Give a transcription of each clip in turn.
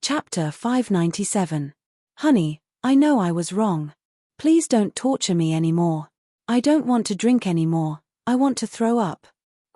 Chapter 597. Honey, I know I was wrong. Please don't torture me anymore. I don't want to drink anymore, I want to throw up.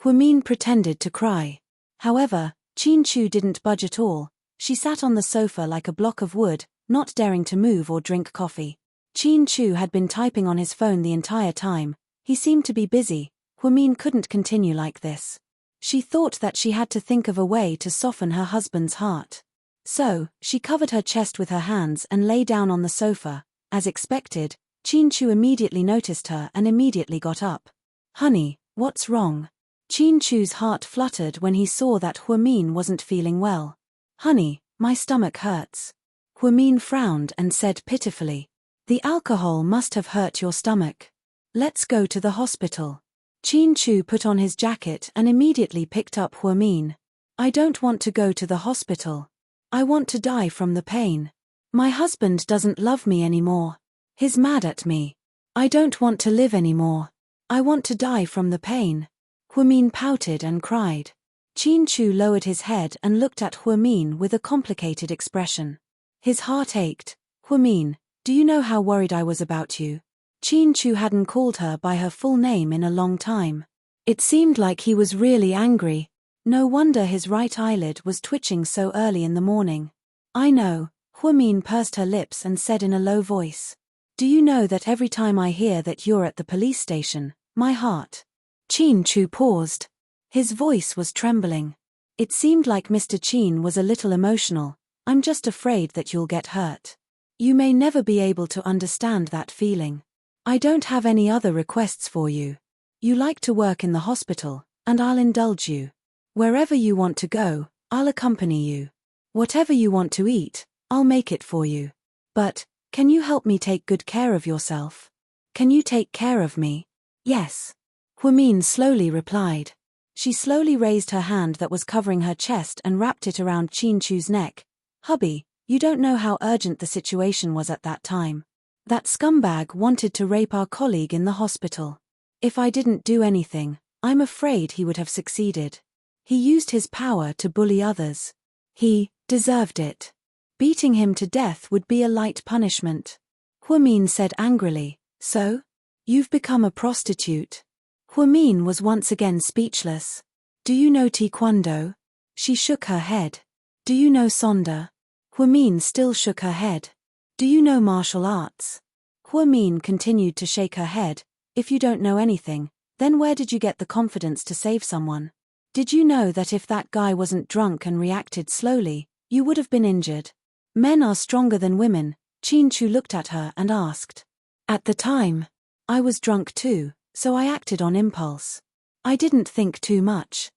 Huimin pretended to cry. However, Chin-Chu didn't budge at all. She sat on the sofa like a block of wood, not daring to move or drink coffee. Chin-Chu had been typing on his phone the entire time. He seemed to be busy. Huimin couldn't continue like this. She thought that she had to think of a way to soften her husband's heart. So, she covered her chest with her hands and lay down on the sofa. As expected, Chin-Chu immediately noticed her and immediately got up. Honey, what's wrong? Chin-Chu's heart fluttered when he saw that Huimin wasn't feeling well. Honey, my stomach hurts. Huimin frowned and said pitifully. The alcohol must have hurt your stomach. Let's go to the hospital. Chin-Chu put on his jacket and immediately picked up Huimin. I don't want to go to the hospital. I want to die from the pain. My husband doesn't love me anymore. He's mad at me. I don't want to live anymore. I want to die from the pain. Huimin pouted and cried. Chin-Chu lowered his head and looked at Huimin with a complicated expression. His heart ached. Huimin, do you know how worried I was about you? Chin-Chu hadn't called her by her full name in a long time. It seemed like he was really angry. No wonder his right eyelid was twitching so early in the morning. I know, Huimin pursed her lips and said in a low voice. Do you know that every time I hear that you're at the police station, my heart... Chin-Chu paused. His voice was trembling. It seemed like Mr. Chin was a little emotional. I'm just afraid that you'll get hurt. You may never be able to understand that feeling. I don't have any other requests for you. You like to work in the hospital, and I'll indulge you. Wherever you want to go, I'll accompany you. Whatever you want to eat, I'll make it for you. But, can you help me take good care of yourself? Can you take care of me? Yes. Huimin slowly replied. She slowly raised her hand that was covering her chest and wrapped it around Chin-Chu's neck. Hubby, you don't know how urgent the situation was at that time. That scumbag wanted to rape our colleague in the hospital. If I didn't do anything, I'm afraid he would have succeeded. He used his power to bully others. He deserved it. Beating him to death would be a light punishment. Huimin said angrily, So? You've become a prostitute. Huimin was once again speechless. Do you know Taekwondo? She shook her head. Do you know Sonda? Huimin still shook her head. Do you know martial arts? Huimin continued to shake her head. If you don't know anything, then where did you get the confidence to save someone? Did you know that if that guy wasn't drunk and reacted slowly, you would have been injured? Men are stronger than women. Chin-Chu looked at her and asked. At the time, I was drunk too, so I acted on impulse. I didn't think too much.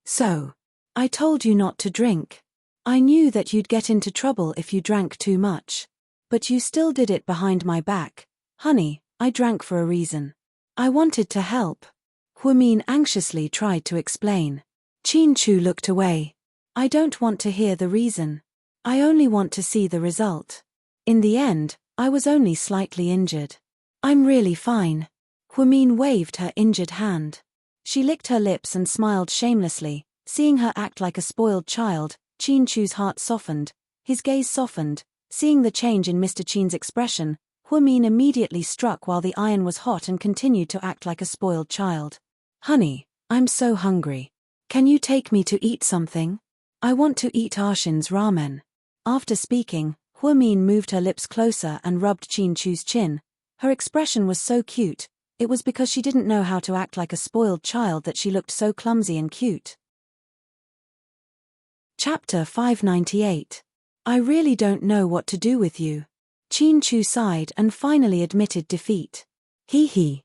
So, I told you not to drink. I knew that you'd get into trouble if you drank too much. But you still did it behind my back. Honey, I drank for a reason. I wanted to help. Huimin anxiously tried to explain. Chin-Chu looked away. I don't want to hear the reason. I only want to see the result. In the end, I was only slightly injured. I'm really fine. Huimin waved her injured hand. She licked her lips and smiled shamelessly. Seeing her act like a spoiled child, Chin-Chu's heart softened. His gaze softened. Seeing the change in Mr. Chin's expression, Huimin immediately struck while the iron was hot and continued to act like a spoiled child. Honey, I'm so hungry. Can you take me to eat something? I want to eat Arshin's ramen. After speaking, Huimin moved her lips closer and rubbed Chin-Chu's chin. Her expression was so cute. It was because she didn't know how to act like a spoiled child that she looked so clumsy and cute. Chapter 598. I really don't know what to do with you. Chin-Chu sighed and finally admitted defeat. Hee hee.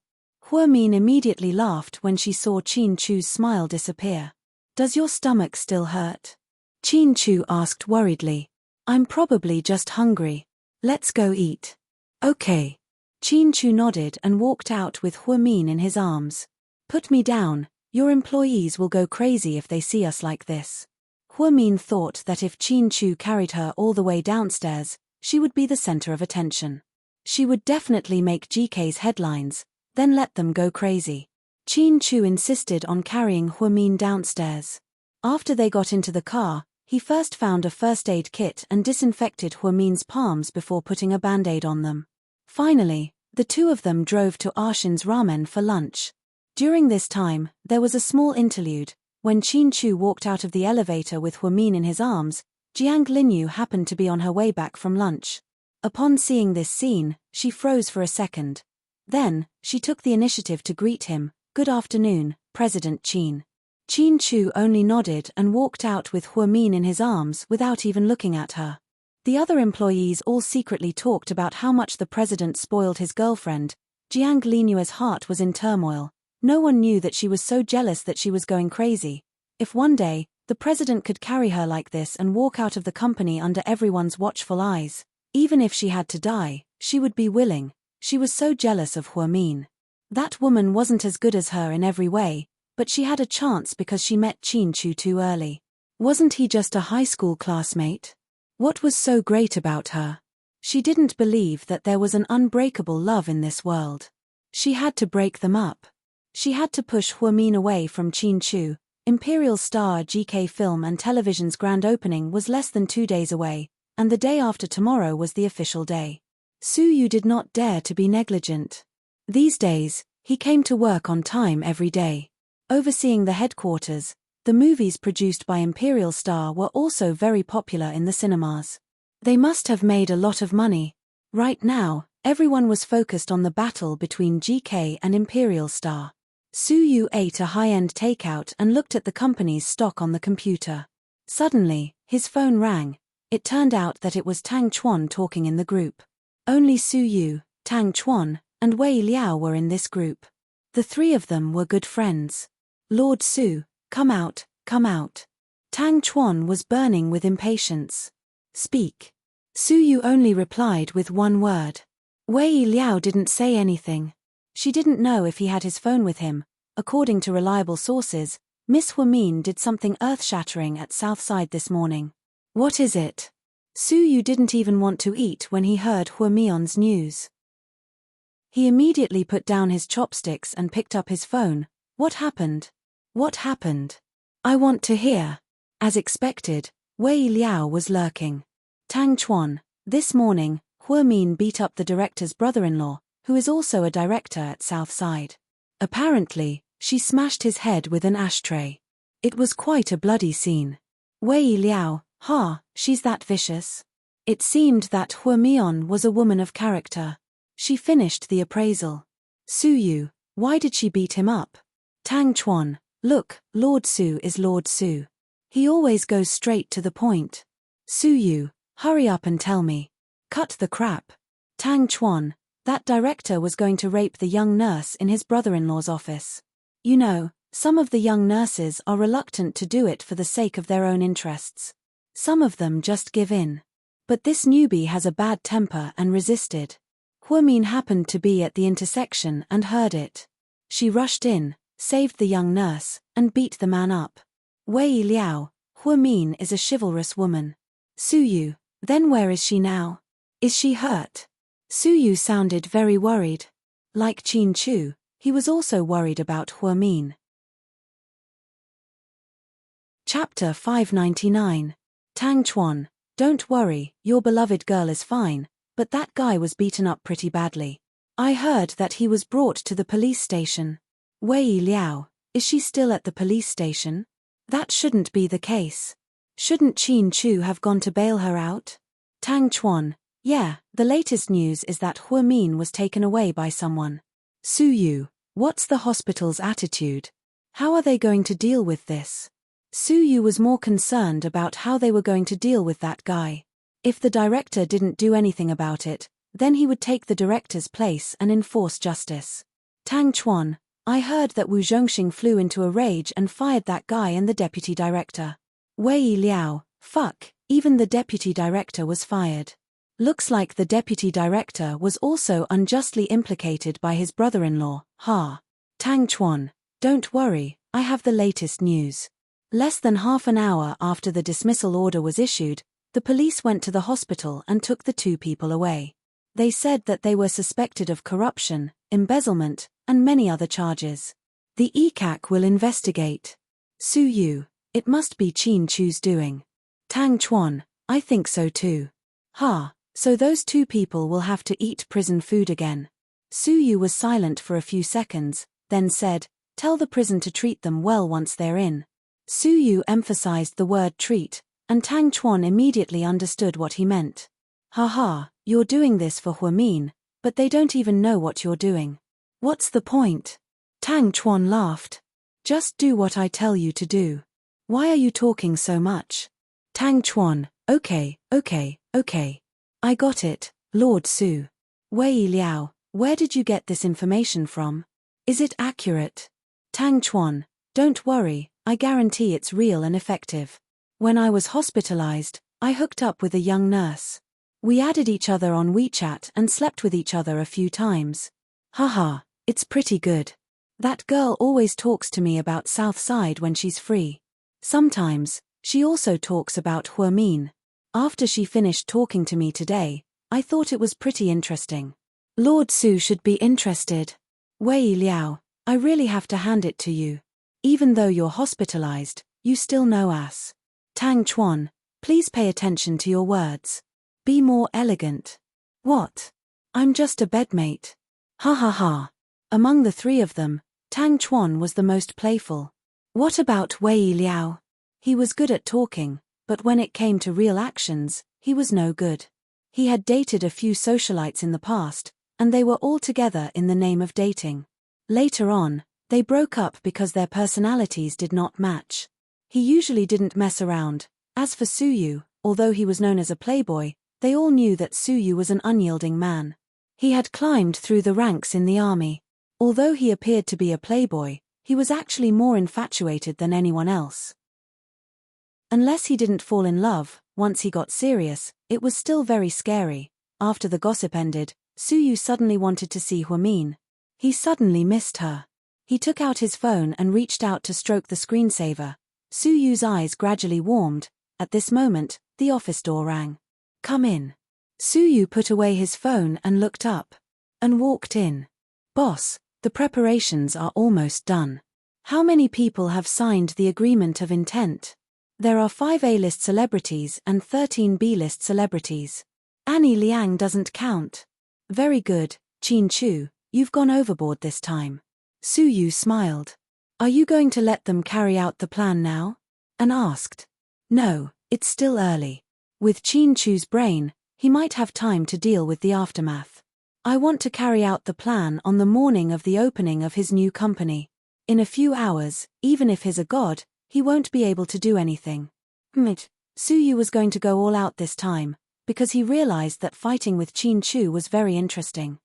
Huimin immediately laughed when she saw Chin-Chu's smile disappear. Does your stomach still hurt? Chin-Chu asked worriedly. I'm probably just hungry. Let's go eat. Okay. Chin-Chu nodded and walked out with Huimin in his arms. Put me down, your employees will go crazy if they see us like this. Huimin thought that if Chin-Chu carried her all the way downstairs, she would be the center of attention. She would definitely make GK's headlines, then let them go crazy. Chin-Chu insisted on carrying Huimin downstairs. After they got into the car, He first found a first aid kit and disinfected Huamin's palms before putting a band-aid on them. Finally, the two of them drove to Arshin's ramen for lunch. During this time, there was a small interlude. When Qin Chu walked out of the elevator with Huamin in his arms, Jiang Linyu happened to be on her way back from lunch. Upon seeing this scene, she froze for a second. Then, she took the initiative to greet him. "Good afternoon, President Qin." Qin Chu only nodded and walked out with Huamin in his arms without even looking at her. The other employees all secretly talked about how much the president spoiled his girlfriend. Jiang Linyue's heart was in turmoil. No one knew that she was so jealous that she was going crazy. If one day, the president could carry her like this and walk out of the company under everyone's watchful eyes, even if she had to die, she would be willing. She was so jealous of Huamin. That woman wasn't as good as her in every way, but she had a chance because she met Qin Chu too early. Wasn't he just a high school classmate? What was so great about her? She didn't believe that there was an unbreakable love in this world. She had to break them up. She had to push Huamin away from Qin Chu. Imperial Star GK Film and Television's grand opening was less than 2 days away, and the day after tomorrow was the official day. Su Yu did not dare to be negligent. These days, he came to work on time every day. Overseeing the headquarters, the movies produced by Imperial Star were also very popular in the cinemas. They must have made a lot of money. Right now, everyone was focused on the battle between GK and Imperial Star. Su Yu ate a high-end takeout and looked at the company's stock on the computer. Suddenly, his phone rang. It turned out that it was Tang Chuan talking in the group. Only Su Yu, Tang Chuan, and Wei Liao were in this group. The three of them were good friends. "Lord Su, come out, come out." Tang Chuan was burning with impatience. "Speak." Su Yu only replied with one word. Wei Liao didn't say anything. She didn't know if he had his phone with him. According to reliable sources, Miss Huamin did something earth-shattering at Southside this morning. What is it? Su Yu didn't even want to eat when he heard Huamion's news. He immediately put down his chopsticks and picked up his phone. What happened? What happened? I want to hear. As expected, Wei Liao was lurking. Tang Chuan, this morning, Huamin beat up the director's brother-in-law, who is also a director at Southside. Apparently, she smashed his head with an ashtray. It was quite a bloody scene. Wei Liao, she's that vicious. It seemed that Huamion was a woman of character. She finished the appraisal. Su Yu, why did she beat him up? Tang Chuan, look, Lord Su is Lord Su. He always goes straight to the point. Su Yu, hurry up and tell me. Cut the crap. Tang Chuan, that director was going to rape the young nurse in his brother-in-law's office. You know, some of the young nurses are reluctant to do it for the sake of their own interests. Some of them just give in. But this newbie has a bad temper and resisted. Huamin happened to be at the intersection and heard it. She rushed in, saved the young nurse, and beat the man up. Wei Liao, Huamin is a chivalrous woman. Su Yu, then where is she now? Is she hurt? Su Yu sounded very worried. Like Qin Chu, he was also worried about Huamin. Chapter 599. Tang Chuan, don't worry, your beloved girl is fine, but that guy was beaten up pretty badly. I heard that he was brought to the police station. Wei Liao, is she still at the police station? That shouldn't be the case. Shouldn't Qin Chu have gone to bail her out? Tang Chuan, yeah, the latest news is that Huamin was taken away by someone. Su Yu, what's the hospital's attitude? How are they going to deal with this? Su Yu was more concerned about how they were going to deal with that guy. If the director didn't do anything about it, then he would take the director's place and enforce justice. Tang Chuan, I heard that Wu Zhongxing flew into a rage and fired that guy and the deputy director. Wei Liao, fuck, even the deputy director was fired. Looks like the deputy director was also unjustly implicated by his brother-in-law, Tang Chuan, don't worry, I have the latest news. Less than half an hour after the dismissal order was issued, the police went to the hospital and took the two people away. They said that they were suspected of corruption, embezzlement, and many other charges. The ECAC will investigate. Su Yu, it must be Qin Chu's doing. Tang Chuan, I think so too. Ha, so those two people will have to eat prison food again. Su Yu was silent for a few seconds, then said, tell the prison to treat them well once they're in. Su Yu emphasized the word treat, and Tang Chuan immediately understood what he meant. Ha, you're doing this for Huamin, but they don't even know what you're doing. What's the point? Tang Chuan laughed. Just do what I tell you to do. Why are you talking so much? Tang Chuan, okay. I got it, Lord Su. Wei Liao, where did you get this information from? Is it accurate? Tang Chuan, don't worry, I guarantee it's real and effective. When I was hospitalized, I hooked up with a young nurse. We added each other on WeChat and slept with each other a few times. Haha, it's pretty good. That girl always talks to me about Southside when she's free. Sometimes, she also talks about Huamin. After she finished talking to me today, I thought it was pretty interesting. Lord Su should be interested. Wei Liao, I really have to hand it to you. Even though you're hospitalized, you still know us. Tang Chuan, please pay attention to your words. Be more elegant. What? I'm just a bedmate. Ha. Among the three of them, Tang Chuan was the most playful. What about Wei Liao? He was good at talking, but when it came to real actions, he was no good. He had dated a few socialites in the past, and they were all together in the name of dating. Later on, they broke up because their personalities did not match. He usually didn't mess around. As for Su Yu, although he was known as a playboy, they all knew that Su Yu was an unyielding man. He had climbed through the ranks in the army. Although he appeared to be a playboy, he was actually more infatuated than anyone else. Unless he didn't fall in love, once he got serious, it was still very scary. After the gossip ended, Su Yu suddenly wanted to see Huamin. He suddenly missed her. He took out his phone and reached out to stroke the screensaver. Su Yu's eyes gradually warmed. At this moment, the office door rang. Come in. Su Yu put away his phone and looked up. And walked in. Boss, the preparations are almost done. How many people have signed the agreement of intent? There are 5 A-list celebrities and 13 B-list celebrities. Annie Liang doesn't count. Very good, Qin Chu, you've gone overboard this time. Su Yu smiled. Are you going to let them carry out the plan now? And asked. No, it's still early. With Qin Chu's brain, he might have time to deal with the aftermath. I want to carry out the plan on the morning of the opening of his new company. In a few hours, even if he's a god, he won't be able to do anything. Su Yu was going to go all out this time, because he realized that fighting with Qin Chu was very interesting.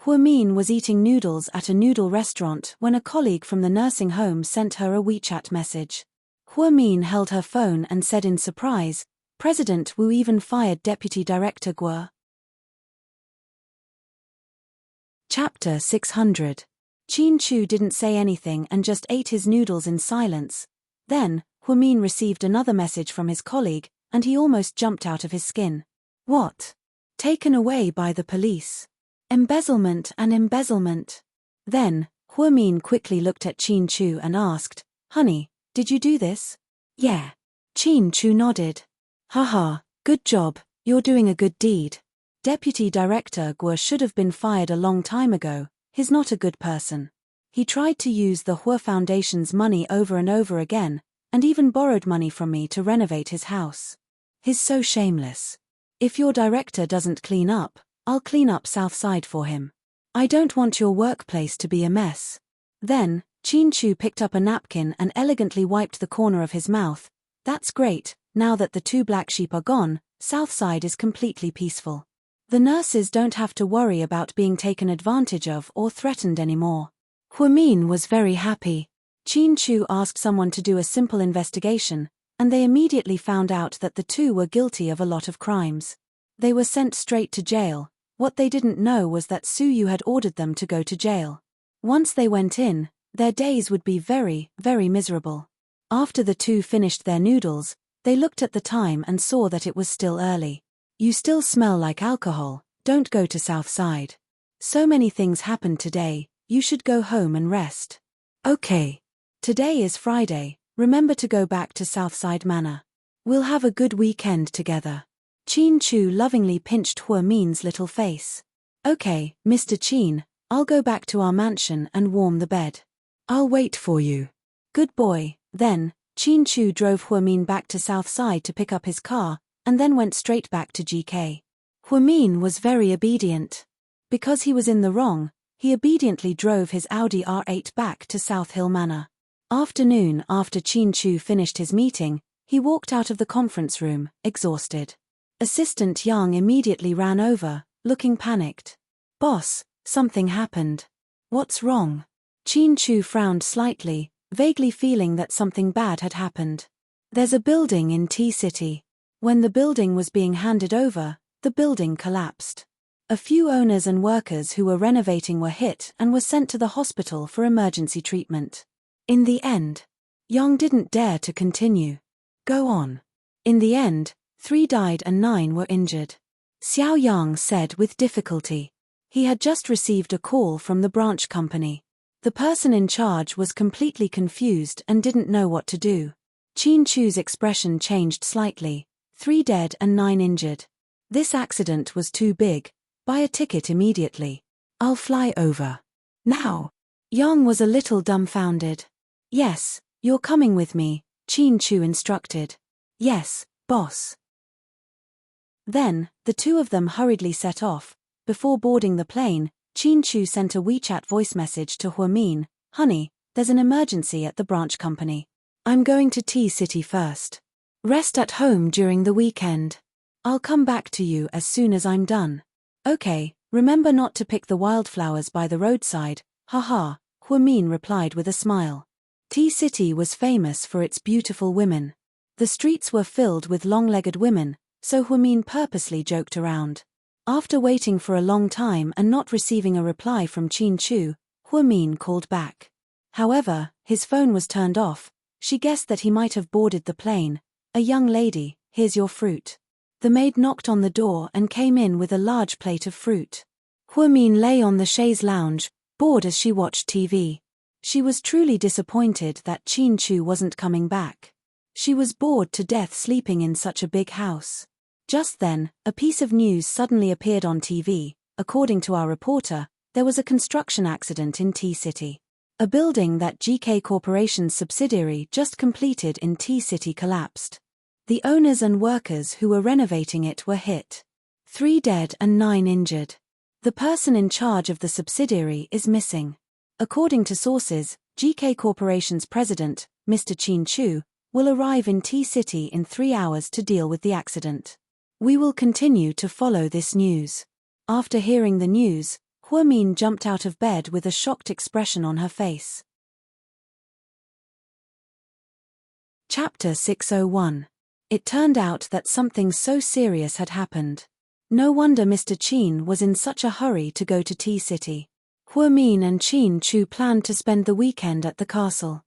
Huamin was eating noodles at a noodle restaurant when a colleague from the nursing home sent her a WeChat message. Huamin held her phone and said in surprise, President Wu even fired Deputy Director Guo. Chapter 600. Qin Chu didn't say anything and just ate his noodles in silence. Then, Huamin received another message from his colleague, and he almost jumped out of his skin. What? Taken away by the police. Embezzlement and embezzlement. Then, Huamin quickly looked at Qin Chu and asked, Honey, did you do this? Yeah. Qin Chu nodded. Haha, good job, you're doing a good deed. Deputy Director Guo should have been fired a long time ago. He's not a good person. He tried to use the Hua Foundation's money over and over again, and even borrowed money from me to renovate his house. He's so shameless. If your director doesn't clean up, I'll clean up Southside for him. I don't want your workplace to be a mess. Then, Qin Chu picked up a napkin and elegantly wiped the corner of his mouth. That's great, now that the 2 black sheep are gone, Southside is completely peaceful. The nurses don't have to worry about being taken advantage of or threatened anymore. Huamin was very happy. Qin Chu asked someone to do a simple investigation, and they immediately found out that the 2 were guilty of a lot of crimes. They were sent straight to jail. What they didn't know was that Su Yu had ordered them to go to jail. Once they went in, their days would be very, very miserable. After the 2 finished their noodles, they looked at the time and saw that it was still early. You still smell like alcohol, don't go to Southside. So many things happened today, you should go home and rest. Okay. Today is Friday, remember to go back to Southside Manor. We'll have a good weekend together. Chin Chu lovingly pinched Hua Min's little face. Okay, Mr. Chin, I'll go back to our mansion and warm the bed. I'll wait for you. Good boy. Then, Chin Chu drove Hua Min back to South Side to pick up his car, and then went straight back to GK. Hua Min was very obedient. Because he was in the wrong, he obediently drove his Audi R8 back to South Hill Manor. Afternoon after Chin Chu finished his meeting, he walked out of the conference room, exhausted. Assistant Yang immediately ran over, looking panicked. Boss, something happened. What's wrong? Chin Chu frowned slightly, vaguely feeling that something bad had happened. There's a building in T-City. When the building was being handed over, the building collapsed. A few owners and workers who were renovating were hit and were sent to the hospital for emergency treatment. In the end, Yang didn't dare to continue. Go on. In the end, 3 died and 9 were injured. Xiao Yang said with difficulty. He had just received a call from the branch company. The person in charge was completely confused and didn't know what to do. Chin Chu's expression changed slightly. 3 dead and 9 injured. This accident was too big. Buy a ticket immediately. I'll fly over. Now. Yang was a little dumbfounded. Yes, you're coming with me, Chin Chu instructed. Yes, boss. Then, the two of them hurriedly set off. Before boarding the plane, Chin Chu sent a WeChat voice message to Hua Min. Honey, there's an emergency at the branch company. I'm going to T-City first. Rest at home during the weekend. I'll come back to you as soon as I'm done. Okay, remember not to pick the wildflowers by the roadside, haha, Hua Min replied with a smile. T-City was famous for its beautiful women. The streets were filled with long-legged women, so Hua Min purposely joked around. After waiting for a long time and not receiving a reply from Chin Chu, Hua Min called back. However, his phone was turned off. She guessed that he might have boarded the plane. A young lady, here's your fruit. The maid knocked on the door and came in with a large plate of fruit. Hua Min lay on the chaise lounge, bored as she watched TV. She was truly disappointed that Chin Chu wasn't coming back. She was bored to death sleeping in such a big house. Just then, a piece of news suddenly appeared on TV. According to our reporter, there was a construction accident in T-City. A building that GK Corporation's subsidiary just completed in T-City collapsed. The owners and workers who were renovating it were hit. 3 dead and 9 injured. The person in charge of the subsidiary is missing. According to sources, GK Corporation's president, Mr. Chin Chu, will arrive in T-City in 3 hours to deal with the accident. We will continue to follow this news. After hearing the news, Hua Min jumped out of bed with a shocked expression on her face. Chapter 601. It turned out that something so serious had happened. No wonder Mr. Chin was in such a hurry to go to T-City. Hua Min and Chin Chu planned to spend the weekend at the castle.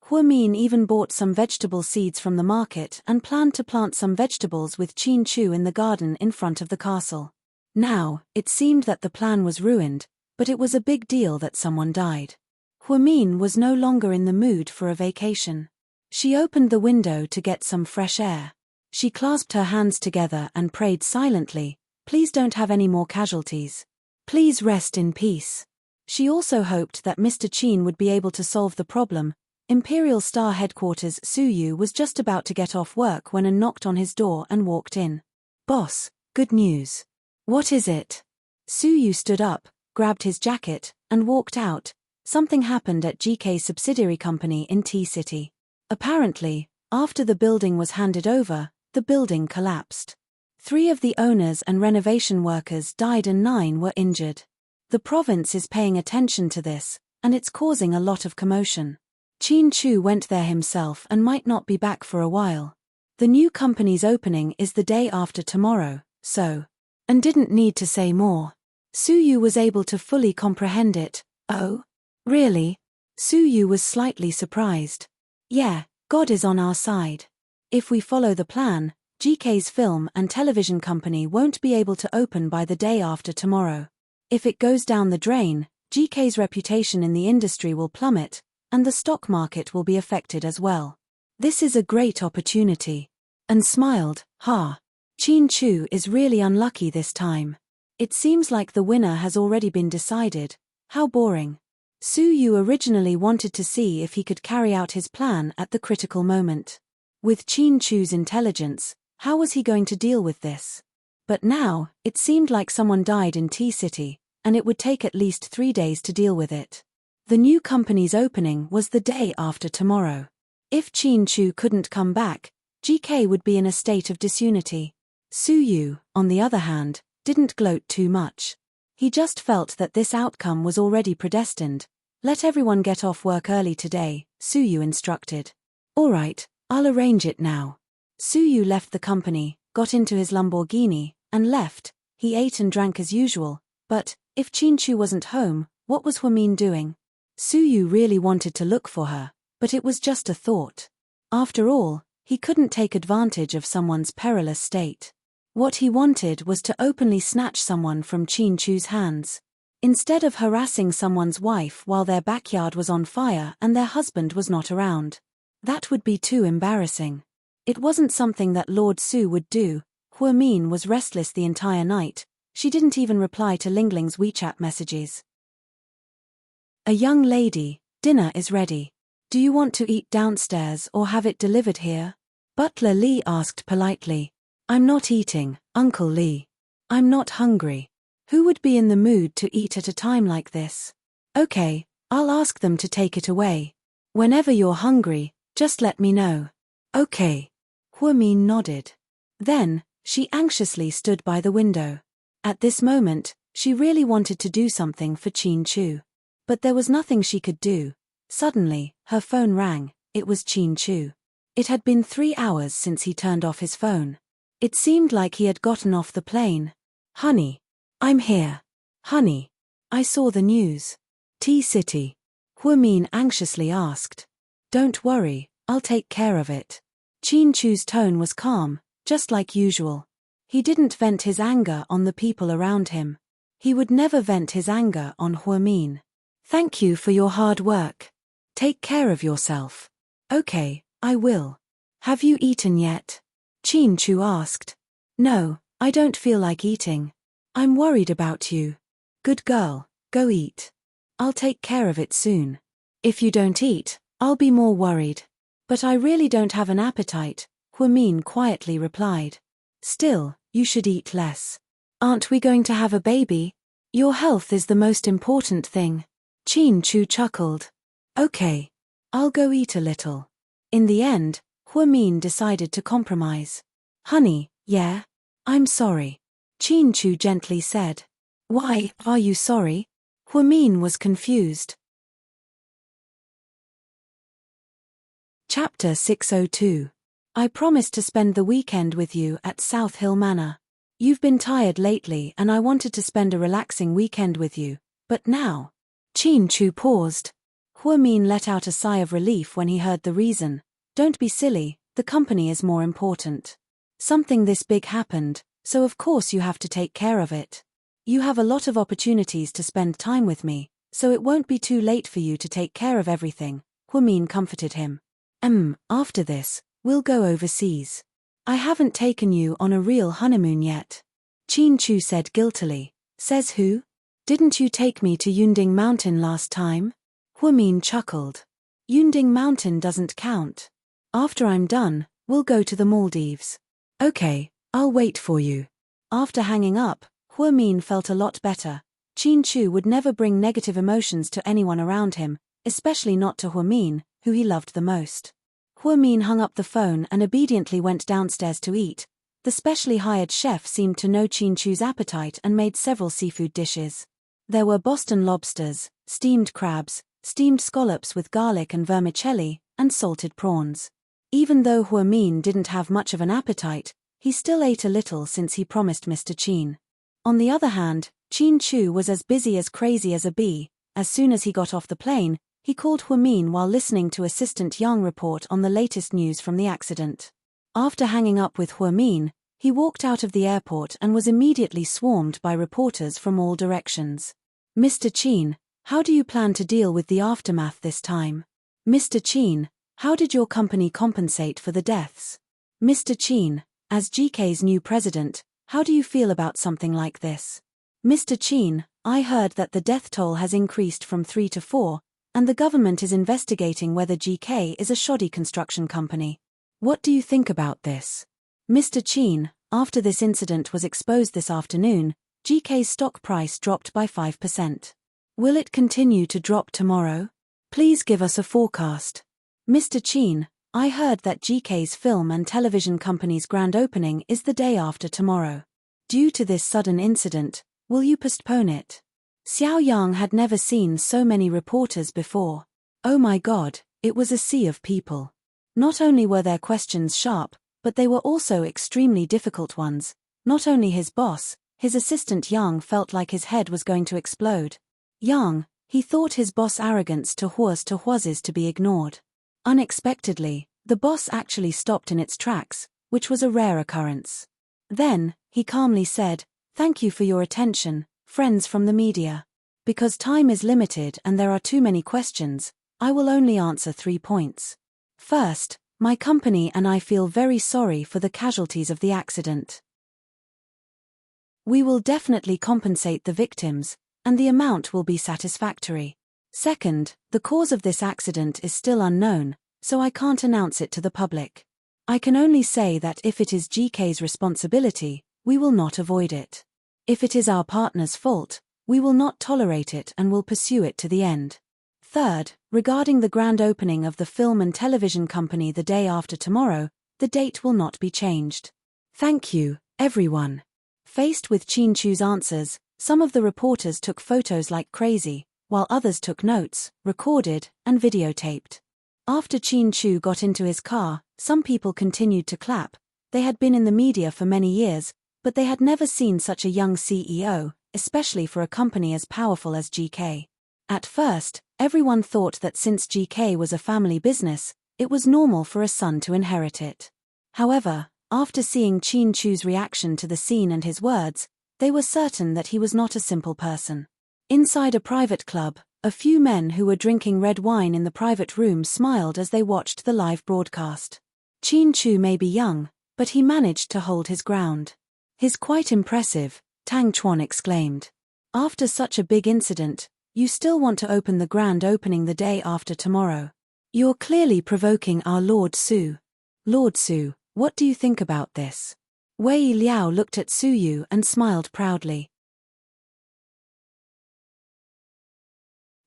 Hua Min even bought some vegetable seeds from the market and planned to plant some vegetables with Chin Chu in the garden in front of the castle. Now, it seemed that the plan was ruined, but it was a big deal that someone died. Hua Min was no longer in the mood for a vacation. She opened the window to get some fresh air. She clasped her hands together and prayed silently, please don't have any more casualties. Please rest in peace. She also hoped that Mr. Chin would be able to solve the problem. Imperial Star Headquarters Suyu was just about to get off work when a knocked on his door and walked in. Boss, good news. What is it? Suyu stood up, grabbed his jacket, and walked out. Something happened at GK's subsidiary company in T-City. Apparently, after the building was handed over, the building collapsed. 3 of the owners and renovation workers died and 9 were injured. The province is paying attention to this, and it's causing a lot of commotion. Chin Chu went there himself and might not be back for a while. The new company's opening is the day after tomorrow, so... And didn't need to say more. Suyu was able to fully comprehend it. Oh? Really? Suyu was slightly surprised. Yeah, God is on our side. If we follow the plan, GK's film and television company won't be able to open by the day after tomorrow. If it goes down the drain, GK's reputation in the industry will plummet, and the stock market will be affected as well. This is a great opportunity. and smiled. Ha! Chin Chu is really unlucky this time. It seems like the winner has already been decided. How boring. Su Yu originally wanted to see if he could carry out his plan at the critical moment. With Chin Chu's intelligence, how was he going to deal with this? But now, it seemed like someone died in Tea City, and it would take at least 3 days to deal with it. The new company's opening was the day after tomorrow. If Chin Chu couldn't come back, GK would be in a state of disunity. Su Yu, on the other hand, didn't gloat too much. He just felt that this outcome was already predestined. Let everyone get off work early today, Su Yu instructed. All right, I'll arrange it now. Su Yu left the company, got into his Lamborghini, and left. He ate and drank as usual, but if Chin Chu wasn't home, what was Huamin doing? Su Yu really wanted to look for her, but it was just a thought. After all, he couldn't take advantage of someone's perilous state. What he wanted was to openly snatch someone from Chin Chu's hands. Instead of harassing someone's wife while their backyard was on fire and their husband was not around. That would be too embarrassing. It wasn't something that Lord Su would do. Huamin was restless the entire night. She didn't even reply to Lingling's WeChat messages. A young lady, dinner is ready. Do you want to eat downstairs or have it delivered here? Butler Lee asked politely. I'm not eating, Uncle Lee. I'm not hungry. Who would be in the mood to eat at a time like this? Okay, I'll ask them to take it away. Whenever you're hungry, just let me know. Okay. Huamin nodded. Then, she anxiously stood by the window. At this moment, she really wanted to do something for Chin Chu. But there was nothing she could do. Suddenly, her phone rang. It was Chin Chu. It had been 3 hours since he turned off his phone. It seemed like he had gotten off the plane. Honey. I'm here. Honey. I saw the news. Tea City. Huamin anxiously asked. Don't worry, I'll take care of it. Chin Chu's tone was calm, just like usual. He didn't vent his anger on the people around him. He would never vent his anger on Huamin. Thank you for your hard work. Take care of yourself. Okay, I will. Have you eaten yet? Chin Chu asked. No, I don't feel like eating. I'm worried about you. Good girl, go eat. I'll take care of it soon. If you don't eat, I'll be more worried. But I really don't have an appetite, Huamin quietly replied. Still, you should eat less. Aren't we going to have a baby? Your health is the most important thing. Chin Chu chuckled. Okay. I'll go eat a little. In the end, Huamin decided to compromise. Honey, yeah? I'm sorry. Chin Chu gently said. Why are you sorry? Huamin was confused. Chapter 602. I promised to spend the weekend with you at South Hill Manor. You've been tired lately and I wanted to spend a relaxing weekend with you, but now. Chin Chu paused. Huamin let out a sigh of relief when he heard the reason. Don't be silly, the company is more important. Something this big happened, so of course you have to take care of it. You have a lot of opportunities to spend time with me, so it won't be too late for you to take care of everything, Huamin comforted him. After this, we'll go overseas. I haven't taken you on a real honeymoon yet. Chin Chu said guiltily. Says who? Didn't you take me to Yunding Mountain last time? Huamin chuckled. Yunding Mountain doesn't count. After I'm done, we'll go to the Maldives. Okay, I'll wait for you. After hanging up, Huamin felt a lot better. Chin Chu would never bring negative emotions to anyone around him, especially not to Huamin, who he loved the most. Huamin hung up the phone and obediently went downstairs to eat. The specially hired chef seemed to know Chin Chu's appetite and made several seafood dishes. There were Boston lobsters, steamed crabs, steamed scallops with garlic and vermicelli, and salted prawns. Even though Huamin didn't have much of an appetite, he still ate a little since he promised Mr. Chin. On the other hand, Chin Chu was as busy as crazy as a bee. As soon as he got off the plane, he called Huamin while listening to Assistant Yang report on the latest news from the accident. After hanging up with Huamin, he walked out of the airport and was immediately swarmed by reporters from all directions. Mr. Chin, how do you plan to deal with the aftermath this time? Mr. Chin, how did your company compensate for the deaths? Mr. Chin, as GK's new president, how do you feel about something like this? Mr. Chin, I heard that the death toll has increased from 3 to 4, and the government is investigating whether GK is a shoddy construction company. What do you think about this? Mr. Chin, after this incident was exposed this afternoon, GK's stock price dropped by 5%. Will it continue to drop tomorrow? Please give us a forecast. Mr. Chin, I heard that GK's film and television company's grand opening is the day after tomorrow. Due to this sudden incident, will you postpone it? Xiao Yang had never seen so many reporters before. Oh my God, it was a sea of people. Not only were their questions sharp, but they were also extremely difficult ones. Not only his boss, his assistant Yang felt like his head was going to explode. Yang, he thought his boss' arrogance towards is to be ignored. Unexpectedly, the boss actually stopped in its tracks, which was a rare occurrence. Then, he calmly said, "Thank you for your attention, friends from the media. Because time is limited and there are too many questions, I will only answer 3 points. First, my company and I feel very sorry for the casualties of the accident. We will definitely compensate the victims, and the amount will be satisfactory. Second, the cause of this accident is still unknown, so I can't announce it to the public. I can only say that if it is GK's responsibility, we will not avoid it. If it is our partner's fault, we will not tolerate it and will pursue it to the end. Third, regarding the grand opening of the film and television company the day after tomorrow, the date will not be changed. Thank you, everyone." Faced with Chin Chu's answers, some of the reporters took photos like crazy, while others took notes, recorded, and videotaped. After Chin Chu got into his car, some people continued to clap. They had been in the media for many years, but they had never seen such a young CEO, especially for a company as powerful as GK. At first, everyone thought that since GK was a family business, it was normal for a son to inherit it. However, after seeing Chin Chu's reaction to the scene and his words, they were certain that he was not a simple person. Inside a private club, a few men who were drinking red wine in the private room smiled as they watched the live broadcast. Chin Chu may be young, but he managed to hold his ground. "He's quite impressive," Tang Chuan exclaimed. "After such a big incident, you still want to open the grand opening the day after tomorrow. You're clearly provoking our Lord Su. Lord Su, what do you think about this?" Wei Liao looked at Su Yu and smiled proudly.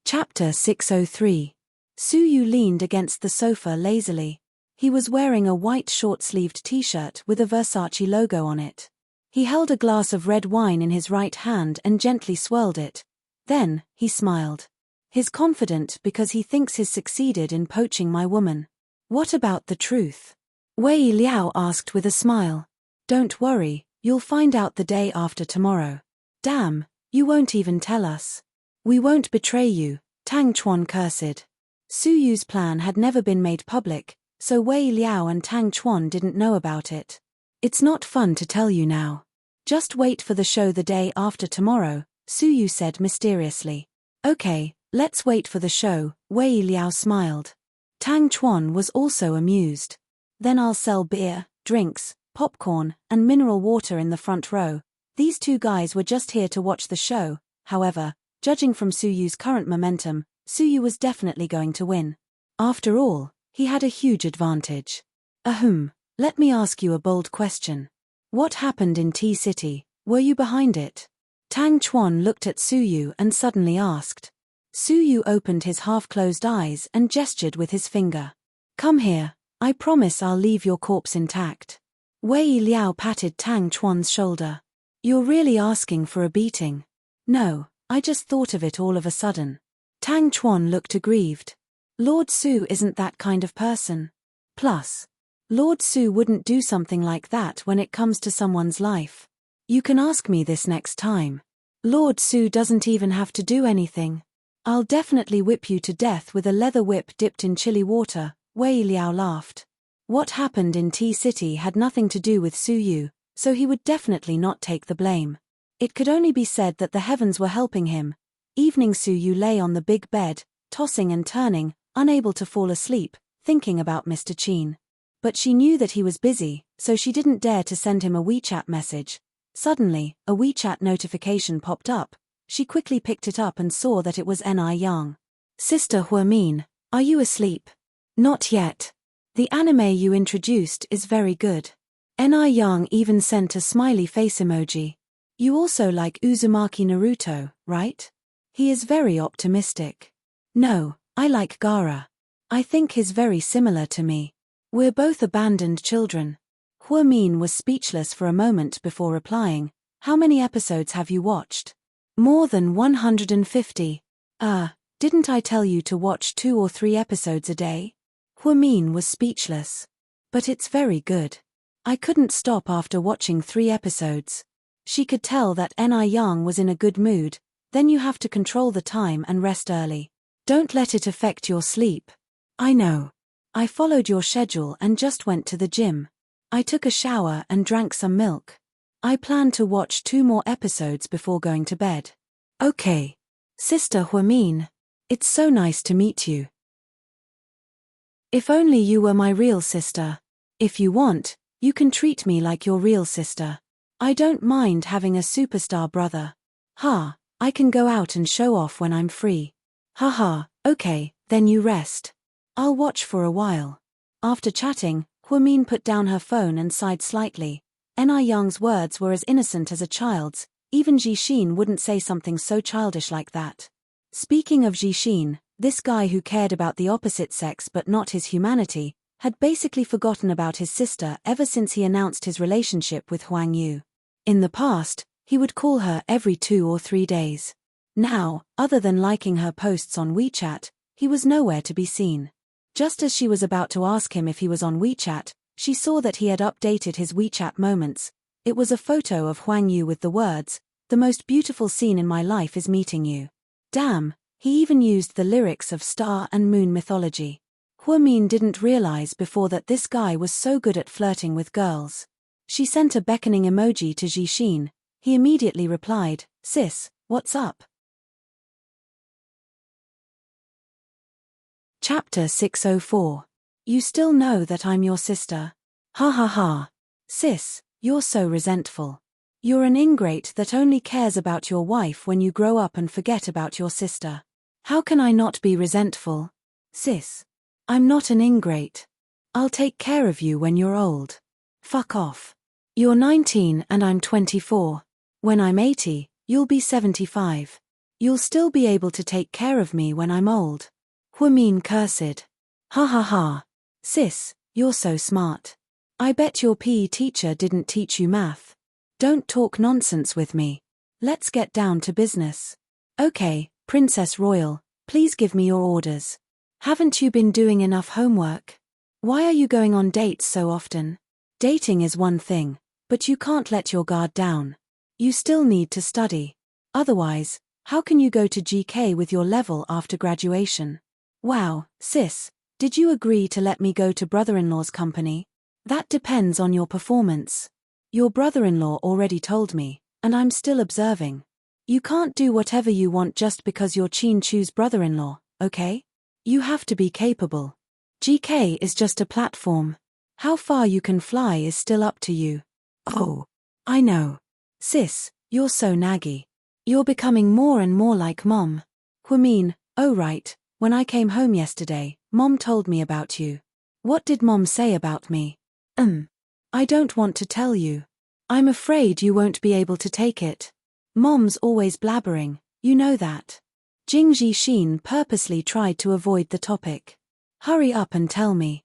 Chapter 603. Su Yu leaned against the sofa lazily. He was wearing a white short-sleeved t-shirt with a Versace logo on it. He held a glass of red wine in his right hand and gently swirled it. Then, he smiled. "He's confident because he thinks he's succeeded in poaching my woman." "What about the truth?" Wei Liao asked with a smile. "Don't worry, you'll find out the day after tomorrow." "Damn, you won't even tell us." "We won't betray you," Tang Chuan cursed. Su Yu's plan had never been made public, so Wei Liao and Tang Chuan didn't know about it. "It's not fun to tell you now. Just wait for the show the day after tomorrow," Su Yu said mysteriously. "Okay, let's wait for the show," Wei Liao smiled. Tang Chuan was also amused. "Then I'll sell beer, drinks, popcorn, and mineral water in the front row." These two guys were just here to watch the show. However, judging from Su Yu's current momentum, Su Yu was definitely going to win. After all, he had a huge advantage. Let me ask you a bold question. What happened in Tea City? Were you behind it? Tang Chuan looked at Su Yu and suddenly asked. Su Yu opened his half-closed eyes and gestured with his finger. "Come here, I promise I'll leave your corpse intact." Wei Liao patted Tang Chuan's shoulder. "You're really asking for a beating." "No, I just thought of it all of a sudden." Tang Chuan looked aggrieved. "Lord Su isn't that kind of person. Plus, Lord Su wouldn't do something like that when it comes to someone's life. You can ask me this next time. Lord Su doesn't even have to do anything. I'll definitely whip you to death with a leather whip dipped in chili water," Wei Liao laughed. What happened in Tea City had nothing to do with Su Yu, so he would definitely not take the blame. It could only be said that the heavens were helping him. Evening Su Yu lay on the big bed, tossing and turning, unable to fall asleep, thinking about Mr. Chin. But she knew that he was busy, so she didn't dare to send him a WeChat message. Suddenly, a WeChat notification popped up. She quickly picked it up and saw that it was Yang. Sister Huamin, are you asleep? Not yet. The anime you introduced is very good. Yang even sent a smiley face emoji. You also like Uzumaki Naruto, right? He is very optimistic. No, I like Gaara. I think he's very similar to me. We're both abandoned children. Huamin was speechless for a moment before replying. How many episodes have you watched? More than 150. Didn't I tell you to watch 2 or 3 episodes a day? Huamin was speechless. But it's very good. I couldn't stop after watching 3 episodes. She could tell that Yang was in a good mood. Then you have to control the time and rest early. Don't let it affect your sleep. I know. I followed your schedule and just went to the gym. I took a shower and drank some milk. I plan to watch 2 more episodes before going to bed. Okay. Sister Huamin. It's so nice to meet you. If only you were my real sister. If you want, you can treat me like your real sister. I don't mind having a superstar brother. I can go out and show off when I'm free. Okay, then you rest. I'll watch for a while. After chatting, Huamin put down her phone and sighed slightly. Yang's words were as innocent as a child's. Even Jixin wouldn't say something so childish like that. Speaking of Jixin, this guy who cared about the opposite sex but not his humanity, had basically forgotten about his sister ever since he announced his relationship with Huang Yu. In the past, he would call her every 2 or 3 days. Now, other than liking her posts on WeChat, he was nowhere to be seen. Just as she was about to ask him if he was on WeChat, she saw that he had updated his WeChat moments. It was a photo of Huang Yu with the words, "The most beautiful scene in my life is meeting you." Damn, he even used the lyrics of Star and Moon mythology. Huamin didn't realize before that this guy was so good at flirting with girls. She sent a beckoning emoji to Jixin. He immediately replied, "Sis, what's up?" Chapter 604. You still know that I'm your sister. Sis, you're so resentful. You're an ingrate that only cares about your wife when you grow up and forget about your sister. How can I not be resentful? Sis, I'm not an ingrate. I'll take care of you when you're old. Fuck off. You're 19 and I'm 24. When I'm 80, you'll be 75. You'll still be able to take care of me when I'm old. Huamin cursed. Sis, you're so smart. I bet your PE teacher didn't teach you math. Don't talk nonsense with me. Let's get down to business. Okay, Princess Royal, please give me your orders. Haven't you been doing enough homework? Why are you going on dates so often? Dating is one thing, but you can't let your guard down. You still need to study. Otherwise, how can you go to GK with your level after graduation? Wow, sis, did you agree to let me go to brother-in-law's company? That depends on your performance. Your brother-in-law already told me, and I'm still observing. You can't do whatever you want just because you're Chin-Chu's brother-in-law, okay? You have to be capable. GK is just a platform. How far you can fly is still up to you. Oh, I know. Sis, you're so naggy. You're becoming more and more like Mom. Huamin, oh right, when I came home yesterday, Mom told me about you. What did Mom say about me? I don't want to tell you. I'm afraid you won't be able to take it. Mom's always blabbering, you know that. Jing Jixin purposely tried to avoid the topic. Hurry up and tell me.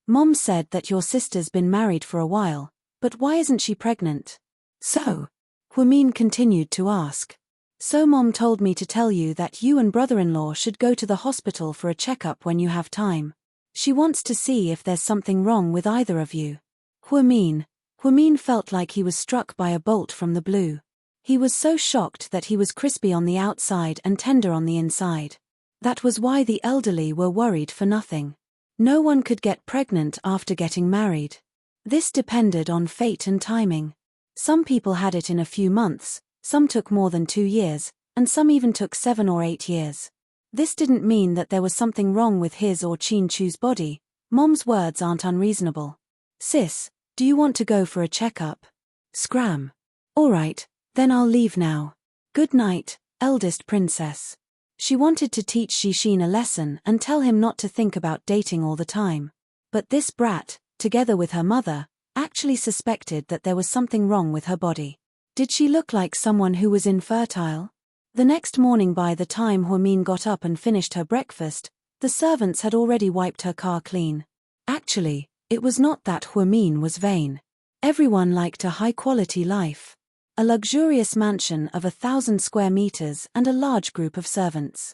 Mom said that your sister's been married for a while, but why isn't she pregnant? So? Huamin continued to ask. So Mom told me to tell you that you and brother-in-law should go to the hospital for a checkup when you have time. She wants to see if there's something wrong with either of you. Huamin felt like he was struck by a bolt from the blue. He was so shocked that he was crispy on the outside and tender on the inside. That was why the elderly were worried for nothing. No one could get pregnant after getting married. This depended on fate and timing. Some people had it in a few months, some took more than 2 years, and some even took 7 or 8 years. This didn't mean that there was something wrong with his or Chin-Chu's body, Mom's words aren't unreasonable. Sis, do you want to go for a checkup? Scram. Alright, then I'll leave now. Good night, eldest princess. She wanted to teach Shishin a lesson and tell him not to think about dating all the time. But this brat, together with her mother, actually suspected that there was something wrong with her body. Did she look like someone who was infertile? The next morning, by the time Huamin got up and finished her breakfast, the servants had already wiped her car clean. Actually, it was not that Huamin was vain. Everyone liked a high-quality life. A luxurious mansion of 1,000 square meters and a large group of servants.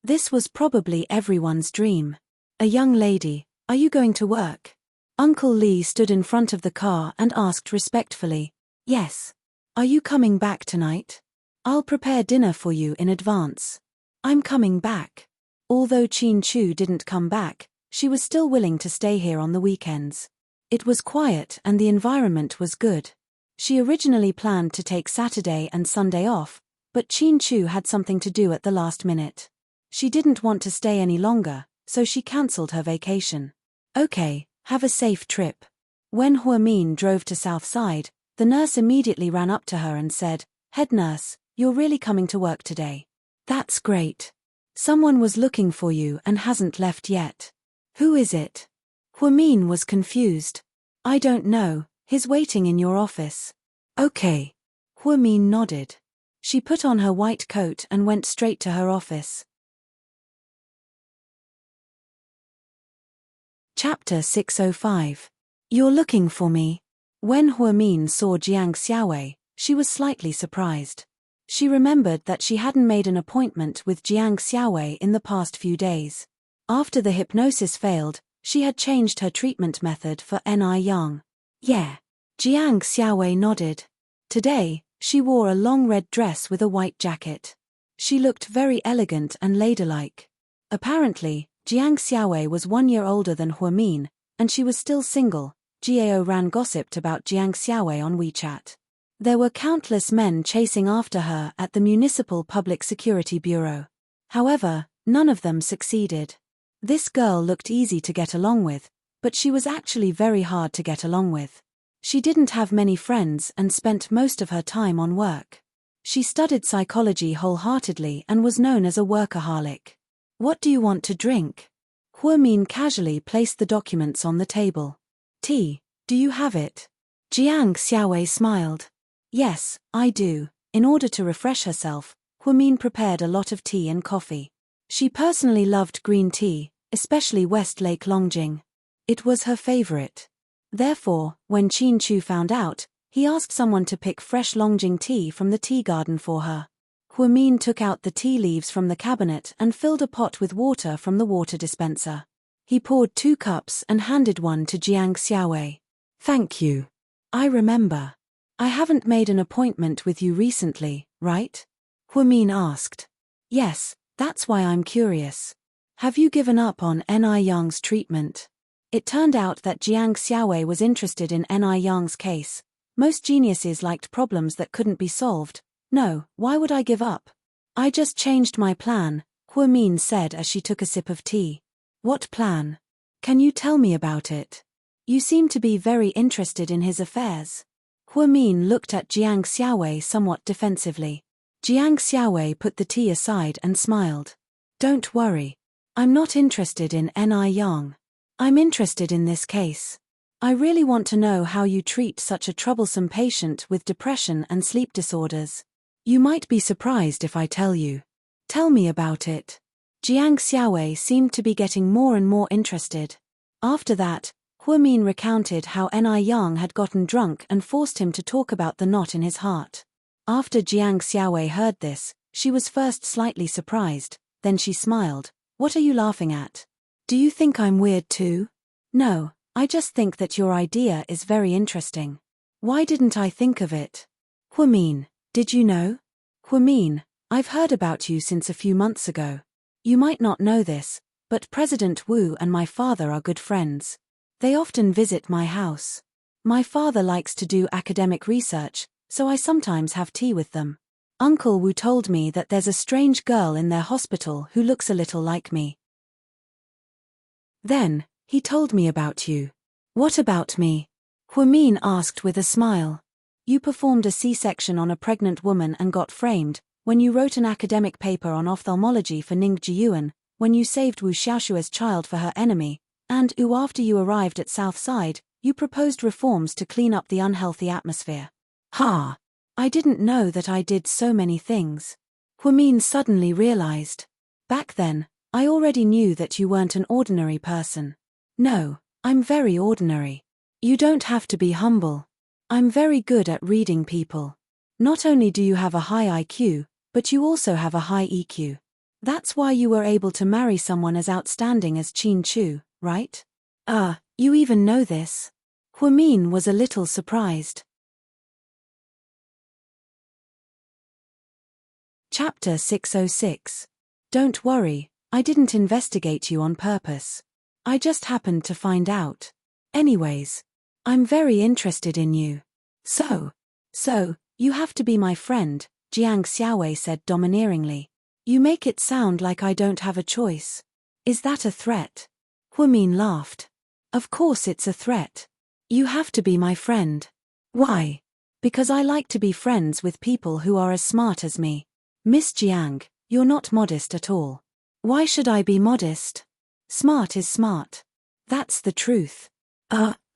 This was probably everyone's dream. A young lady, are you going to work? Uncle Lee stood in front of the car and asked respectfully. Yes. Are you coming back tonight? I'll prepare dinner for you in advance. I'm coming back. Although Chin Chu didn't come back, she was still willing to stay here on the weekends. It was quiet and the environment was good. She originally planned to take Saturday and Sunday off, but Chin Chu had something to do at the last minute. She didn't want to stay any longer, so she cancelled her vacation. Okay, have a safe trip. When Huamin drove to Southside, the nurse immediately ran up to her and said, Head nurse, you're really coming to work today. That's great. Someone was looking for you and hasn't left yet. Who is it? Huamin was confused. I don't know, he's waiting in your office. Okay. Huamin nodded. She put on her white coat and went straight to her office. Chapter 605. You're looking for me. When Huamin saw Jiang Xiaowei, she was slightly surprised. She remembered that she hadn't made an appointment with Jiang Xiaowei in the past few days. After the hypnosis failed, she had changed her treatment method for Ni Yang. Yeah. Jiang Xiaowei nodded. Today, she wore a long red dress with a white jacket. She looked very elegant and ladylike. Apparently, Jiang Xiaowei was 1 year older than Huamin, and she was still single. Gao Ran gossiped about Jiang Xiaowei on WeChat. There were countless men chasing after her at the Municipal Public Security Bureau. However, none of them succeeded. This girl looked easy to get along with, but she was actually very hard to get along with. She didn't have many friends and spent most of her time on work. She studied psychology wholeheartedly and was known as a workaholic. What do you want to drink? Huamin casually placed the documents on the table. Tea, do you have it? Jiang Xiaowei smiled. Yes, I do. In order to refresh herself, Huamin prepared a lot of tea and coffee. She personally loved green tea, especially Westlake Longjing. It was her favorite. Therefore, when Chin Chu found out, he asked someone to pick fresh Longjing tea from the tea garden for her. Huamin took out the tea leaves from the cabinet and filled a pot with water from the water dispenser. He poured 2 cups and handed one to Jiang Xiaowei. Thank you. I remember. I haven't made an appointment with you recently, right? Huamin asked. Yes, that's why I'm curious. Have you given up on Ni Yang's treatment? It turned out that Jiang Xiaowei was interested in Ni Yang's case. Most geniuses liked problems that couldn't be solved. No, why would I give up? I just changed my plan, Huamin said as she took a sip of tea. What plan? Can you tell me about it? You seem to be very interested in his affairs. Huamin looked at Jiang Xiaowei somewhat defensively. Jiang Xiaowei put the tea aside and smiled. Don't worry. I'm not interested in Ni Yang. I'm interested in this case. I really want to know how you treat such a troublesome patient with depression and sleep disorders. You might be surprised if I tell you. Tell me about it. Jiang Xiaowei seemed to be getting more and more interested. After that, Huamin recounted how Ni Yang had gotten drunk and forced him to talk about the knot in his heart. After Jiang Xiaowei heard this, she was first slightly surprised, then she smiled. What are you laughing at? Do you think I'm weird too? No, I just think that your idea is very interesting. Why didn't I think of it? Huamin, did you know? Huamin, I've heard about you since a few months ago. You might not know this, but President Wu and my father are good friends. They often visit my house. My father likes to do academic research, so I sometimes have tea with them. Uncle Wu told me that there's a strange girl in their hospital who looks a little like me. Then, he told me about you. What about me? Huimin asked with a smile. You performed a C-section on a pregnant woman and got framed, when you wrote an academic paper on ophthalmology for Ning Jiyuan, when you saved Wu Xiaoshua's child for her enemy, and after you arrived at South Side, you proposed reforms to clean up the unhealthy atmosphere. Ha! I didn't know that I did so many things. Huimin suddenly realized. Back then, I already knew that you weren't an ordinary person. No, I'm very ordinary. You don't have to be humble. I'm very good at reading people. Not only do you have a high IQ, but you also have a high EQ. That's why you were able to marry someone as outstanding as Qin Chu, right? You even know this? Huimin was a little surprised. Chapter 606. Don't worry, I didn't investigate you on purpose. I just happened to find out. Anyways, I'm very interested in you. So, you have to be my friend, Jiang Xiaowei said domineeringly. You make it sound like I don't have a choice. Is that a threat? Huimin laughed. Of course it's a threat. You have to be my friend. Why? Because I like to be friends with people who are as smart as me. Miss Jiang, you're not modest at all. Why should I be modest? Smart is smart. That's the truth.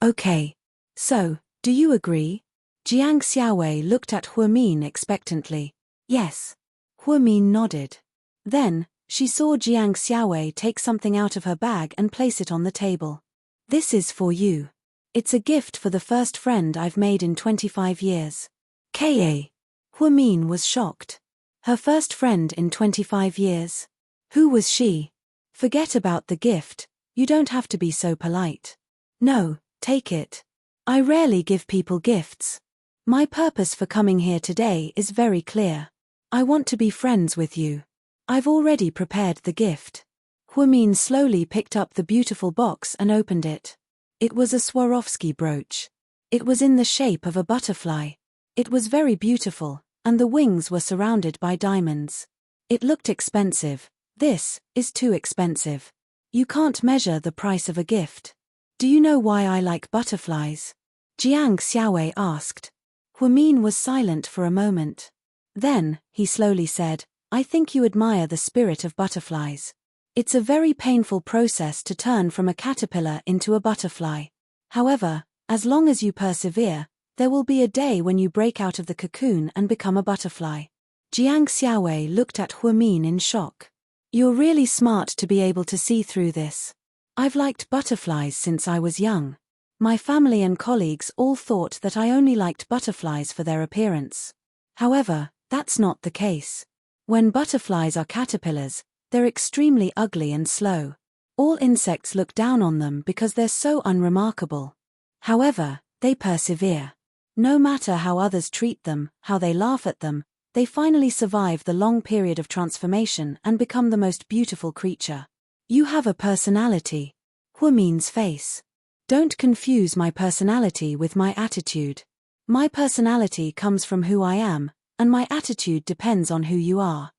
Okay. So, do you agree? Jiang Xiaowei looked at Huimin expectantly. Yes. Huimin nodded. Then, she saw Jiang Xiaowei take something out of her bag and place it on the table. This is for you. It's a gift for the first friend I've made in 25 years. Ka. Huimin was shocked. Her first friend in 25 years. Who was she? Forget about the gift, you don't have to be so polite. No, take it. I rarely give people gifts. My purpose for coming here today is very clear. I want to be friends with you. I've already prepared the gift. Huimin slowly picked up the beautiful box and opened it. It was a Swarovski brooch. It was in the shape of a butterfly. It was very beautiful, and the wings were surrounded by diamonds. It looked expensive. This is too expensive. You can't measure the price of a gift. Do you know why I like butterflies? Jiang Xiaowei asked. Huimin was silent for a moment. Then, he slowly said, I think you admire the spirit of butterflies. It's a very painful process to turn from a caterpillar into a butterfly. However, as long as you persevere, there will be a day when you break out of the cocoon and become a butterfly. Jiang Xiaowei looked at Huimin in shock. You're really smart to be able to see through this. I've liked butterflies since I was young. My family and colleagues all thought that I only liked butterflies for their appearance. However, that's not the case. When butterflies are caterpillars, they're extremely ugly and slow. All insects look down on them because they're so unremarkable. However, they persevere. No matter how others treat them, how they laugh at them, they finally survive the long period of transformation and become the most beautiful creature. You have a personality. Huimin's face. Don't confuse my personality with my attitude. My personality comes from who I am, and my attitude depends on who you are.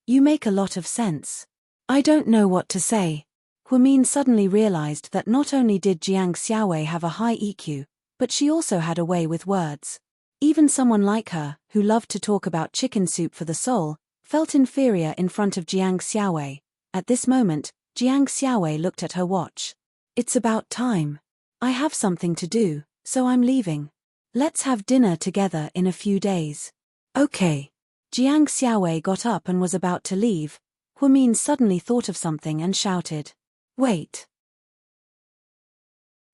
You make a lot of sense. I don't know what to say. Huimin suddenly realized that not only did Jiang Xiaowei have a high EQ, but she also had a way with words. Even someone like her, who loved to talk about chicken soup for the soul, felt inferior in front of Jiang Xiaowei. At this moment, Jiang Xiaowei looked at her watch. It's about time. I have something to do, so I'm leaving. Let's have dinner together in a few days. Okay. Jiang Xiaowei got up and was about to leave. Huimin suddenly thought of something and shouted. Wait.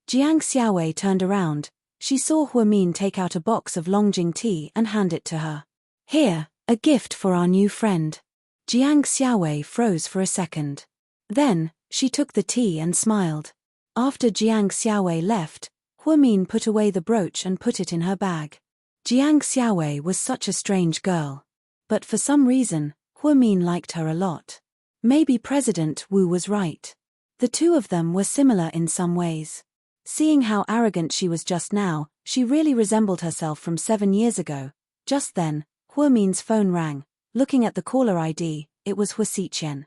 Jiang Xiaowei turned around. She saw Huimin take out a box of Longjing tea and hand it to her. Here, a gift for our new friend. Jiang Xiaowei froze for a second. Then, she took the tea and smiled. After Jiang Xiaowei left, Huimin put away the brooch and put it in her bag. Jiang Xiaowei was such a strange girl. But for some reason, Huimin liked her a lot. Maybe President Wu was right. The two of them were similar in some ways. Seeing how arrogant she was just now, she really resembled herself from 7 years ago. Just then, Huimin's phone rang. Looking at the caller ID, it was Hu Xiqian.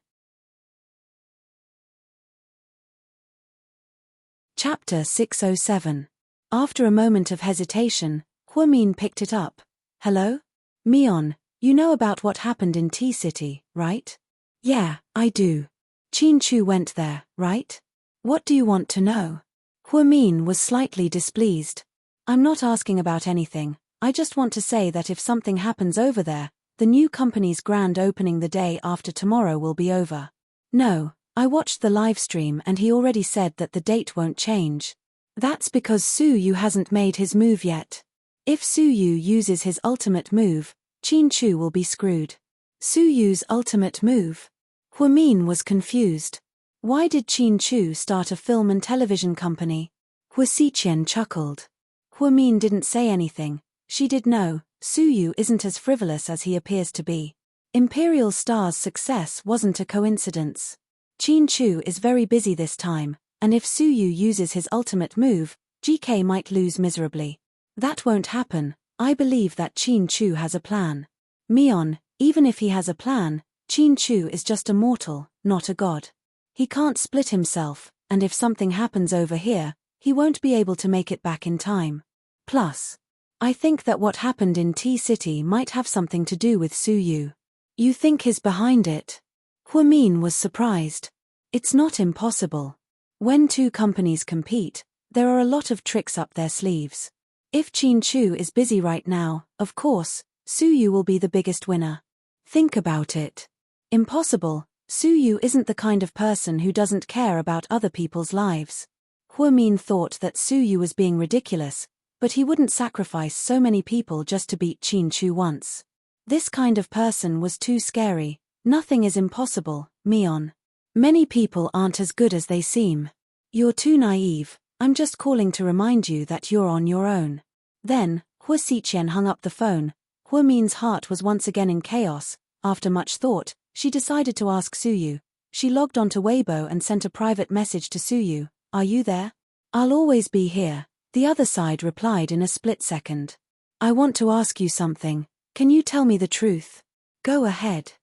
Chapter 607. After a moment of hesitation, Huamin picked it up. Hello? Mion, you know about what happened in T-City, right? Yeah, I do. Qin Chu went there, right? What do you want to know? Huamin was slightly displeased. I'm not asking about anything, I just want to say that if something happens over there, the new company's grand opening the day after tomorrow will be over. No, I watched the live stream and he already said that the date won't change. That's because Su Yu hasn't made his move yet. If Su Yu uses his ultimate move, Qin Chu will be screwed. Su Yu's ultimate move? Huamin was confused. Why did Qin Chu start a film and television company? Hua Xiqian chuckled. Huamin didn't say anything. She did know, Su Yu isn't as frivolous as he appears to be. Imperial Star's success wasn't a coincidence. Qin Chu is very busy this time, and if Su Yu uses his ultimate move, GK might lose miserably. That won't happen. I believe that Qin Chu has a plan. Mion, even if he has a plan, Qin Chu is just a mortal, not a god. He can't split himself, and if something happens over here, he won't be able to make it back in time. Plus, I think that what happened in T-City might have something to do with Su Yu. You think he's behind it? Huamin was surprised. It's not impossible. When two companies compete, there are a lot of tricks up their sleeves. If Qin Chu is busy right now, of course, Su Yu will be the biggest winner. Think about it. Impossible. Su Yu isn't the kind of person who doesn't care about other people's lives. Huamin thought that Su Yu was being ridiculous, but he wouldn't sacrifice so many people just to beat Qin Chu once. This kind of person was too scary. Nothing is impossible, Mion. Many people aren't as good as they seem. You're too naive, I'm just calling to remind you that you're on your own. Then, Hua Xiqian hung up the phone. Huamin's heart was once again in chaos. After much thought, she decided to ask Su Yu. She logged onto Weibo and sent a private message to Su Yu. Are you there? I'll always be here. The other side replied in a split second. I want to ask you something. Can you tell me the truth? Go ahead.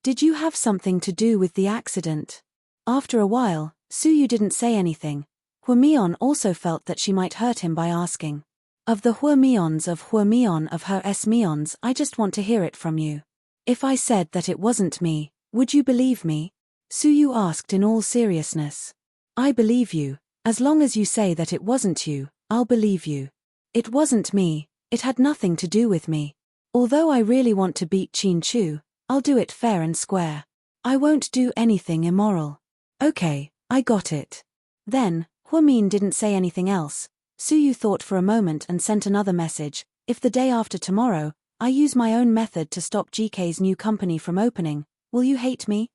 Did you have something to do with the accident? After a while, Su Yu didn't say anything. Huamion also felt that she might hurt him by asking. Of the Huamions of her S-Mions, I just want to hear it from you. If I said that it wasn't me, would you believe me? Su Yu asked in all seriousness. I believe you. As long as you say that it wasn't you, I'll believe you. It wasn't me, it had nothing to do with me. Although I really want to beat Qin Chu, I'll do it fair and square. I won't do anything immoral. Okay, I got it. Then, Huamin didn't say anything else. Su Yu thought for a moment and sent another message. If the day after tomorrow, I use my own method to stop GK's new company from opening, will you hate me?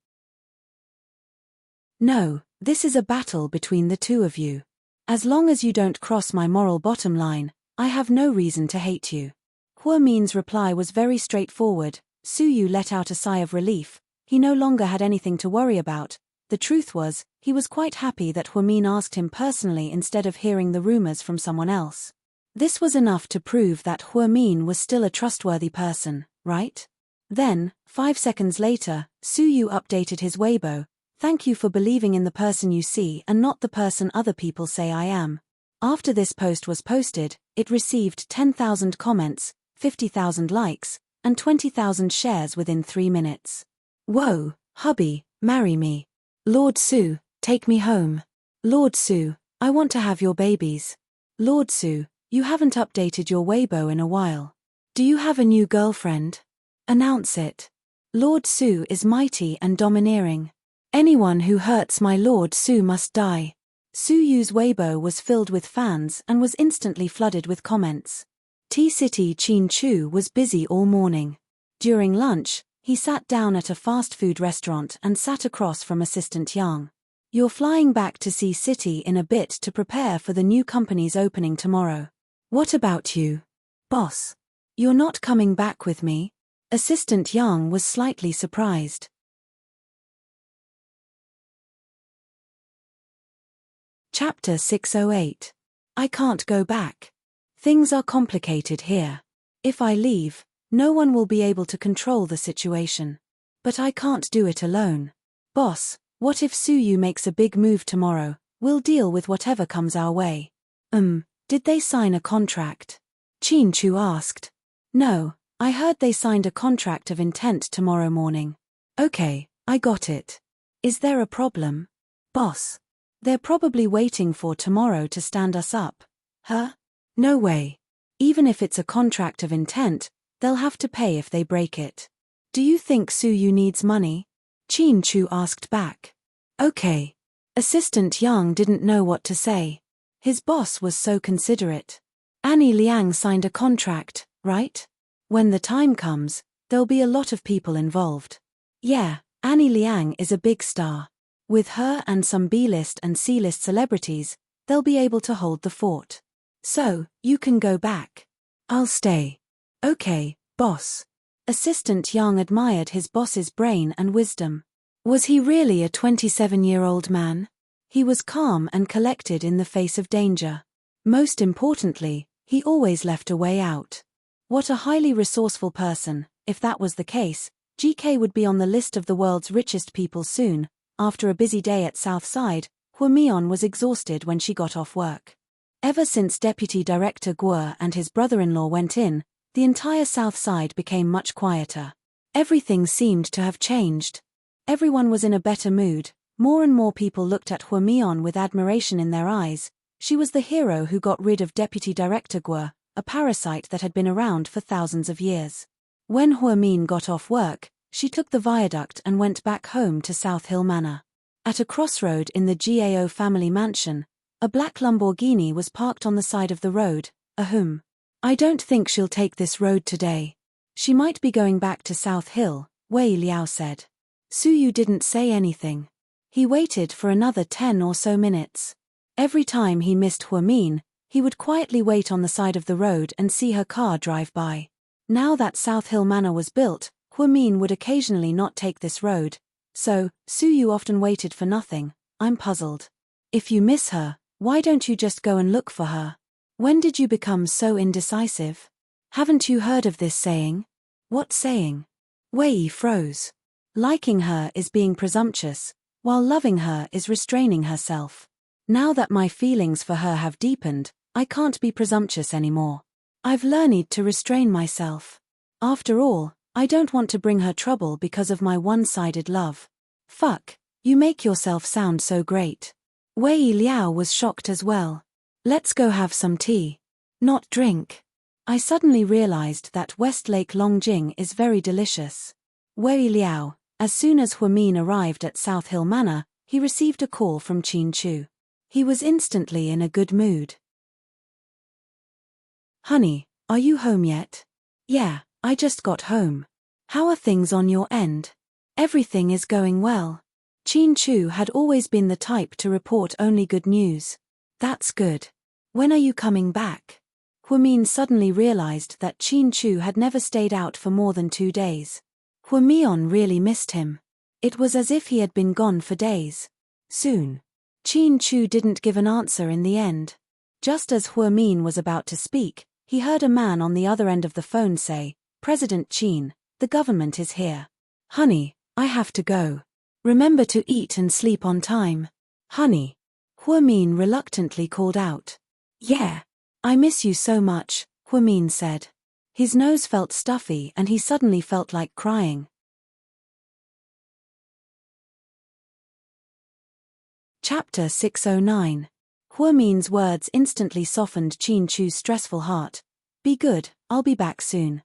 No, this is a battle between the two of you. As long as you don't cross my moral bottom line, I have no reason to hate you. Huamin's reply was very straightforward. Su Yu let out a sigh of relief. He no longer had anything to worry about. The truth was, he was quite happy that Huamin asked him personally instead of hearing the rumors from someone else. This was enough to prove that Huamin was still a trustworthy person, right? Then, 5 seconds later, Su Yu updated his Weibo. Thank you for believing in the person you see and not the person other people say I am. After this post was posted, it received 10,000 comments, 50,000 likes, and 20,000 shares within 3 minutes. Whoa, hubby, marry me. Lord Su, take me home. Lord Su, I want to have your babies. Lord Su, you haven't updated your Weibo in a while. Do you have a new girlfriend? Announce it. Lord Su is mighty and domineering. Anyone who hurts my Lord Su must die. Su Yu's Weibo was filled with fans and was instantly flooded with comments. T-City Qin Chu was busy all morning. During lunch, he sat down at a fast food restaurant and sat across from Assistant Yang. You're flying back to C-City in a bit to prepare for the new company's opening tomorrow. What about you? Boss. You're not coming back with me? Assistant Yang was slightly surprised. Chapter 608. I can't go back. Things are complicated here. If I leave, no one will be able to control the situation. But I can't do it alone. Boss, what if Su Yu makes a big move tomorrow? We'll deal with whatever comes our way. Did they sign a contract? Chin Chu asked. No, I heard they signed a contract of intent tomorrow morning. Okay, I got it. Is there a problem? Boss. They're probably waiting for tomorrow to stand us up. Huh? No way. Even if it's a contract of intent, they'll have to pay if they break it. Do you think Suyu needs money? Chin Chu asked back. Okay. Assistant Yang didn't know what to say. His boss was so considerate. Annie Liang signed a contract, right? When the time comes, there'll be a lot of people involved. Yeah, Annie Liang is a big star. With her and some B-list and C-list celebrities, they'll be able to hold the fort. So, you can go back. I'll stay. Okay, boss. Assistant Yang admired his boss's brain and wisdom. Was he really a 27-year-old man? He was calm and collected in the face of danger. Most importantly, he always left a way out. What a highly resourceful person. If that was the case, GK would be on the list of the world's richest people soon. After a busy day at Southside, Huamian was exhausted when she got off work. Ever since Deputy Director Guo and his brother-in-law went in, the entire Southside became much quieter. Everything seemed to have changed. Everyone was in a better mood. More and more people looked at Huamian with admiration in their eyes. She was the hero who got rid of Deputy Director Guo, a parasite that had been around for thousands of years. When Huamian got off work, she took the viaduct and went back home to South Hill Manor. At a crossroad in the GAO family mansion, a black Lamborghini was parked on the side of the road. I don't think she'll take this road today. She might be going back to South Hill, Wei Liao said. Suyu didn't say anything. He waited for another 10 or so minutes. Every time he missed Huamian, he would quietly wait on the side of the road and see her car drive by. Now that South Hill Manor was built, Huamian would occasionally not take this road. So, Suyu often waited for nothing. I'm puzzled. If you miss her, why don't you just go and look for her? When did you become so indecisive? Haven't you heard of this saying? What saying? Wei froze. Liking her is being presumptuous, while loving her is restraining herself. Now that my feelings for her have deepened, I can't be presumptuous anymore. I've learned to restrain myself. After all, I don't want to bring her trouble because of my one-sided love. Fuck, you make yourself sound so great. Wei Liao was shocked as well. Let's go have some tea. Not drink. I suddenly realized that Westlake Longjing is very delicious. Wei Liao, as soon as Huamian arrived at South Hill Manor, he received a call from Chin Chu. He was instantly in a good mood. Honey, are you home yet? Yeah, I just got home. How are things on your end? Everything is going well. Chin Chu had always been the type to report only good news. That's good. When are you coming back? Huamian suddenly realized that Chin Chu had never stayed out for more than 2 days. Huamian really missed him. It was as if he had been gone for days. Soon. Chin Chu didn't give an answer in the end. Just as Huamian was about to speak, he heard a man on the other end of the phone say, President Chin, the government is here. Honey, I have to go. Remember to eat and sleep on time. Honey. Huamian reluctantly called out. Yeah. I miss you so much, Huamian said. His nose felt stuffy and he suddenly felt like crying. Chapter 609. Huamian's words instantly softened Chin Chu's stressful heart. Be good, I'll be back soon.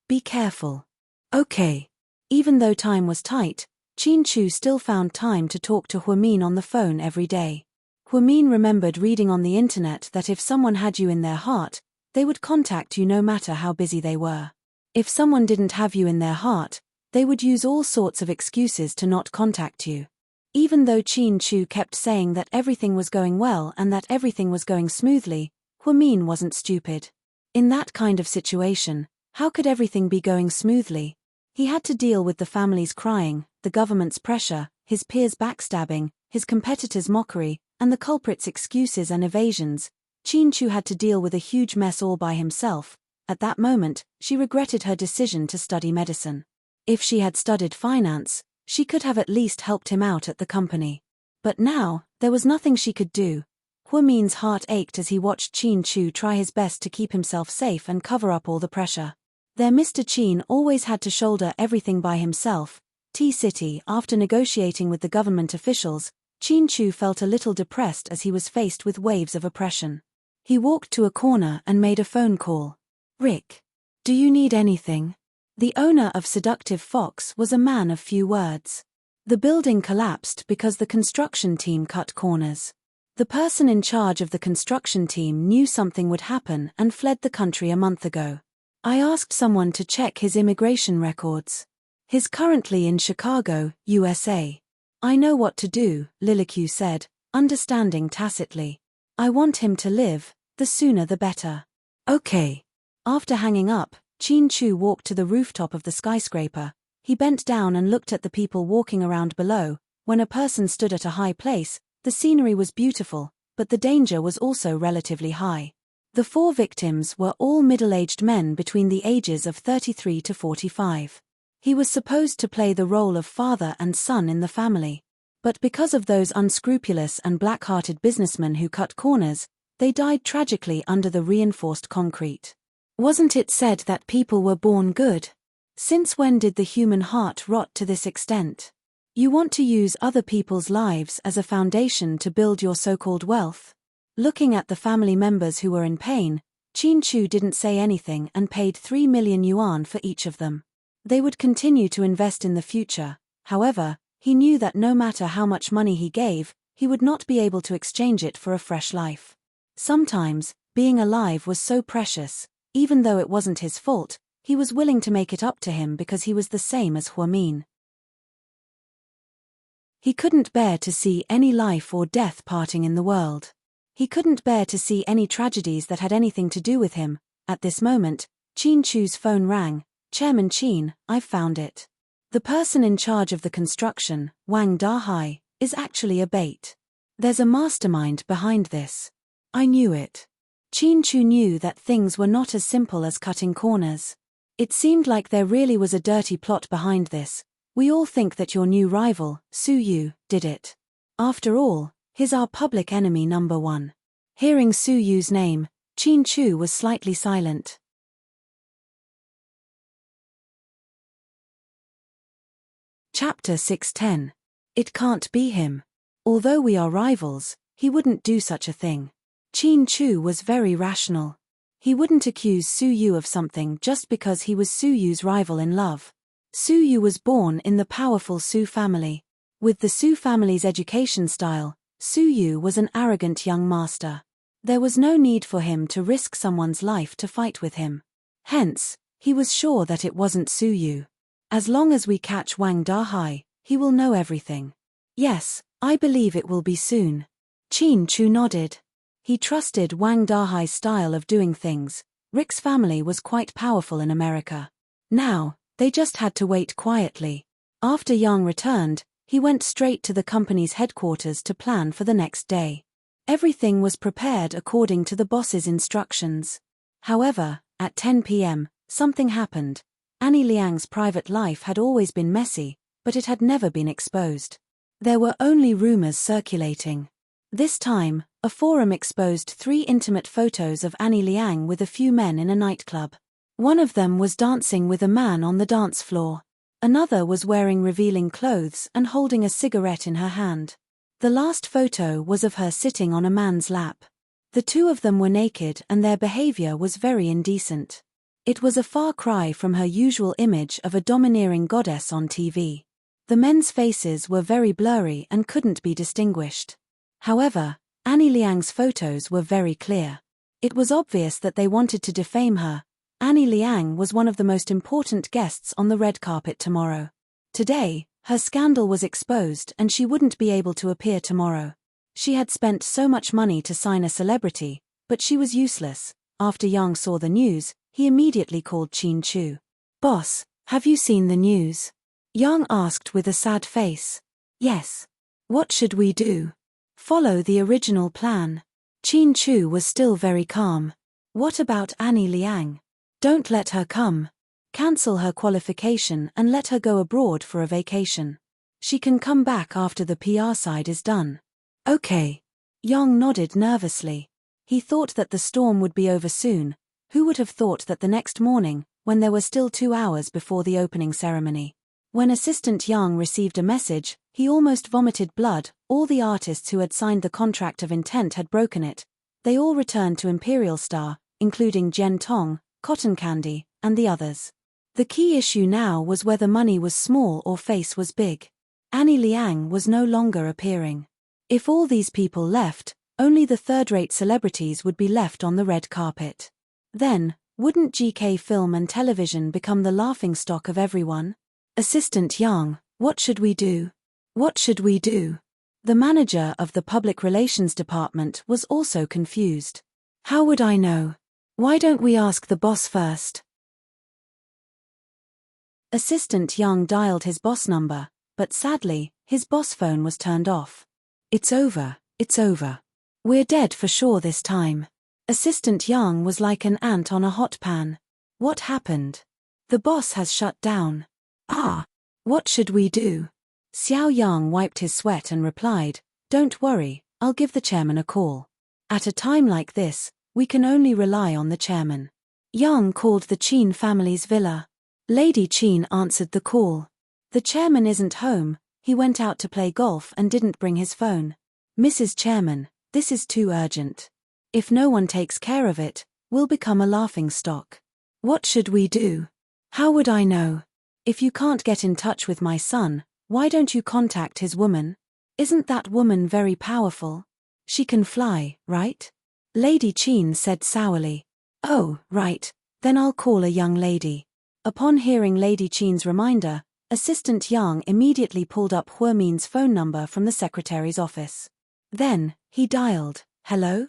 Be careful. Okay. Even though time was tight, Chin Chu still found time to talk to Huamian on the phone every day. Huamian remembered reading on the internet that if someone had you in their heart, they would contact you no matter how busy they were. If someone didn't have you in their heart, they would use all sorts of excuses to not contact you. Even though Chin Chu kept saying that everything was going well and that everything was going smoothly, Huamian wasn't stupid. In that kind of situation, how could everything be going smoothly? He had to deal with the family's crying, the government's pressure, his peers' backstabbing, his competitors' mockery, and the culprit's excuses and evasions. Chin Chu had to deal with a huge mess all by himself. At that moment, she regretted her decision to study medicine. If she had studied finance, she could have at least helped him out at the company. But now, there was nothing she could do. Hua Min's heart ached as he watched Qin Chu try his best to keep himself safe and cover up all the pressure. Their Mr. Qin always had to shoulder everything by himself. T-City, after negotiating with the government officials, Qin Chu felt a little depressed as he was faced with waves of oppression. He walked to a corner and made a phone call. "Rick. Do you need anything?" The owner of Seductive Fox was a man of few words. The building collapsed because the construction team cut corners. The person in charge of the construction team knew something would happen and fled the country a month ago. "I asked someone to check his immigration records. He's currently in Chicago, USA. "I know what to do," Lilique said, understanding tacitly. "I want him to live, the sooner the better." "Okay." After hanging up, Qin Chu walked to the rooftop of the skyscraper. He bent down and looked at the people walking around below. When a person stood at a high place, the scenery was beautiful, but the danger was also relatively high. The 4 victims were all middle-aged men between the ages of 33 to 45. He was supposed to play the role of father and son in the family. But because of those unscrupulous and black-hearted businessmen who cut corners, they died tragically under the reinforced concrete. Wasn't it said that people were born good? Since when did the human heart rot to this extent? You want to use other people's lives as a foundation to build your so-called wealth? Looking at the family members who were in pain, Qin Chu didn't say anything and paid 3 million yuan for each of them. They would continue to invest in the future. However, he knew that no matter how much money he gave, he would not be able to exchange it for a fresh life. Sometimes, being alive was so precious, even though it wasn't his fault, he was willing to make it up to him because he was the same as Hua Min. He couldn't bear to see any life or death parting in the world. He couldn't bear to see any tragedies that had anything to do with him. At this moment, Qin Chu's phone rang. "Chairman Qin, I've found it. The person in charge of the construction, Wang Dahai, is actually a bait. There's a mastermind behind this." "I knew it." Qin Chu knew that things were not as simple as cutting corners. It seemed like there really was a dirty plot behind this. "We all think that your new rival, Su Yu, did it. After all, he's our public enemy number 1. Hearing Su Yu's name, Qin Chu was slightly silent. Chapter 610. It can't be him. Although we are rivals, he wouldn't do such a thing. Qin Chu was very rational. He wouldn't accuse Su Yu of something just because he was Su Yu's rival in love. Su Yu was born in the powerful Su family. With the Su family's education style, Su Yu was an arrogant young master. There was no need for him to risk someone's life to fight with him. Hence, he was sure that it wasn't Su Yu. "As long as we catch Wang Dahai, he will know everything." "Yes, I believe it will be soon." Qin Chu nodded. He trusted Wang Dahai's style of doing things. Rick's family was quite powerful in America. Now, they just had to wait quietly. After Yang returned, he went straight to the company's headquarters to plan for the next day. Everything was prepared according to the boss's instructions. However, at 10 p.m., something happened. Annie Liang's private life had always been messy, but it had never been exposed. There were only rumors circulating. This time, a forum exposed 3 intimate photos of Annie Liang with a few men in a nightclub. One of them was dancing with a man on the dance floor. Another was wearing revealing clothes and holding a cigarette in her hand. The last photo was of her sitting on a man's lap. The 2 of them were naked and their behavior was very indecent. It was a far cry from her usual image of a domineering goddess on TV. The men's faces were very blurry and couldn't be distinguished. However, Annie Liang's photos were very clear. It was obvious that they wanted to defame her. Annie Liang was one of the most important guests on the red carpet tomorrow. Today, her scandal was exposed and she wouldn't be able to appear tomorrow. She had spent so much money to sign a celebrity, but she was useless. After Yang saw the news, he immediately called Qin Chu. "Boss, have you seen the news?" Yang asked with a sad face. "Yes." "What should we do?" "Follow the original plan." Qin Chu was still very calm. "What about Annie Liang?" "Don't let her come. Cancel her qualification and let her go abroad for a vacation." She can come back after the PR side is done. Okay. Yang nodded nervously. He thought that the storm would be over soon. Who would have thought that the next morning, when there were still 2 hours before the opening ceremony? When Assistant Yang received a message, he almost vomited blood. All the artists who had signed the contract of intent had broken it. They all returned to Imperial Star, including Jen Tong, Cotton Candy, and the others. The key issue now was whether money was small or face was big. Annie Liang was no longer appearing. If all these people left, only the third-rate celebrities would be left on the red carpet. Then, wouldn't GK film and television become the laughingstock of everyone? Assistant Yang, what should we do? What should we do? The manager of the public relations department was also confused. How would I know? Why don't we ask the boss first? Assistant Yang dialed his boss number, but sadly, his boss phone was turned off. It's over, it's over. We're dead for sure this time. Assistant Yang was like an ant on a hot pan. What happened? The boss has shut down. Ah! What should we do? Xiao Yang wiped his sweat and replied, Don't worry, I'll give the chairman a call. At a time like this, we can only rely on the chairman. Yang called the Qin family's villa. Lady Qin answered the call. The chairman isn't home, he went out to play golf and didn't bring his phone. Mrs. Chairman, this is too urgent. If no one takes care of it, we'll become a laughingstock. What should we do? How would I know? If you can't get in touch with my son, why don't you contact his woman? Isn't that woman very powerful? She can fly, right? Lady Qin said sourly. Oh, right, then I'll call a young lady. Upon hearing Lady Qin's reminder, Assistant Yang immediately pulled up Huomin's phone number from the secretary's office. Then, he dialed, Hello?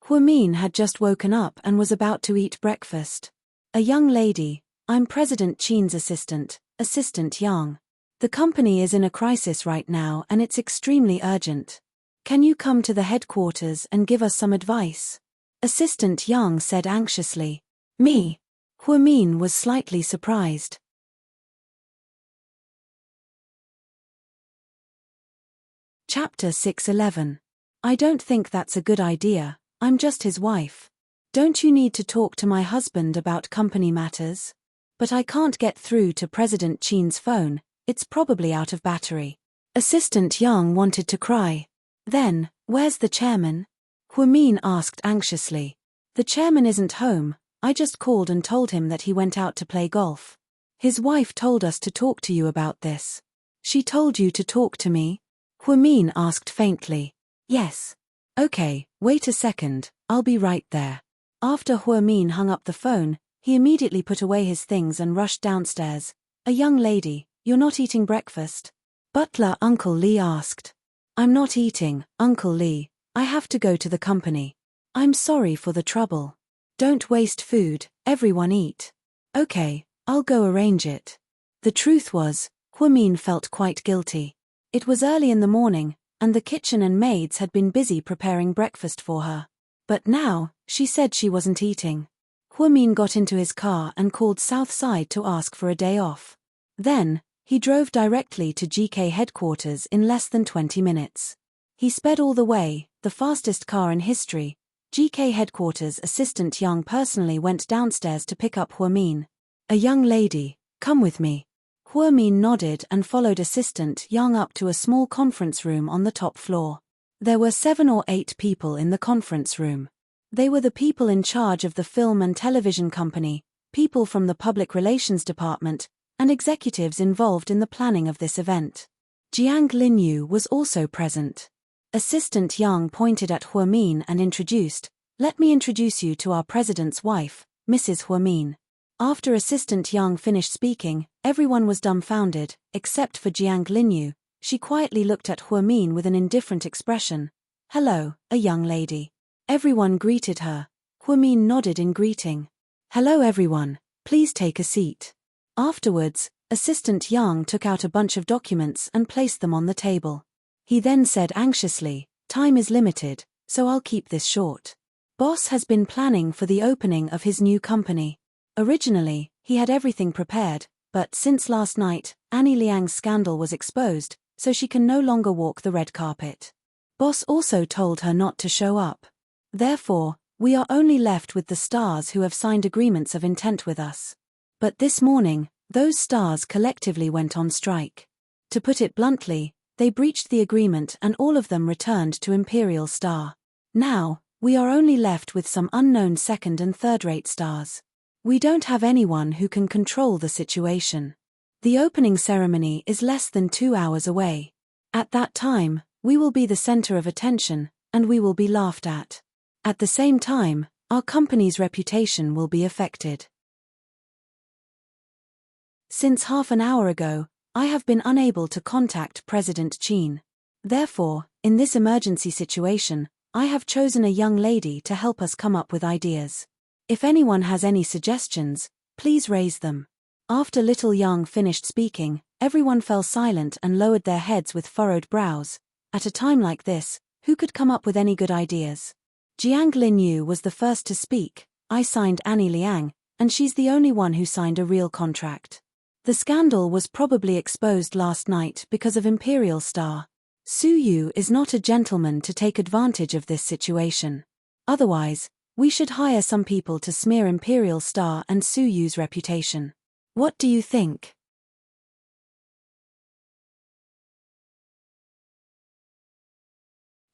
Huomin had just woken up and was about to eat breakfast. A young lady, I'm President Qin's assistant, Assistant Yang. The company is in a crisis right now and it's extremely urgent. Can you come to the headquarters and give us some advice? Assistant Yang said anxiously. Me? Huomin was slightly surprised. Chapter 611. I don't think that's a good idea, I'm just his wife. Don't you need to talk to my husband about company matters? But I can't get through to President Qin's phone, it's probably out of battery. Assistant Yang wanted to cry. Then, where's the chairman? Huomin asked anxiously. The chairman isn't home, I just called and told him that he went out to play golf. His wife told us to talk to you about this. She told you to talk to me? Huomin asked faintly. Yes. Okay, wait a second, I'll be right there. After Huomin hung up the phone, he immediately put away his things and rushed downstairs. A young lady, you're not eating breakfast? Butler Uncle Lee asked. I'm not eating, Uncle Lee, I have to go to the company. I'm sorry for the trouble. Don't waste food, everyone eat. Okay, I'll go arrange it. The truth was, Huomin felt quite guilty. It was early in the morning, and the kitchen and maids had been busy preparing breakfast for her. But now, she said she wasn't eating. Huomin got into his car and called Southside to ask for a day off. Then, he drove directly to GK headquarters in less than 20 minutes. He sped all the way, the fastest car in history. GK headquarters Assistant Yang personally went downstairs to pick up Huomin. A young lady, come with me. Huomin nodded and followed Assistant Yang up to a small conference room on the top floor. There were 7 or 8 people in the conference room. They were the people in charge of the film and television company, people from the public relations department, and executives involved in the planning of this event. Jiang Linyu was also present. Assistant Yang pointed at Huomin and introduced, Let me introduce you to our president's wife, Mrs. Huomin. After Assistant Yang finished speaking, everyone was dumbfounded, except for Jiang Linyu. She quietly looked at Huomin with an indifferent expression. Hello, a young lady. Everyone greeted her. Huomin nodded in greeting. Hello everyone, please take a seat. Afterwards, Assistant Yang took out a bunch of documents and placed them on the table. He then said anxiously, Time is limited, so I'll keep this short. Boss has been planning for the opening of his new company. Originally, he had everything prepared, but since last night, Annie Liang's scandal was exposed, so she can no longer walk the red carpet. Boss also told her not to show up. Therefore, we are only left with the stars who have signed agreements of intent with us. But this morning, those stars collectively went on strike. To put it bluntly, they breached the agreement and all of them returned to Imperial Star. Now, we are only left with some unknown second and third-rate stars. We don't have anyone who can control the situation. The opening ceremony is less than 2 hours away. At that time, we will be the center of attention, and we will be laughed at. At the same time, our company's reputation will be affected. Since half an hour ago, I have been unable to contact President Qin. Therefore, in this emergency situation, I have chosen a young lady to help us come up with ideas. If anyone has any suggestions, please raise them. After Little Yang finished speaking, everyone fell silent and lowered their heads with furrowed brows. At a time like this, who could come up with any good ideas? Jiang Linyu was the first to speak. I signed Annie Liang, and she's the only one who signed a real contract. The scandal was probably exposed last night because of Imperial Star. Su Yu is not a gentleman to take advantage of this situation. Otherwise, we should hire some people to smear Imperial Star and Su Yu's reputation. What do you think?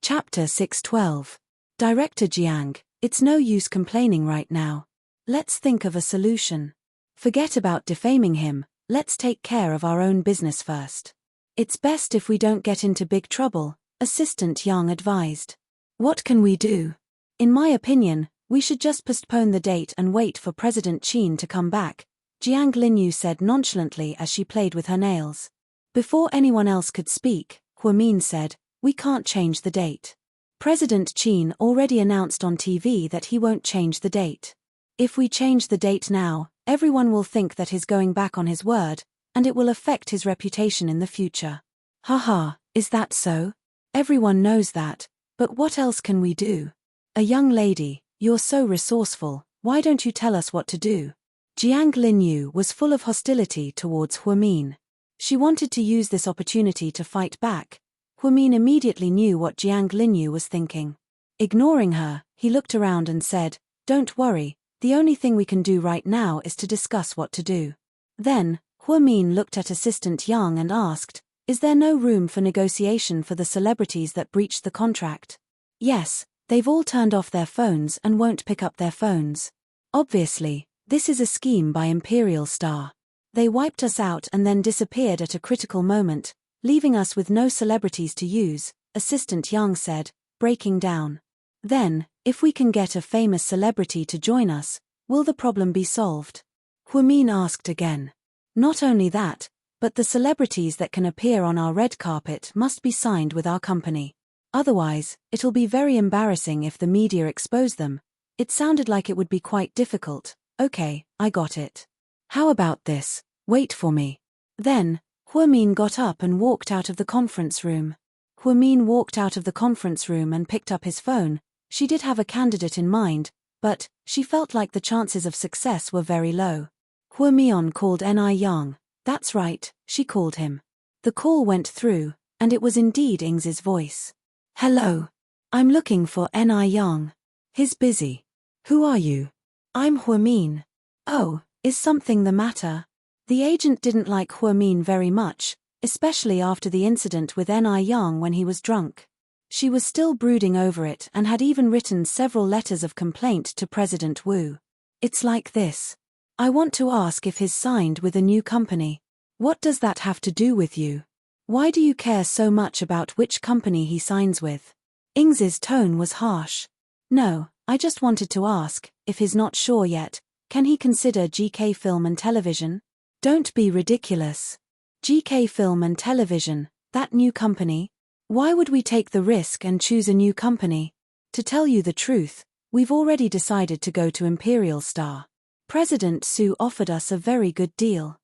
Chapter 612. Director Jiang, it's no use complaining right now. Let's think of a solution. Forget about defaming him, let's take care of our own business first. It's best if we don't get into big trouble, Assistant Yang advised. What can we do? In my opinion, we should just postpone the date and wait for President Qin to come back, Jiang Linyu said nonchalantly as she played with her nails. Before anyone else could speak, Huamin said, we can't change the date. President Qin already announced on TV that he won't change the date. If we change the date now, everyone will think that he's going back on his word, and it will affect his reputation in the future. Haha, is that so? Everyone knows that, but what else can we do? A young lady, you're so resourceful, why don't you tell us what to do? Jiang Linyu was full of hostility towards Huamin. She wanted to use this opportunity to fight back. Huamin immediately knew what Jiang Linyu was thinking. Ignoring her, he looked around and said, don't worry, the only thing we can do right now is to discuss what to do. Then, Huamin looked at Assistant Yang and asked, is there no room for negotiation for the celebrities that breached the contract? Yes, they've all turned off their phones and won't pick up their phones. Obviously, this is a scheme by Imperial Star. They wiped us out and then disappeared at a critical moment, leaving us with no celebrities to use, Assistant Yang said, breaking down. Then, if we can get a famous celebrity to join us, will the problem be solved? Huamin asked again. Not only that, but the celebrities that can appear on our red carpet must be signed with our company. Otherwise, it'll be very embarrassing if the media expose them. It sounded like it would be quite difficult. Okay, I got it. How about this? Wait for me. Then, Huamin got up and walked out of the conference room. Huamin walked out of the conference room and picked up his phone. She did have a candidate in mind, but she felt like the chances of success were very low. Huamian called Ni Yang. That's right, she called him. The call went through, and it was indeed Ing's voice. Hello. I'm looking for Ni Yang. He's busy. Who are you? I'm Huamin. Oh, is something the matter? The agent didn't like Huamin very much, especially after the incident with Ni Yang when he was drunk. She was still brooding over it and had even written several letters of complaint to President Wu. It's like this. I want to ask if he's signed with a new company. What does that have to do with you? Why do you care so much about which company he signs with? Ing's tone was harsh. No, I just wanted to ask, if he's not sure yet, can he consider GK Film and Television? Don't be ridiculous. GK Film and Television, that new company? Why would we take the risk and choose a new company? To tell you the truth, we've already decided to go to Imperial Star. President Su offered us a very good deal.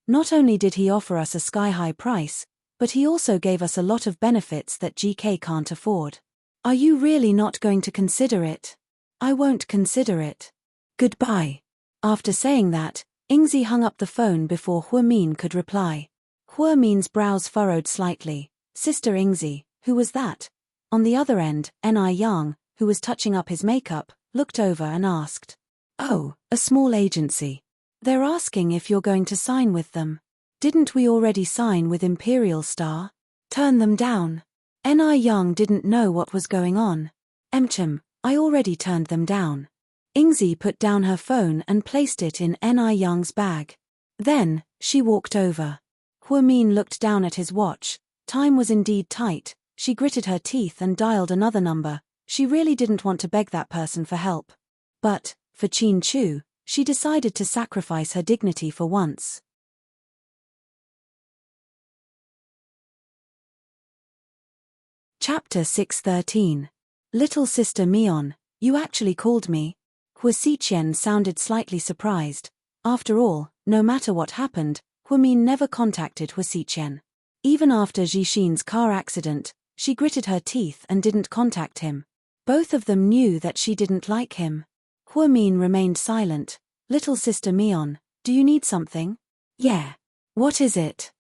Not only did he offer us a sky-high price, but he also gave us a lot of benefits that GK can't afford. Are you really not going to consider it? I won't consider it. Goodbye. After saying that, Ingzi hung up the phone before Huamin could reply. Hua Min's brows furrowed slightly. Sister Ingzi, who was that? On the other end, Ni Yang, who was touching up his makeup, looked over and asked. Oh, a small agency. They're asking if you're going to sign with them. Didn't we already sign with Imperial Star? Turn them down. Ni Yang didn't know what was going on. I already turned them down. Ingzi put down her phone and placed it in Ni Yang's bag. Then, she walked over. Hua Min looked down at his watch. Time was indeed tight. She gritted her teeth and dialed another number. She really didn't want to beg that person for help. But, for Qin Chu, she decided to sacrifice her dignity for once. Chapter 613. Little Sister Mion, you actually called me? Hua Xiqian sounded slightly surprised. After all, no matter what happened, Hua Min never contacted Hua Xiqian. Even after Jixin's car accident, she gritted her teeth and didn't contact him. Both of them knew that she didn't like him. Hua Min remained silent. Little Sister Mion, do you need something? Yeah. What is it?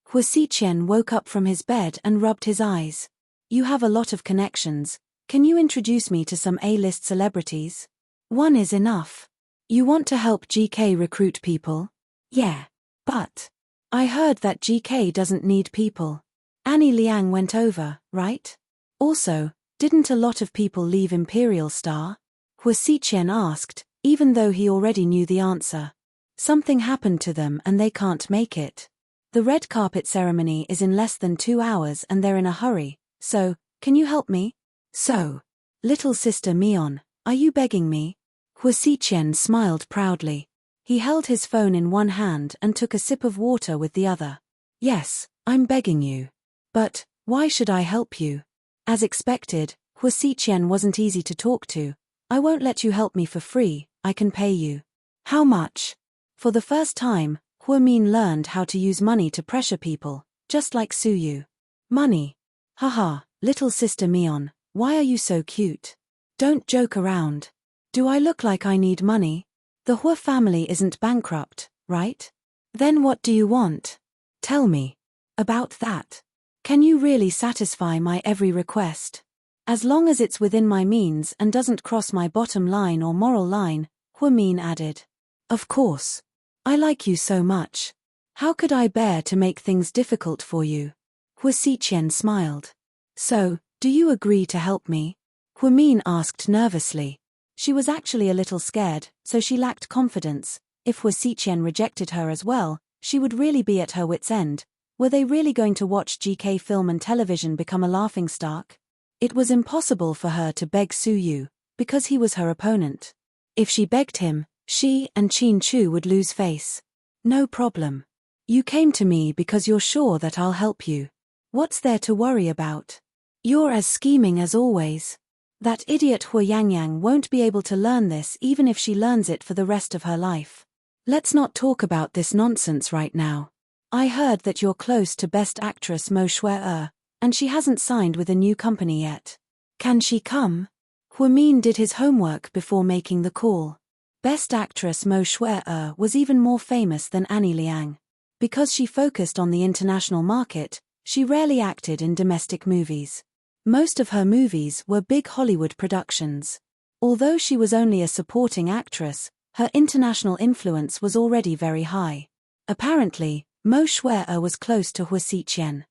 Hua Xiqian woke up from his bed and rubbed his eyes. You have a lot of connections. Can you introduce me to some A-list celebrities? One is enough. You want to help GK recruit people? Yeah. But I heard that GK doesn't need people. Annie Liang went over, right? Also, didn't a lot of people leave Imperial Star? Hua Xiqian asked, even though he already knew the answer. Something happened to them and they can't make it. The red carpet ceremony is in less than 2 hours and they're in a hurry, so, can you help me? So, Little Sister Mion, are you begging me? Hua Xiqian smiled proudly. He held his phone in one hand and took a sip of water with the other. Yes, I'm begging you. But, why should I help you? As expected, Hua Xiqian wasn't easy to talk to. I won't let you help me for free, I can pay you. How much? For the first time, Hua Min learned how to use money to pressure people, just like Su Yu. Money. Haha, Little Sister Mion, why are you so cute? Don't joke around. Do I look like I need money? The Hua family isn't bankrupt, right? Then what do you want? Tell me. About that. Can you really satisfy my every request? As long as it's within my means and doesn't cross my bottom line or moral line, Hua Min added. Of course. I like you so much. How could I bear to make things difficult for you? Hua Xiqian smiled. So, do you agree to help me? Hua Min asked nervously. She was actually a little scared, so she lacked confidence. If Hua Xiqian rejected her as well, she would really be at her wit's end. Were they really going to watch GK film and television become a laughingstock? It was impossible for her to beg Su Yu, because he was her opponent. If she begged him, she and Qin Chu would lose face. No problem. You came to me because you're sure that I'll help you. What's there to worry about? You're as scheming as always. That idiot Hua Yangyang won't be able to learn this even if she learns it for the rest of her life. Let's not talk about this nonsense right now. I heard that you're close to Best Actress Mo Shui-er, and she hasn't signed with a new company yet. Can she come? Hua Min did his homework before making the call. Best Actress Mo Shui-er was even more famous than Annie Liang. Because she focused on the international market, she rarely acted in domestic movies. Most of her movies were big Hollywood productions. Although she was only a supporting actress, her international influence was already very high. Apparently, Mo Shui-er was close to Hua Xiqian.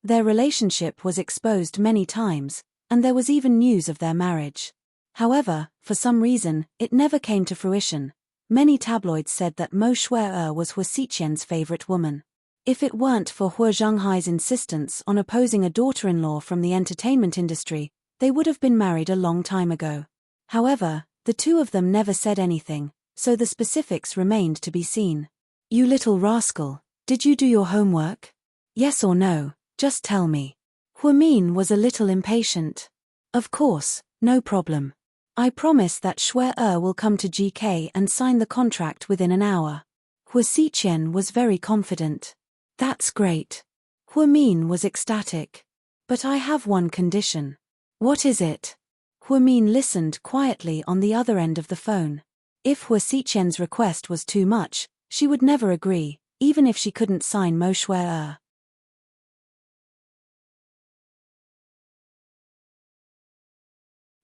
Their relationship was exposed many times, and there was even news of their marriage. However, for some reason, it never came to fruition. Many tabloids said that Mo Shui-er was Hua Xiqian's favorite woman. If it weren't for Hua Zhenghai's insistence on opposing a daughter-in-law from the entertainment industry, they would have been married a long time ago. However, the two of them never said anything, so the specifics remained to be seen. You little rascal, did you do your homework? Yes or no, just tell me. Hua Min was a little impatient. Of course, no problem. I promise that Shui-er will come to GK and sign the contract within an hour. Hua Xiqian was very confident. That's great. Hua Min was ecstatic. But I have one condition. What is it? Hua Min listened quietly on the other end of the phone. If Hua Xiqian's request was too much, she would never agree, even if she couldn't sign mo shui.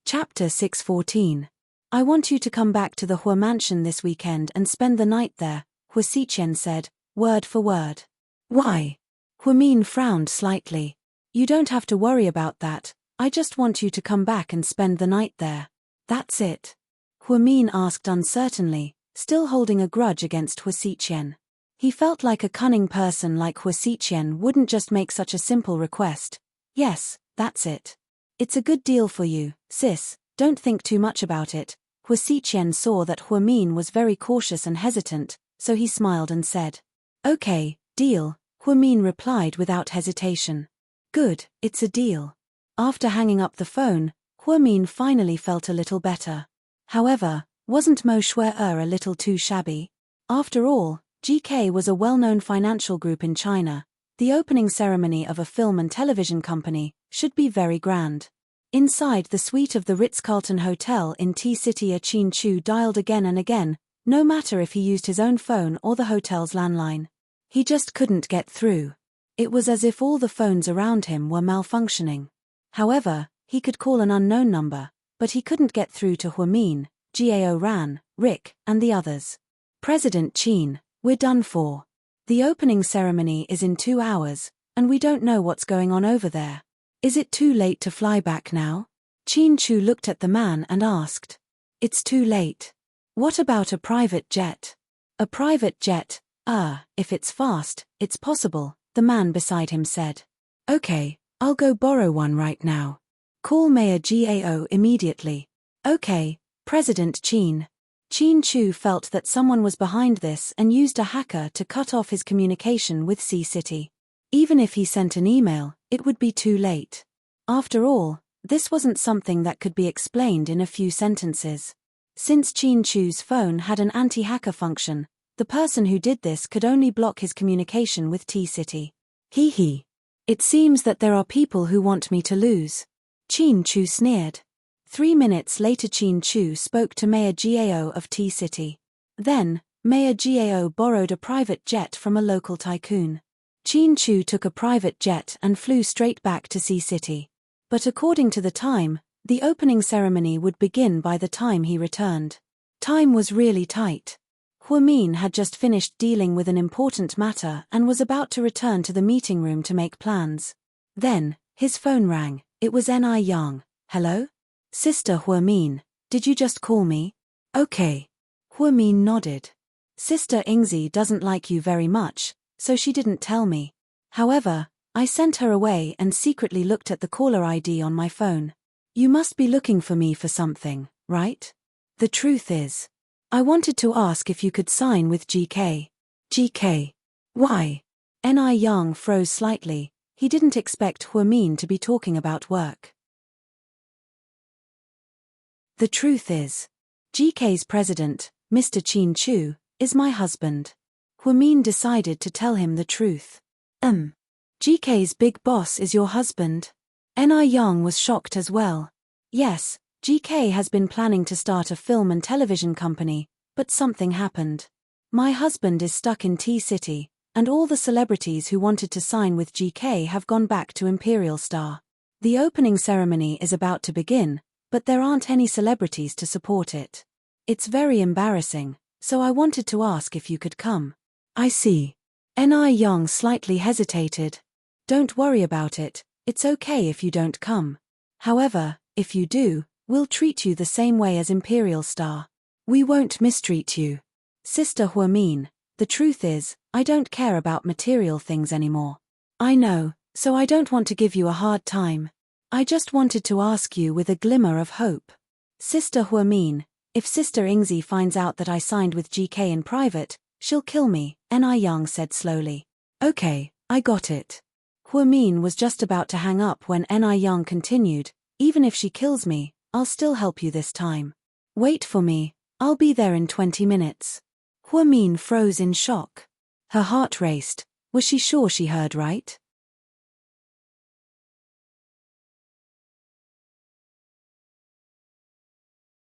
Chapter 6:14. I want you to come back to the Hua mansion this weekend and spend the night there, Hua Xiqian said, word for word. Why? Huamin frowned slightly. You don't have to worry about that, I just want you to come back and spend the night there. That's it? Huamin asked uncertainly, still holding a grudge against Hua Xiqian. He felt like a cunning person like Hua Xiqian wouldn't just make such a simple request. Yes, that's it. It's a good deal for you, sis, don't think too much about it. Hua Xiqian saw that Huamin was very cautious and hesitant, so he smiled and said, Okay, deal, Huamin replied without hesitation. Good, it's a deal. After hanging up the phone, Huamin finally felt a little better. However, wasn't mo shui a little too shabby? After all, GK was a well-known financial group in China. The opening ceremony of a film and television company should be very grand. Inside the suite of the Ritz-Carlton Hotel in T-City, Qin Chu dialed again and again, no matter if he used his own phone or the hotel's landline. He just couldn't get through. It was as if all the phones around him were malfunctioning. However, he could call an unknown number, but he couldn't get through to Huamin, Gao Ran, Rick, and the others. President Qin, we're done for. The opening ceremony is in 2 hours, and we don't know what's going on over there. Is it too late to fly back now? Qin Chu looked at the man and asked. It's too late. What about a private jet? A private jet? If it's fast, it's possible, the man beside him said. Okay, I'll go borrow one right now. Call Mayor Gao immediately. Okay, President Qin. Qin Chu felt that someone was behind this and used a hacker to cut off his communication with C-City. Even if he sent an email, it would be too late. After all, this wasn't something that could be explained in a few sentences. Since Qin Chu's phone had an anti-hacker function, the person who did this could only block his communication with T-City. Hee. It seems that there are people who want me to lose. Qin Chu sneered. 3 minutes later Qin Chu spoke to Mayor Gao of T-City. Then, Mayor Gao borrowed a private jet from a local tycoon. Qin Chu took a private jet and flew straight back to C-City. But according to the time, the opening ceremony would begin by the time he returned. Time was really tight. Huamin had just finished dealing with an important matter and was about to return to the meeting room to make plans. Then, his phone rang. It was Ni Yang. Hello? Sister Huamin, did you just call me? Okay. Huamin nodded. Sister Ingzi doesn't like you very much, so she didn't tell me. However, I sent her away and secretly looked at the caller ID on my phone. You must be looking for me for something, right? The truth is, I wanted to ask if you could sign with GK. GK. Why? Ni Yang froze slightly. He didn't expect Huamin to be talking about work. The truth is, GK's president, Mr. Qin Chu, is my husband. Huamin decided to tell him the truth. GK's big boss is your husband? Ni Yang was shocked as well. Yes, GK has been planning to start a film and television company, but something happened. My husband is stuck in T-City, and all the celebrities who wanted to sign with GK have gone back to Imperial Star. The opening ceremony is about to begin, but there aren't any celebrities to support it. It's very embarrassing, so I wanted to ask if you could come. I see. Ni Yang slightly hesitated. Don't worry about it, it's okay if you don't come. However, if you do, we'll treat you the same way as Imperial Star. We won't mistreat you. Sister Huamin, the truth is, I don't care about material things anymore. I know, so I don't want to give you a hard time. I just wanted to ask you with a glimmer of hope. Sister Huamin, if Sister Ingzi finds out that I signed with GK in private, she'll kill me, Ni Yang said slowly. Okay, I got it. Huamin was just about to hang up when Ni Yang continued, even if she kills me, I'll still help you this time. Wait for me, I'll be there in 20 minutes. Huamin froze in shock. Her heart raced. Was she sure she heard right?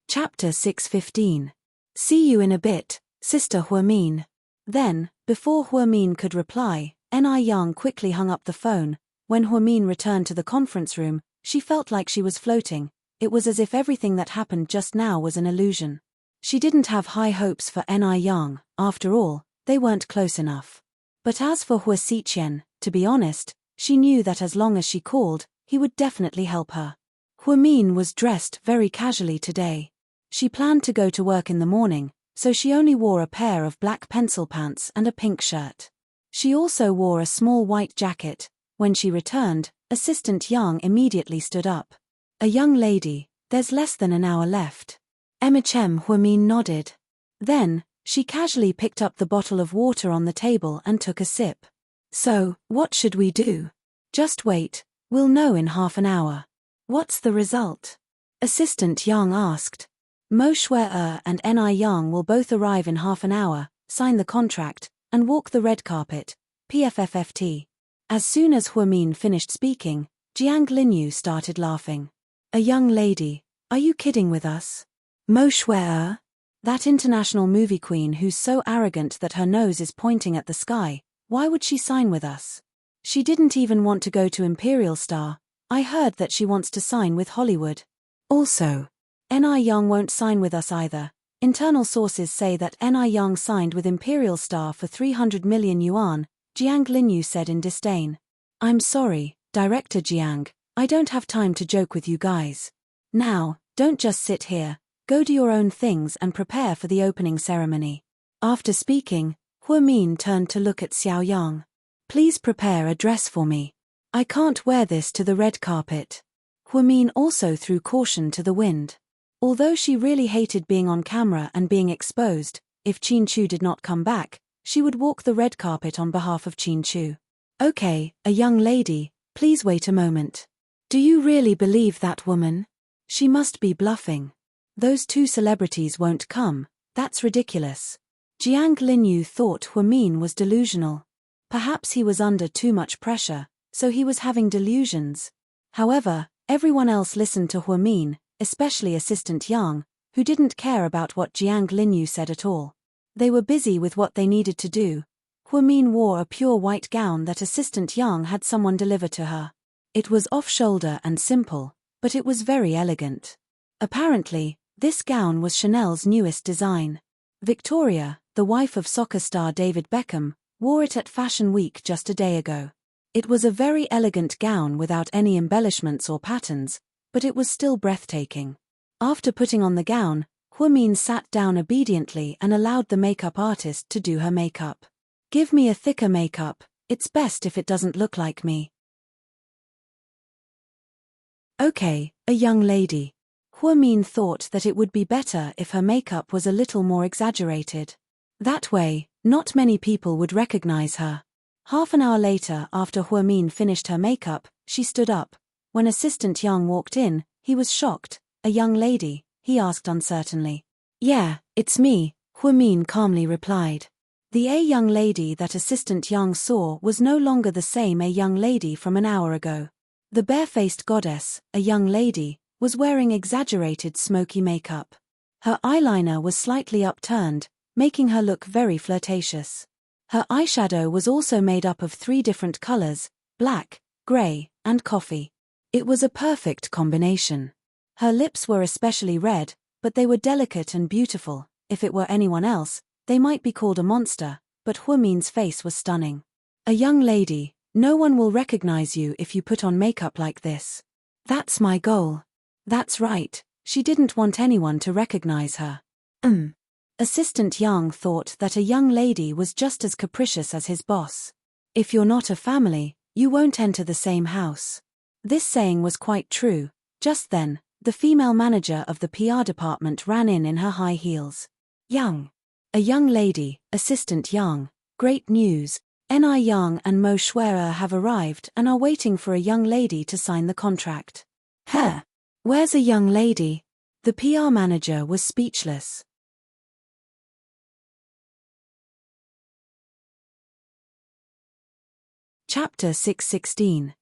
Chapter 6:15. See you in a bit, Sister Huamin. Then, Before Huamin could reply, Ni Yang quickly hung up the phone. When Huamin returned to the conference room, she felt like she was floating. It was as if everything that happened just now was an illusion. She didn't have high hopes for Ni Yang, after all, they weren't close enough. But as for Hua Xiqian, to be honest, she knew that as long as she called, he would definitely help her. Huamin was dressed very casually today. She planned to go to work in the morning, so she only wore a pair of black pencil pants and a pink shirt. She also wore a small white jacket. When she returned, Assistant Yang immediately stood up. A young lady, there's less than an hour left. Huamin nodded. Then, she casually picked up the bottle of water on the table and took a sip. So, what should we do? Just wait, we'll know in half an hour. What's the result? Assistant Yang asked. Mo Shui and Ni Yang will both arrive in half an hour, sign the contract, and walk the red carpet, PFFFT. As soon as Huamin finished speaking, Jiang Linyu started laughing. A young lady, are you kidding with us? Mo Shui? That international movie queen who's so arrogant that her nose is pointing at the sky, why would she sign with us? She didn't even want to go to Imperial Star. I heard that she wants to sign with Hollywood. Also, Ni Yang won't sign with us either. Internal sources say that Ni Yang signed with Imperial Star for 300 million yuan, Jiang Linyu said in disdain. I'm sorry, Director Jiang, I don't have time to joke with you guys. Now, don't just sit here, go do your own things and prepare for the opening ceremony. After speaking, Huamin turned to look at Xiao Yang. Please prepare a dress for me. I can't wear this to the red carpet. Huamin also threw caution to the wind. Although she really hated being on camera and being exposed, if Qin Chu did not come back, she would walk the red carpet on behalf of Qin Chu. Okay, a young lady, please wait a moment. Do you really believe that woman? She must be bluffing. Those two celebrities won't come, that's ridiculous. Jiang Linyu thought Huamin was delusional. Perhaps he was under too much pressure, so he was having delusions. However, everyone else listened to Huamin, especially Assistant Yang, who didn't care about what Jiang Linyu said at all. They were busy with what they needed to do. Huamin wore a pure white gown that Assistant Yang had someone deliver to her. It was off-shoulder and simple, but it was very elegant. Apparently, this gown was Chanel's newest design. Victoria, the wife of soccer star David Beckham, wore it at Fashion Week just a day ago. It was a very elegant gown without any embellishments or patterns, but it was still breathtaking. After putting on the gown, Huamin sat down obediently and allowed the makeup artist to do her makeup. Give me a thicker makeup, it's best if it doesn't look like me. Okay, a young lady. Huamin thought that it would be better if her makeup was a little more exaggerated. That way, not many people would recognize her. Half an hour later, after Huamin finished her makeup, she stood up. When Assistant Yang walked in, he was shocked. A young lady, he asked uncertainly. Yeah, it's me, Huamin calmly replied. The A young lady that Assistant Yang saw was no longer the same A young lady from an hour ago. The bare-faced goddess, a young lady, was wearing exaggerated smoky makeup. Her eyeliner was slightly upturned, making her look very flirtatious. Her eyeshadow was also made up of 3 different colors, black, gray, and coffee. It was a perfect combination. Her lips were especially red, but they were delicate and beautiful. If it were anyone else, they might be called a monster, but Huamin's face was stunning. A young lady, no one will recognize you if you put on makeup like this. That's my goal. That's right, she didn't want anyone to recognize her. Assistant Yang thought that a young lady was just as capricious as his boss. If you're not a family, you won't enter the same house. This saying was quite true. Just then, the female manager of the PR department ran in her high heels. Yang. A young lady, Assistant Yang. Great news, Ni Yang and Mo Shui have arrived and are waiting for a young lady to sign the contract. Huh? Where's a young lady? The PR manager was speechless. Chapter 616.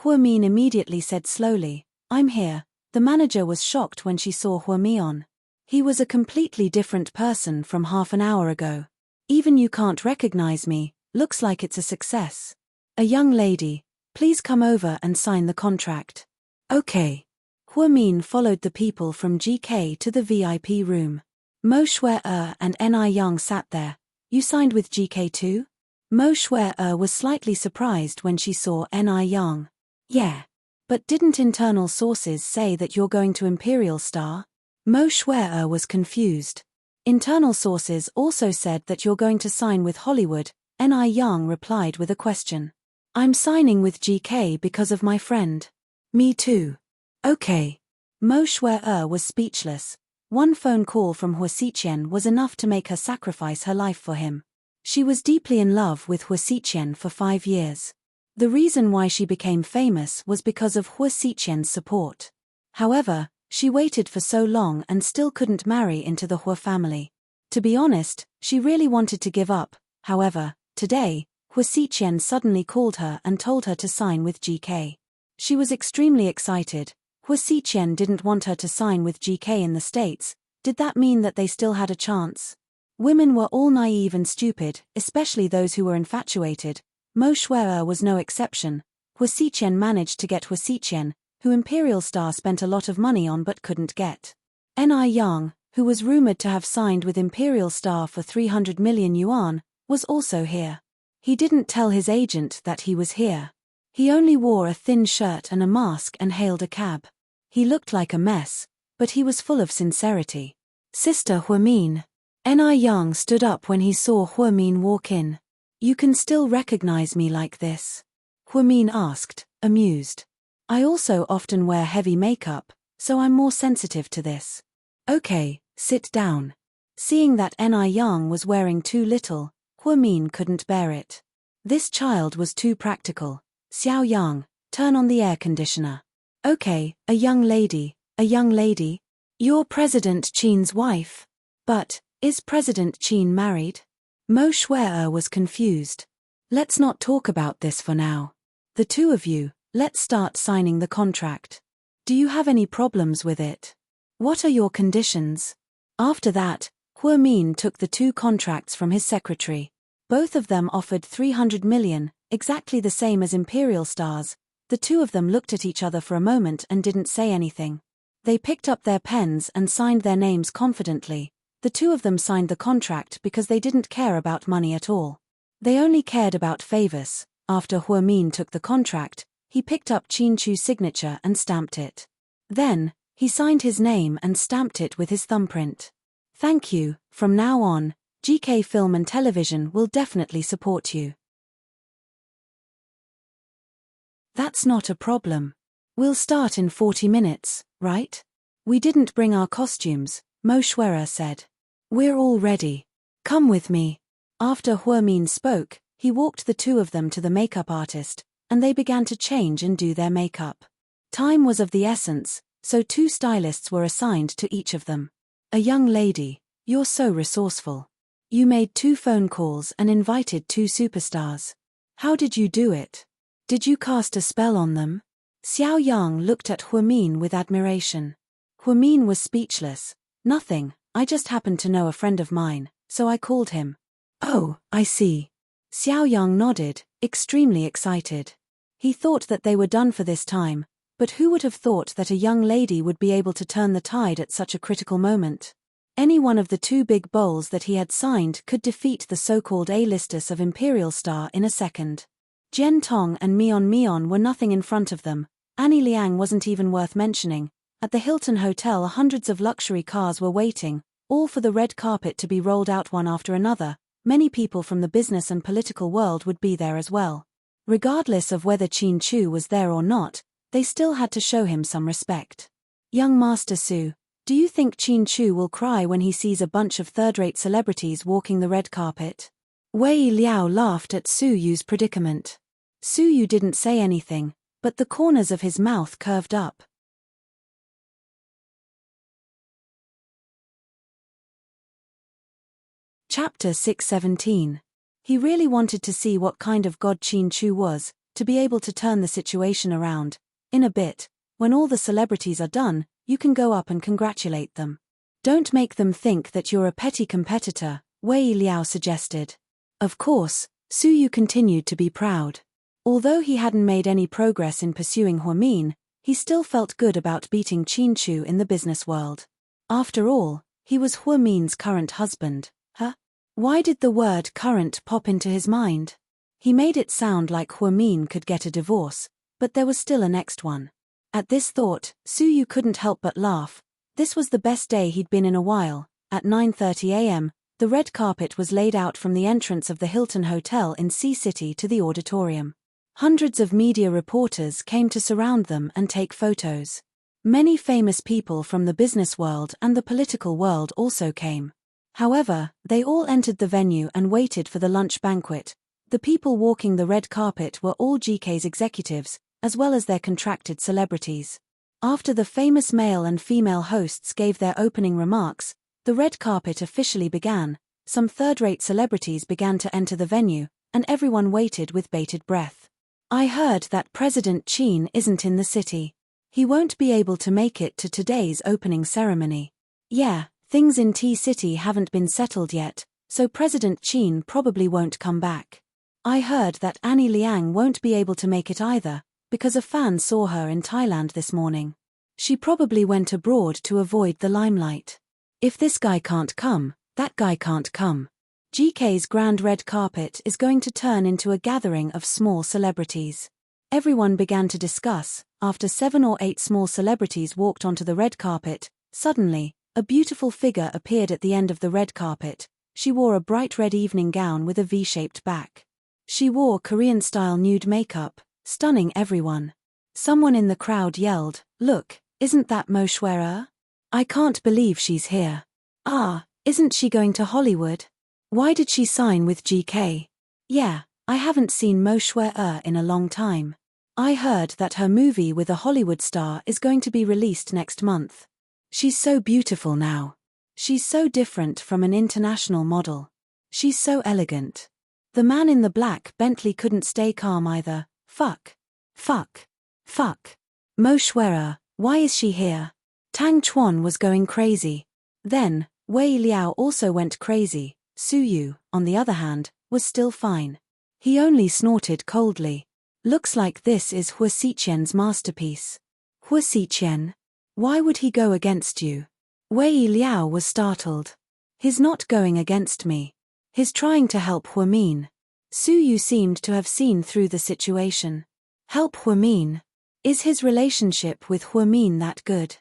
Huamin immediately said slowly, I'm here. The manager was shocked when she saw Huamian. He was a completely different person from half an hour ago. Even you can't recognize me, looks like it's a success. A young lady, please come over and sign the contract. Okay. Huamin followed the people from GK to the VIP room. Mo Shui-er and Ni Yang sat there. You signed with GK too? Mo Shui-er was slightly surprised when she saw Ni Yang. Yeah. But didn't internal sources say that you're going to Imperial Star? Mo Shui-er was confused. Internal sources also said that you're going to sign with Hollywood. Ni Yang replied with a question. I'm signing with GK because of my friend. Me too. Okay. Mo Shui-er was speechless. One phone call from Hua Xiqian was enough to make her sacrifice her life for him. She was deeply in love with Hua Xiqian for 5 years. The reason why she became famous was because of Hua Xiqian's support. However, she waited for so long and still couldn't marry into the Hua family. To be honest, she really wanted to give up. However, today, Hua Xiqian suddenly called her and told her to sign with GK. She was extremely excited. Hua Xiqian didn't want her to sign with GK in the States. Did that mean that they still had a chance? Women were all naive and stupid, especially those who were infatuated. Mo Shui-er was no exception. Hua Xiqian managed to get Hua Xiqian, who Imperial Star spent a lot of money on but couldn't get. Ni Yang, who was rumored to have signed with Imperial Star for 300 million yuan, was also here. He didn't tell his agent that he was here. He only wore a thin shirt and a mask and hailed a cab. He looked like a mess, but he was full of sincerity. Sister Huamin. Ni Yang stood up when he saw Huamin walk in. You can still recognize me like this? Huamin asked, amused. I also often wear heavy makeup, so I'm more sensitive to this. Okay, sit down. Seeing that Ni Yang was wearing too little, Huamin couldn't bear it. This child was too practical. Xiao Yang, turn on the air conditioner. Okay, a young lady. You're President Qin's wife. But, is President Qin married? Mo Shui-er was confused. Let's not talk about this for now. The two of you, let's start signing the contract. Do you have any problems with it? What are your conditions? After that, Huamin took the 2 contracts from his secretary. Both of them offered 300 million, exactly the same as Imperial Star's. The two of them looked at each other for a moment and didn't say anything. They picked up their pens and signed their names confidently. The two of them signed the contract because they didn't care about money at all. They only cared about favors. After Huamin took the contract, he picked up Qin Chu's signature and stamped it. Then, he signed his name and stamped it with his thumbprint. Thank you, from now on, GK Film and Television will definitely support you. That's not a problem. We'll start in 40 minutes, right? We didn't bring our costumes, Mo Shui-er said. We're all ready. Come with me. After Huamin spoke, he walked the two of them to the makeup artist, and they began to change and do their makeup. Time was of the essence, so 2 stylists were assigned to each of them. A young lady, you're so resourceful. You made 2 phone calls and invited 2 superstars. How did you do it? Did you cast a spell on them? Xiao Yang looked at Huamin with admiration. Huamin was speechless. Nothing, I just happened to know a friend of mine, so I called him. Oh, I see. Xiao Yang nodded, extremely excited. He thought that they were done for this time, but who would have thought that a young lady would be able to turn the tide at such a critical moment? Any one of the 2 big bowls that he had signed could defeat the so-called A-listers of Imperial Star in a second. Jian Tong and Mion were nothing in front of them. Annie Liang wasn't even worth mentioning. At the Hilton Hotel, hundreds of luxury cars were waiting, all for the red carpet to be rolled out one after another. Many people from the business and political world would be there as well. Regardless of whether Qin Chu was there or not, they still had to show him some respect. Young Master Su, do you think Qin Chu will cry when he sees a bunch of third-rate celebrities walking the red carpet? Wei Liao laughed at Su Yu's predicament. Su Yu didn't say anything, but the corners of his mouth curved up. Chapter 617. He really wanted to see what kind of god Qin Chu was, to be able to turn the situation around. In a bit, when all the celebrities are done, you can go up and congratulate them. Don't make them think that you're a petty competitor. Wei Liao suggested. Of course, Su Yu continued to be proud. Although he hadn't made any progress in pursuing Huamin, he still felt good about beating Qin Chu in the business world. After all, he was Huamin's current husband. Why did the word current pop into his mind? He made it sound like Huamin could get a divorce, but there was still a next one. At this thought, Su Yu couldn't help but laugh. This was the best day he'd been in a while. At 9:30 a.m., the red carpet was laid out from the entrance of the Hilton Hotel in Sea City to the auditorium. Hundreds of media reporters came to surround them and take photos. Many famous people from the business world and the political world also came. However, they all entered the venue and waited for the lunch banquet. The people walking the red carpet were all GK's executives, as well as their contracted celebrities. After the famous male and female hosts gave their opening remarks, the red carpet officially began. Some third-rate celebrities began to enter the venue, and everyone waited with bated breath. I heard that President Qin isn't in the city. He won't be able to make it to today's opening ceremony. Yeah, things in T-City haven't been settled yet, so President Qin probably won't come back. I heard that Annie Liang won't be able to make it either, because a fan saw her in Thailand this morning. She probably went abroad to avoid the limelight. If this guy can't come, that guy can't come. GK's grand red carpet is going to turn into a gathering of small celebrities. Everyone began to discuss. After 7 or 8 small celebrities walked onto the red carpet, suddenly, a beautiful figure appeared at the end of the red carpet. She wore a bright red evening gown with a V-shaped back. She wore Korean-style nude makeup, stunning everyone. Someone in the crowd yelled, "Look, isn't that Mo Xuer? I can't believe she's here. Isn't she going to Hollywood? Why did she sign with GK? Yeah, I haven't seen Mo Xuer in a long time. I heard that her movie with a Hollywood star is going to be released next month. She's so beautiful now. She's so different from an international model. She's so elegant." The man in the black Bentley couldn't stay calm either. Fuck. Mo Xuer, why is she here? Tang Chuan was going crazy. Then, Wei Liao also went crazy. Su Yu, on the other hand, was still fine. He only snorted coldly. Looks like this is Hua Xiqian's masterpiece. Hua Xiqian? Why would he go against you? Wei Liao was startled. He's not going against me. He's trying to help Huamin. Su Yu seemed to have seen through the situation. Help Huamin? Is his relationship with Huamin that good?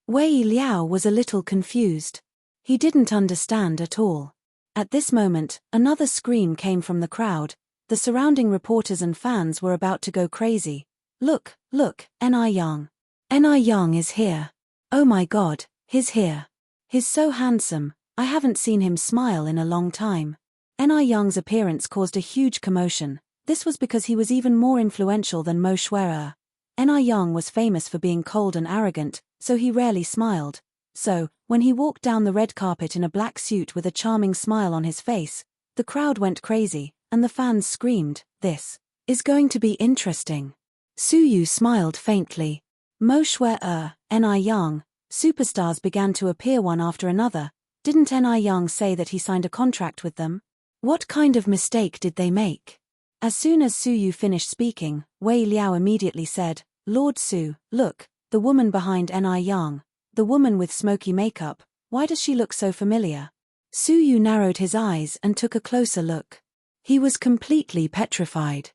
Wei Liao was a little confused. He didn't understand at all. At this moment, another scream came from the crowd. The surrounding reporters and fans were about to go crazy. Look, Ni Yang. Ni Yang is here. Oh my god, he's here. He's so handsome, I haven't seen him smile in a long time. Ni Yang's appearance caused a huge commotion. This was because he was even more influential than Mo Xuer. Ni Yang was famous for being cold and arrogant, so he rarely smiled. So, when he walked down the red carpet in a black suit with a charming smile on his face, the crowd went crazy, and the fans screamed, "This is going to be interesting." Su Yu smiled faintly. Mo Xuer, Ni Yang, superstars began to appear one after another. Didn't Ni Yang say that he signed a contract with them? What kind of mistake did they make? As soon as Su Yu finished speaking, Wei Liao immediately said, "Lord Su, look, the woman behind Ni Yang, the woman with smoky makeup, why does she look so familiar?" Su Yu narrowed his eyes and took a closer look. He was completely petrified.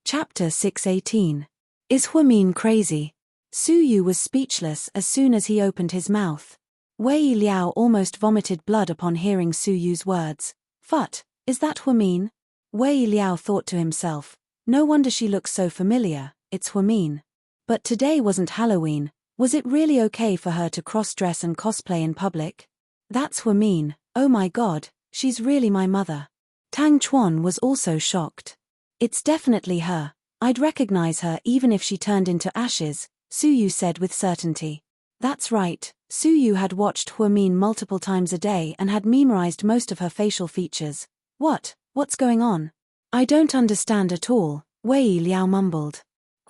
Chapter 618. Is Huamin crazy? Su Yu was speechless as soon as he opened his mouth. Wei Liao almost vomited blood upon hearing Su Yu's words. "Phut, is that Huamin?" Wei Liao thought to himself. No wonder she looks so familiar, it's Huamin. But today wasn't Halloween. Was it really okay for her to cross-dress and cosplay in public? That's Huamin, oh my god, she's really my mother. Tang Chuan was also shocked. It's definitely her. I'd recognize her even if she turned into ashes, Su Yu said with certainty. That's right, Su Yu had watched Huamin multiple times a day and had memorized most of her facial features. What's going on? I don't understand at all, Wei Liao mumbled.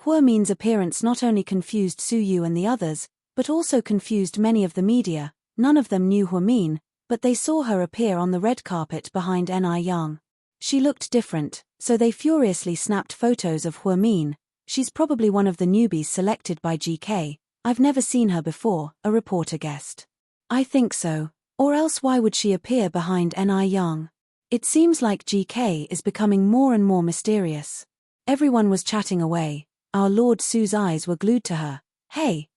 Huomin's appearance not only confused Suyu and the others, but also confused many of the media. None of them knew Huomin, but they saw her appear on the red carpet behind Ni Yang. She looked different, so they furiously snapped photos of Huomin. She's probably one of the newbies selected by GK. I've never seen her before, a reporter guessed. I think so. Or else why would she appear behind Ni Yang? It seems like GK is becoming more and more mysterious. Everyone was chatting away. Our Lord Su's eyes were glued to her. Hey,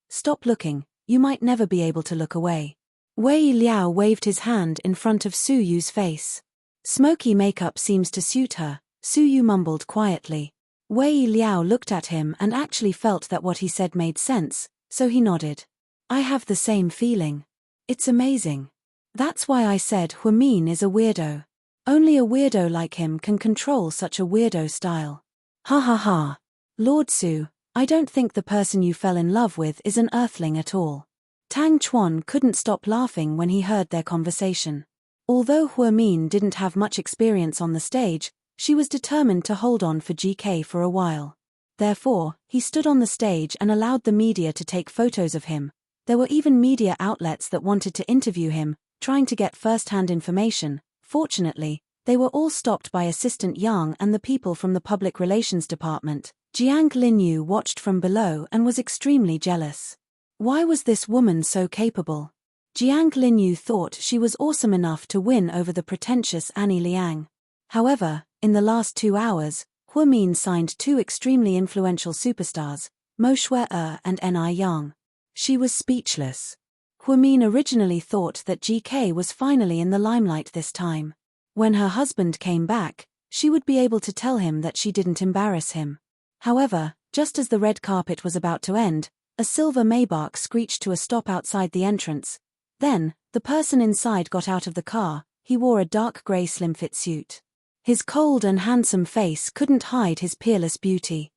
stop looking, you might never be able to look away. Wei Liao waved his hand in front of Suyu's face. Smoky makeup seems to suit her, Suyu mumbled quietly. Wei Liao looked at him and actually felt that what he said made sense, so he nodded. I have the same feeling. It's amazing. That's why I said Huomin is a weirdo. Only a weirdo like him can control such a weirdo style. Ha ha ha. Lord Su, I don't think the person you fell in love with is an earthling at all. Tang Chuan couldn't stop laughing when he heard their conversation. Although Huomin didn't have much experience on the stage, she was determined to hold on for GK for a while. Therefore, he stood on the stage and allowed the media to take photos of him. There were even media outlets that wanted to interview him, trying to get first-hand information. Fortunately, they were all stopped by Assistant Yang and the people from the Public Relations Department. Jiang Linyu watched from below and was extremely jealous. Why was this woman so capable? Jiang Linyu thought she was awesome enough to win over the pretentious Annie Liang. However, in the last 2 hours, Huomin signed 2 extremely influential superstars, Mo Shui-er and Ni Yang. She was speechless. Huomin originally thought that GK was finally in the limelight this time. When her husband came back, she would be able to tell him that she didn't embarrass him. However, just as the red carpet was about to end, a silver Maybach screeched to a stop outside the entrance. Then, the person inside got out of the car. He wore a dark grey slim-fit suit. His cold and handsome face couldn't hide his peerless beauty.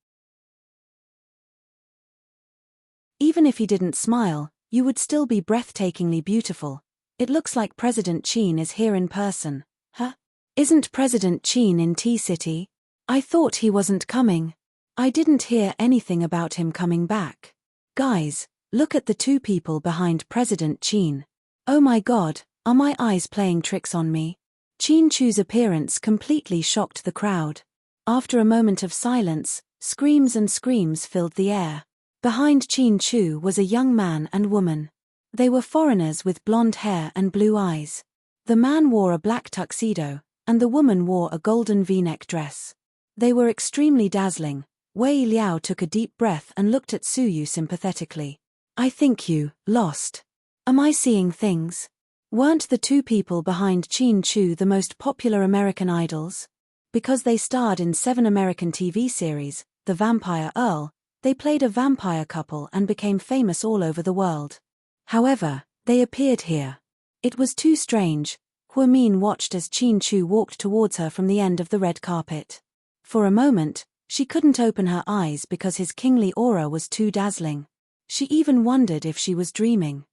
Even if he didn't smile, you would still be breathtakingly beautiful. It looks like President Qin is here in person. Huh? Isn't President Qin in T-City? I thought he wasn't coming. I didn't hear anything about him coming back. Guys, look at the 2 people behind President Qin. Oh my god, are my eyes playing tricks on me? Qin Chu's appearance completely shocked the crowd. After a moment of silence, screams and screams filled the air. Behind Qin Chu was a young man and woman. They were foreigners with blonde hair and blue eyes. The man wore a black tuxedo, and the woman wore a golden V-neck dress. They were extremely dazzling. Wei Liao took a deep breath and looked at Suyu sympathetically. I think you lost. Am I seeing things? Weren't the 2 people behind Qin Chu the most popular American idols? Because they starred in 7 American TV series, The Vampire Earl, they played a vampire couple and became famous all over the world. However, they appeared here. It was too strange. Huomin watched as Qin Chu walked towards her from the end of the red carpet. For a moment, she couldn't open her eyes because his kingly aura was too dazzling. She even wondered if she was dreaming.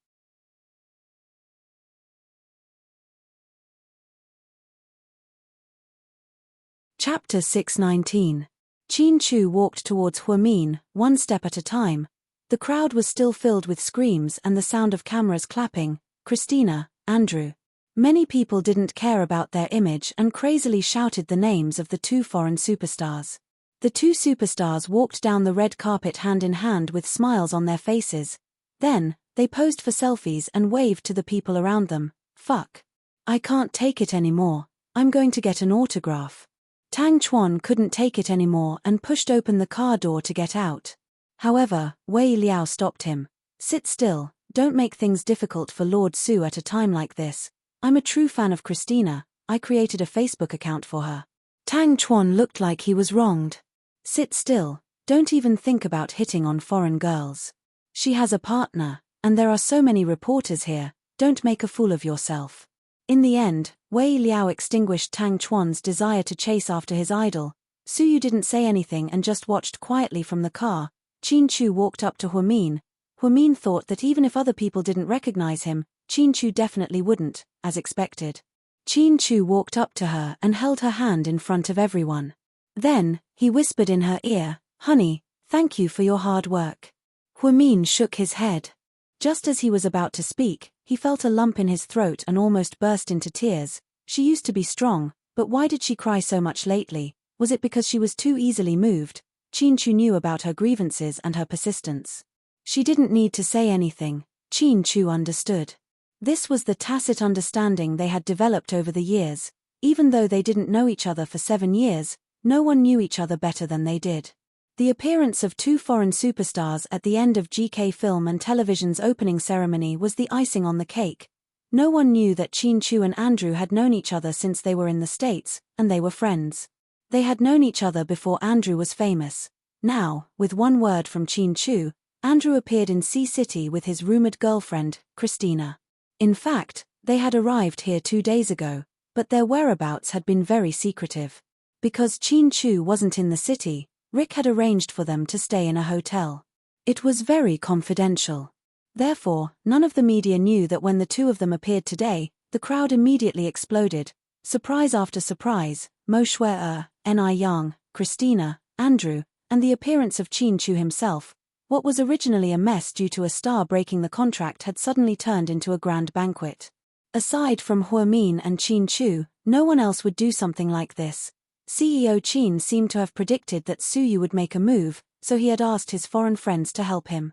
Chapter 619. Qin Chu walked towards Huomin, 1 step at a time. The crowd was still filled with screams and the sound of cameras clapping. Christina, Andrew. Many people didn't care about their image and crazily shouted the names of the 2 foreign superstars. The 2 superstars walked down the red carpet hand in hand with smiles on their faces. Then, they posed for selfies and waved to the people around them. Fuck. I can't take it anymore. I'm going to get an autograph. Tang Chuan couldn't take it anymore and pushed open the car door to get out. However, Wei Liao stopped him. Sit still, don't make things difficult for Lord Su at a time like this. I'm a true fan of Christina, I created a Facebook account for her. Tang Chuan looked like he was wronged. Sit still, don't even think about hitting on foreign girls. She has a partner, and there are so many reporters here, don't make a fool of yourself. In the end, Wei Liao extinguished Tang Chuan's desire to chase after his idol. Suyu didn't say anything and just watched quietly from the car. Qin Chu walked up to Huomin. Huomin thought that even if other people didn't recognize him, Qin Chu definitely wouldn't, as expected. Qin Chu walked up to her and held her hand in front of everyone. Then, he whispered in her ear, "Honey, Thank you for your hard work. Huamin shook his head. Just as he was about to speak, he felt a lump in his throat and almost burst into tears. She used to be strong, but why did she cry so much lately? Was it because she was too easily moved? Chin-Chu knew about her grievances and her persistence. She didn't need to say anything. Chin-Chu understood. This was the tacit understanding they had developed over the years. Even though they didn't know each other for 7 years, no one knew each other better than they did. The appearance of 2 foreign superstars at the end of GK Film and Television's opening ceremony was the icing on the cake. No one knew that Chin-Chu and Andrew had known each other since they were in the States, and they were friends. They had known each other before Andrew was famous. Now, with one word from Chin-Chu, Andrew appeared in Sea City with his rumored girlfriend, Christina. In fact, they had arrived here 2 days ago, but their whereabouts had been very secretive. Because Chin-Chu wasn't in the city, Rick had arranged for them to stay in a hotel. It was very confidential. Therefore, none of the media knew that when the 2 of them appeared today, the crowd immediately exploded. Surprise after surprise, Mo Shui-er, Ni Yang, Christina, Andrew, and the appearance of Chin-Chu himself. What was originally a mess due to a star breaking the contract had suddenly turned into a grand banquet. Aside from Huamin and Chin-Chu, no one else would do something like this. CEO Chin seemed to have predicted that Suyu would make a move, so he had asked his foreign friends to help him.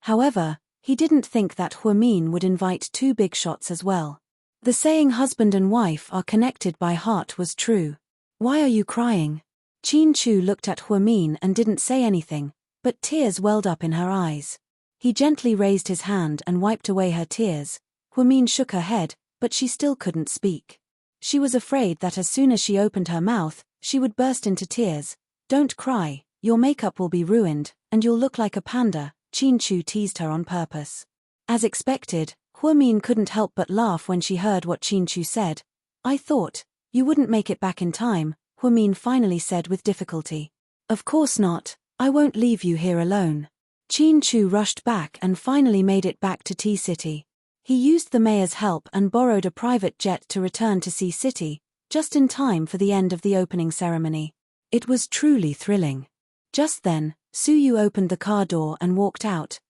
However, he didn't think that Huamin would invite 2 big shots as well. The saying husband and wife are connected by heart was true. Why are you crying? Chin-Chu looked at Huamin and didn't say anything, but tears welled up in her eyes. He gently raised his hand and wiped away her tears. Huamin shook her head, but she still couldn't speak. She was afraid that as soon as she opened her mouth, she would burst into tears. Don't cry, your makeup will be ruined, and you'll look like a panda, Chin-Chu teased her on purpose. As expected, Huamin couldn't help but laugh when she heard what Chin-Chu said. I thought, you wouldn't make it back in time, Huamin finally said with difficulty. Of course not, I won't leave you here alone. Chin-Chu rushed back and finally made it back to Tea City. He used the mayor's help and borrowed a private jet to return to Sea City, just in time for the end of the opening ceremony. It was truly thrilling. Just then, Suyu opened the car door and walked out.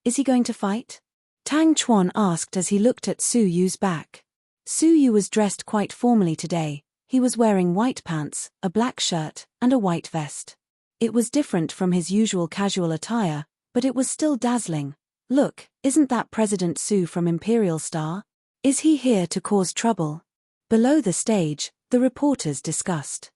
Is he going to fight? Tang Chuan asked as he looked at Suyu's back. Suyu was dressed quite formally today. He was wearing white pants, a black shirt, and a white vest. It was different from his usual casual attire, but it was still dazzling. Look, isn't that President Su from Imperial Star? Is he here to cause trouble? Below the stage, the reporters discussed.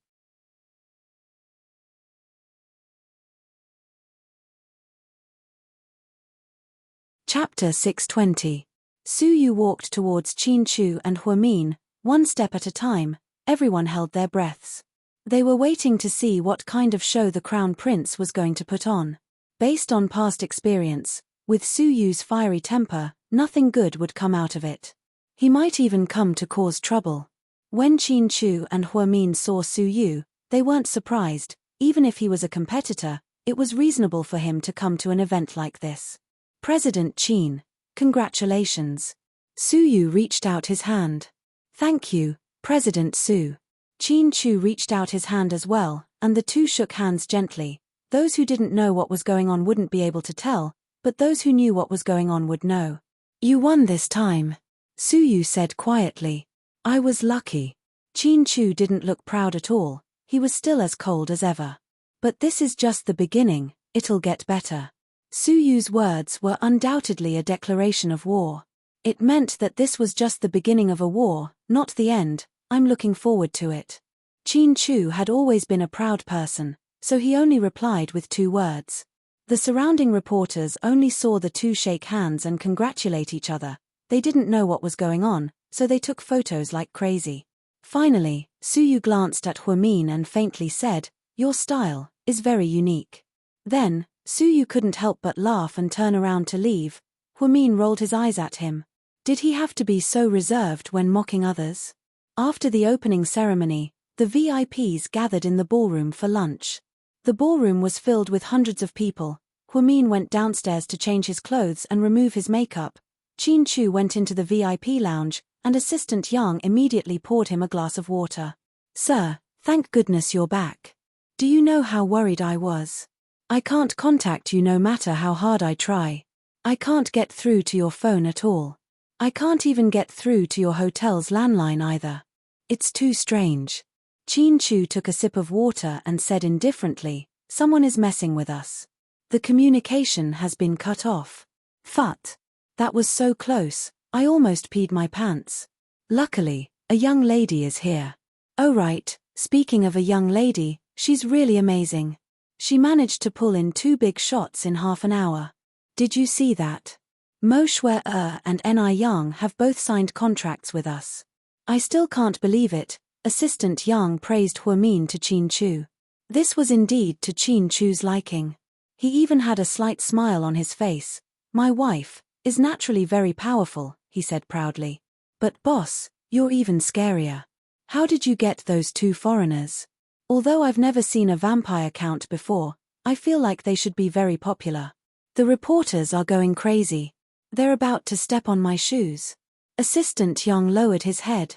Chapter 620. Suyu walked towards Chin-Chu and Huamin, one step at a time. Everyone held their breaths. They were waiting to see what kind of show the Crown Prince was going to put on. Based on past experience, with Suyu's fiery temper, nothing good would come out of it. He might even come to cause trouble. When Chin-Chu and Huamin saw Suyu, they weren't surprised. Even if he was a competitor, it was reasonable for him to come to an event like this. President Chin, congratulations. Suyu reached out his hand. Thank you, President Su. Chin-Chu reached out his hand as well, and the 2 shook hands gently. Those who didn't know what was going on wouldn't be able to tell, but those who knew what was going on would know. You won this time, Suyu said quietly. I was lucky. Chin-Chu didn't look proud at all. He was still as cold as ever. But this is just the beginning, it'll get better. Suyu's words were undoubtedly a declaration of war. It meant that this was just the beginning of a war, not the end. I'm looking forward to it. Chin-Chu had always been a proud person, so he only replied with 2 words. The surrounding reporters only saw the 2 shake hands and congratulate each other. They didn't know what was going on, so they took photos like crazy. Finally, Suyu glanced at Huamin and faintly said, your style is very unique. Then, Suyu couldn't help but laugh and turn around to leave. Huamin rolled his eyes at him. Did he have to be so reserved when mocking others? After the opening ceremony, the VIPs gathered in the ballroom for lunch. The ballroom was filled with hundreds of people. Huamin went downstairs to change his clothes and remove his makeup. Chin-Chu went into the VIP lounge, and Assistant Yang immediately poured him a glass of water. Sir, thank goodness you're back. Do you know how worried I was? I can't contact you no matter how hard I try. I can't get through to your phone at all. I can't even get through to your hotel's landline either. It's too strange. Chin Chu took a sip of water and said indifferently, someone is messing with us. The communication has been cut off. Phut. That was so close, I almost peed my pants. Luckily, a young lady is here. Oh right, speaking of a young lady, she's really amazing. She managed to pull in 2 big shots in half an hour. Did you see that? Mo Shui-er and Ni Yang have both signed contracts with us. I still can't believe it, Assistant Yang praised Huamin to Chin Chu. This was indeed to Chin Chu's liking. He even had a slight smile on his face. My wife is naturally very powerful, he said proudly. But boss, you're even scarier. How did you get those 2 foreigners? Although I've never seen a vampire count before, I feel like they should be very popular. The reporters are going crazy. They're about to step on my shoes. Assistant Yang lowered his head.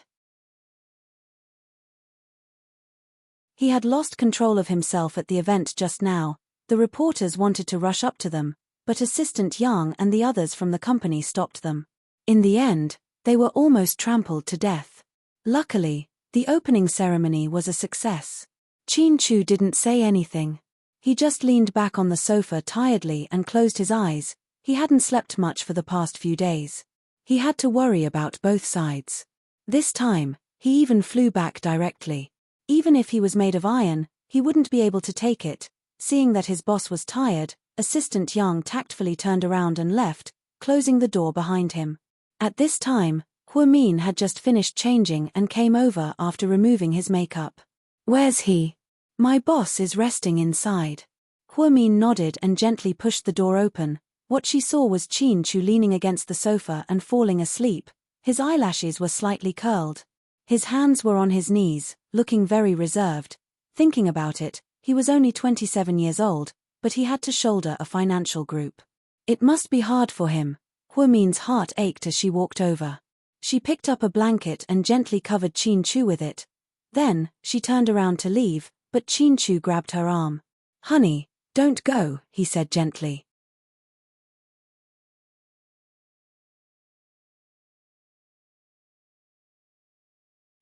He had lost control of himself at the event just now. The reporters wanted to rush up to them, but Assistant Yang and the others from the company stopped them. In the end, they were almost trampled to death. Luckily, the opening ceremony was a success. Chin Chu didn't say anything. He just leaned back on the sofa tiredly and closed his eyes. He hadn't slept much for the past few days. He had to worry about both sides. This time, he even flew back directly. Even if he was made of iron, he wouldn't be able to take it. Seeing that his boss was tired, Assistant Yang tactfully turned around and left, closing the door behind him. At this time, Huamin had just finished changing and came over after removing his makeup. Where's he? My boss is resting inside. Huamin nodded and gently pushed the door open. What she saw was Chin Chu leaning against the sofa and falling asleep. His eyelashes were slightly curled. His hands were on his knees, looking very reserved. Thinking about it, he was only 27 years old, but he had to shoulder a financial group. It must be hard for him. Huamin's heart ached as she walked over. She picked up a blanket and gently covered Chin Chu with it. Then, she turned around to leave, but Chin Chu grabbed her arm. Honey, don't go, he said gently.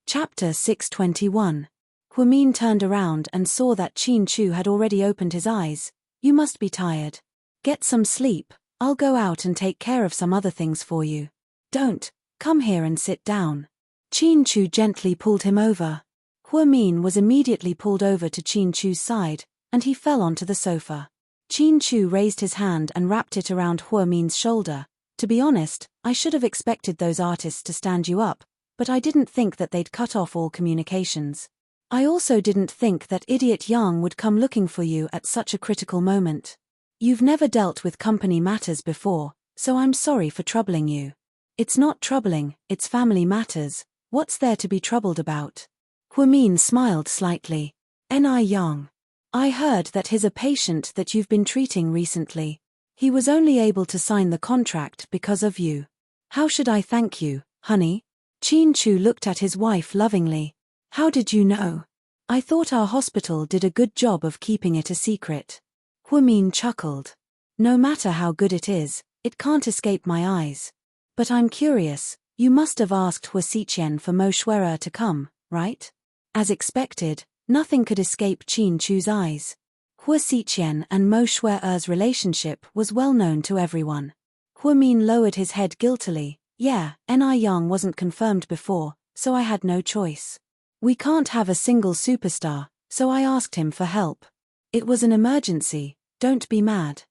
Chapter 621. Huamin turned around and saw that Chin Chu had already opened his eyes. You must be tired. Get some sleep, I'll go out and take care of some other things for you. Don't, come here and sit down. Chin Chu gently pulled him over. Huamin was immediately pulled over to Chin Chu's side, and he fell onto the sofa. Chin Chu raised his hand and wrapped it around Huamin's shoulder. To be honest, I should have expected those artists to stand you up, but I didn't think that they'd cut off all communications. I also didn't think that idiot Yang would come looking for you at such a critical moment. You've never dealt with company matters before, so I'm sorry for troubling you. It's not troubling, it's family matters. What's there to be troubled about? Huamin smiled slightly. Ni Yang. I heard that he's a patient that you've been treating recently. He was only able to sign the contract because of you. How should I thank you, honey? Chin Chu looked at his wife lovingly. How did you know? I thought our hospital did a good job of keeping it a secret. Huamin chuckled. No matter how good it is, it can't escape my eyes. But I'm curious, you must have asked Hua Xiqian for Mo Shui-er to come, right? As expected, nothing could escape Chin Chu's eyes. Hua Xiqian and Mo Shui-er's relationship was well known to everyone. Huamin lowered his head guiltily. Yeah, Ni Yang wasn't confirmed before, so I had no choice. We can't have a single superstar, so I asked him for help. It was an emergency, don't be mad.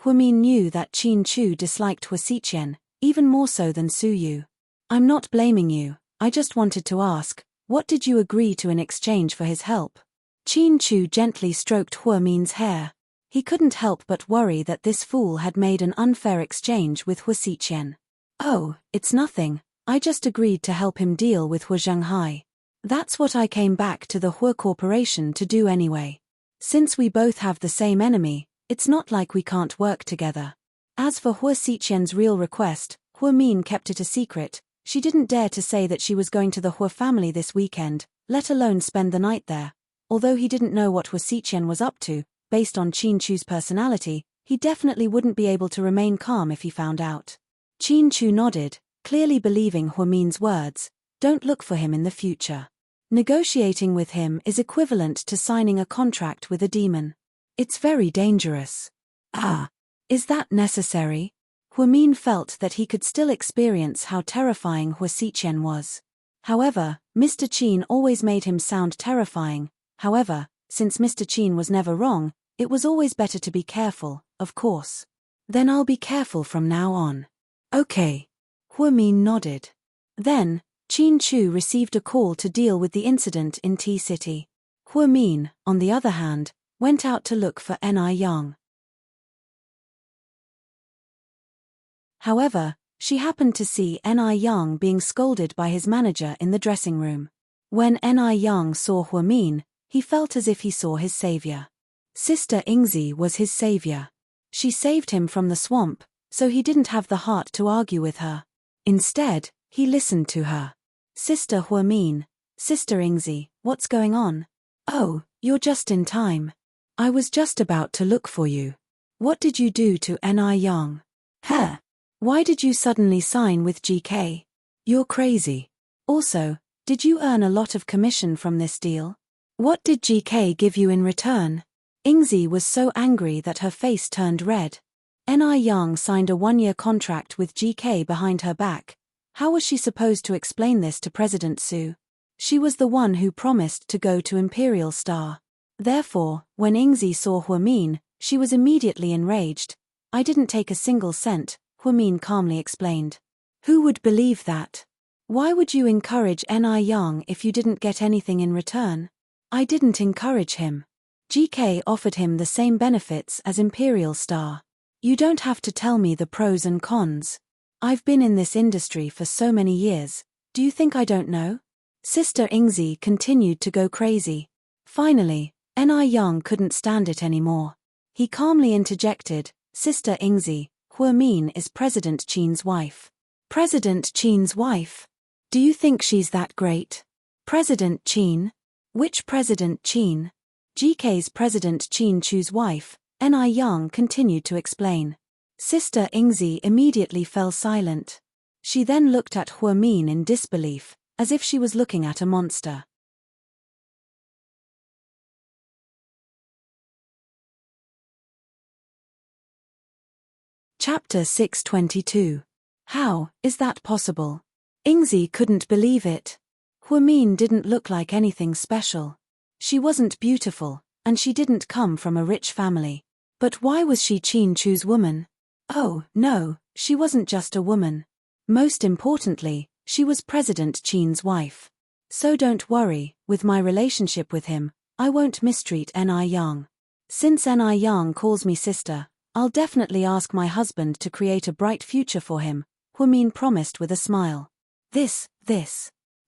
Huamin knew that Chin Chu disliked Hua Xiqian, even more so than Su Yu. I'm not blaming you, I just wanted to ask, what did you agree to in exchange for his help? Chin Chu gently stroked Huamin's hair. He couldn't help but worry that this fool had made an unfair exchange with Hua Xiqian. Oh, it's nothing, I just agreed to help him deal with Hua Zhenghai. That's what I came back to the Hua Corporation to do anyway. Since we both have the same enemy, it's not like we can't work together. As for Hua Xiqian's real request, Huamin kept it a secret. She didn't dare to say that she was going to the Hua family this weekend, let alone spend the night there. Although he didn't know what Hua Xiqian was up to, based on Qin Chu's personality, he definitely wouldn't be able to remain calm if he found out. Qin Chu nodded, clearly believing Hua Min's words. Don't look for him in the future. Negotiating with him is equivalent to signing a contract with a demon. It's very dangerous. Ah, is that necessary? Hua Min felt that he could still experience how terrifying Hua Xiqian was. However, Mr. Qin always made him sound terrifying. However, since Mr. Qin was never wrong, it was always better to be careful, of course. Then I'll be careful from now on. Okay. Hua Min nodded. Then, Qin Chu received a call to deal with the incident in Tea City. Hua Min, on the other hand, went out to look for Ni Yang. However, she happened to see Ni Yang being scolded by his manager in the dressing room. When Ni Yang saw Hua Min, he felt as if he saw his savior. Sister Ingzi was his savior. She saved him from the swamp, so he didn't have the heart to argue with her. Instead, he listened to her. Sister Hua Min, Sister Ingzi, what's going on? Oh, you're just in time. I was just about to look for you. What did you do to Ni Yang? Huh? Why did you suddenly sign with GK? You're crazy. Also, did you earn a lot of commission from this deal? What did GK give you in return? Ingzi was so angry that her face turned red. Ni Yang signed a 1-year contract with GK behind her back. How was she supposed to explain this to President Su? She was the one who promised to go to Imperial Star. Therefore, when Ingzi saw Hua Min, she was immediately enraged. I didn't take a single cent, Hua Min calmly explained. Who would believe that? Why would you encourage Ni Yang if you didn't get anything in return? I didn't encourage him. GK offered him the same benefits as Imperial Star. You don't have to tell me the pros and cons. I've been in this industry for so many years, do you think I don't know? Sister Ingzi continued to go crazy. Finally, Ni Yang couldn't stand it anymore. He calmly interjected, Sister Ingzi, Hua Min is President Qin's wife. President Qin's wife? Do you think she's that great? President Qin? Which President Qin? GK's President Qin Chu's wife, Ni Yang continued to explain. Sister Ingzi immediately fell silent. She then looked at Hua Min in disbelief, as if she was looking at a monster. Chapter 622. How is that possible? Ingzi couldn't believe it. Hua Min didn't look like anything special. She wasn't beautiful, and she didn't come from a rich family. But why was she Qin Chu's woman? Oh, no, she wasn't just a woman. Most importantly, she was President Qin's wife. So don't worry, with my relationship with him, I won't mistreat Ni Yang. Since Ni Yang calls me sister, I'll definitely ask my husband to create a bright future for him, Hua Min promised with a smile. This.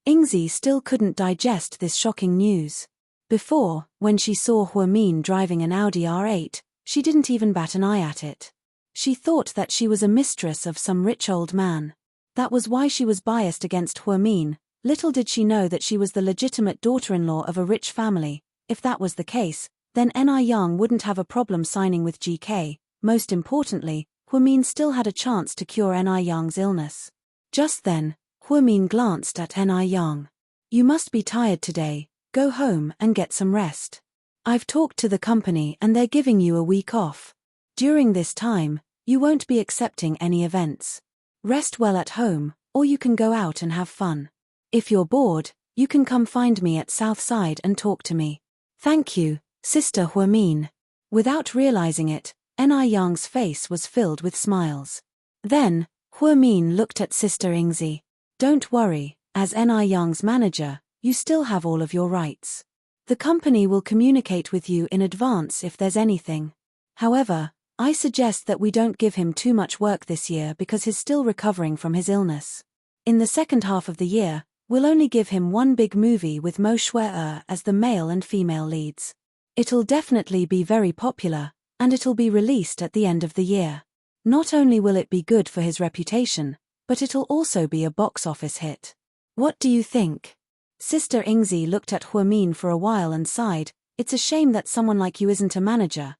Ingzi still couldn't digest this shocking news. Before, when she saw Hua Min driving an Audi R8, she didn't even bat an eye at it. She thought that she was a mistress of some rich old man. That was why she was biased against Hua Min. Little did she know that she was the legitimate daughter-in-law of a rich family. If that was the case, then Ni Yang wouldn't have a problem signing with GK. Most importantly, Hua Min still had a chance to cure Ni Yang's illness. Just then, Hua Min glanced at Ni Yang. You must be tired today, go home and get some rest. I've talked to the company and they're giving you a week off. During this time, you won't be accepting any events. Rest well at home, or you can go out and have fun. If you're bored, you can come find me at Southside and talk to me. Thank you, Sister Hua Min. Without realizing it, Ni Yang's face was filled with smiles. Then, Hua Min looked at Sister Ingzi. Don't worry, as Ni Yang's manager, you still have all of your rights. The company will communicate with you in advance if there's anything. However, I suggest that we don't give him too much work this year because he's still recovering from his illness. In the second half of the year, we'll only give him one big movie with Mo Shui-er as the male and female leads. It'll definitely be very popular, and it'll be released at the end of the year. Not only will it be good for his reputation, but it'll also be a box office hit. What do you think? Sister Ingzi looked at Huamin for a while and sighed. It's a shame that someone like you isn't a manager.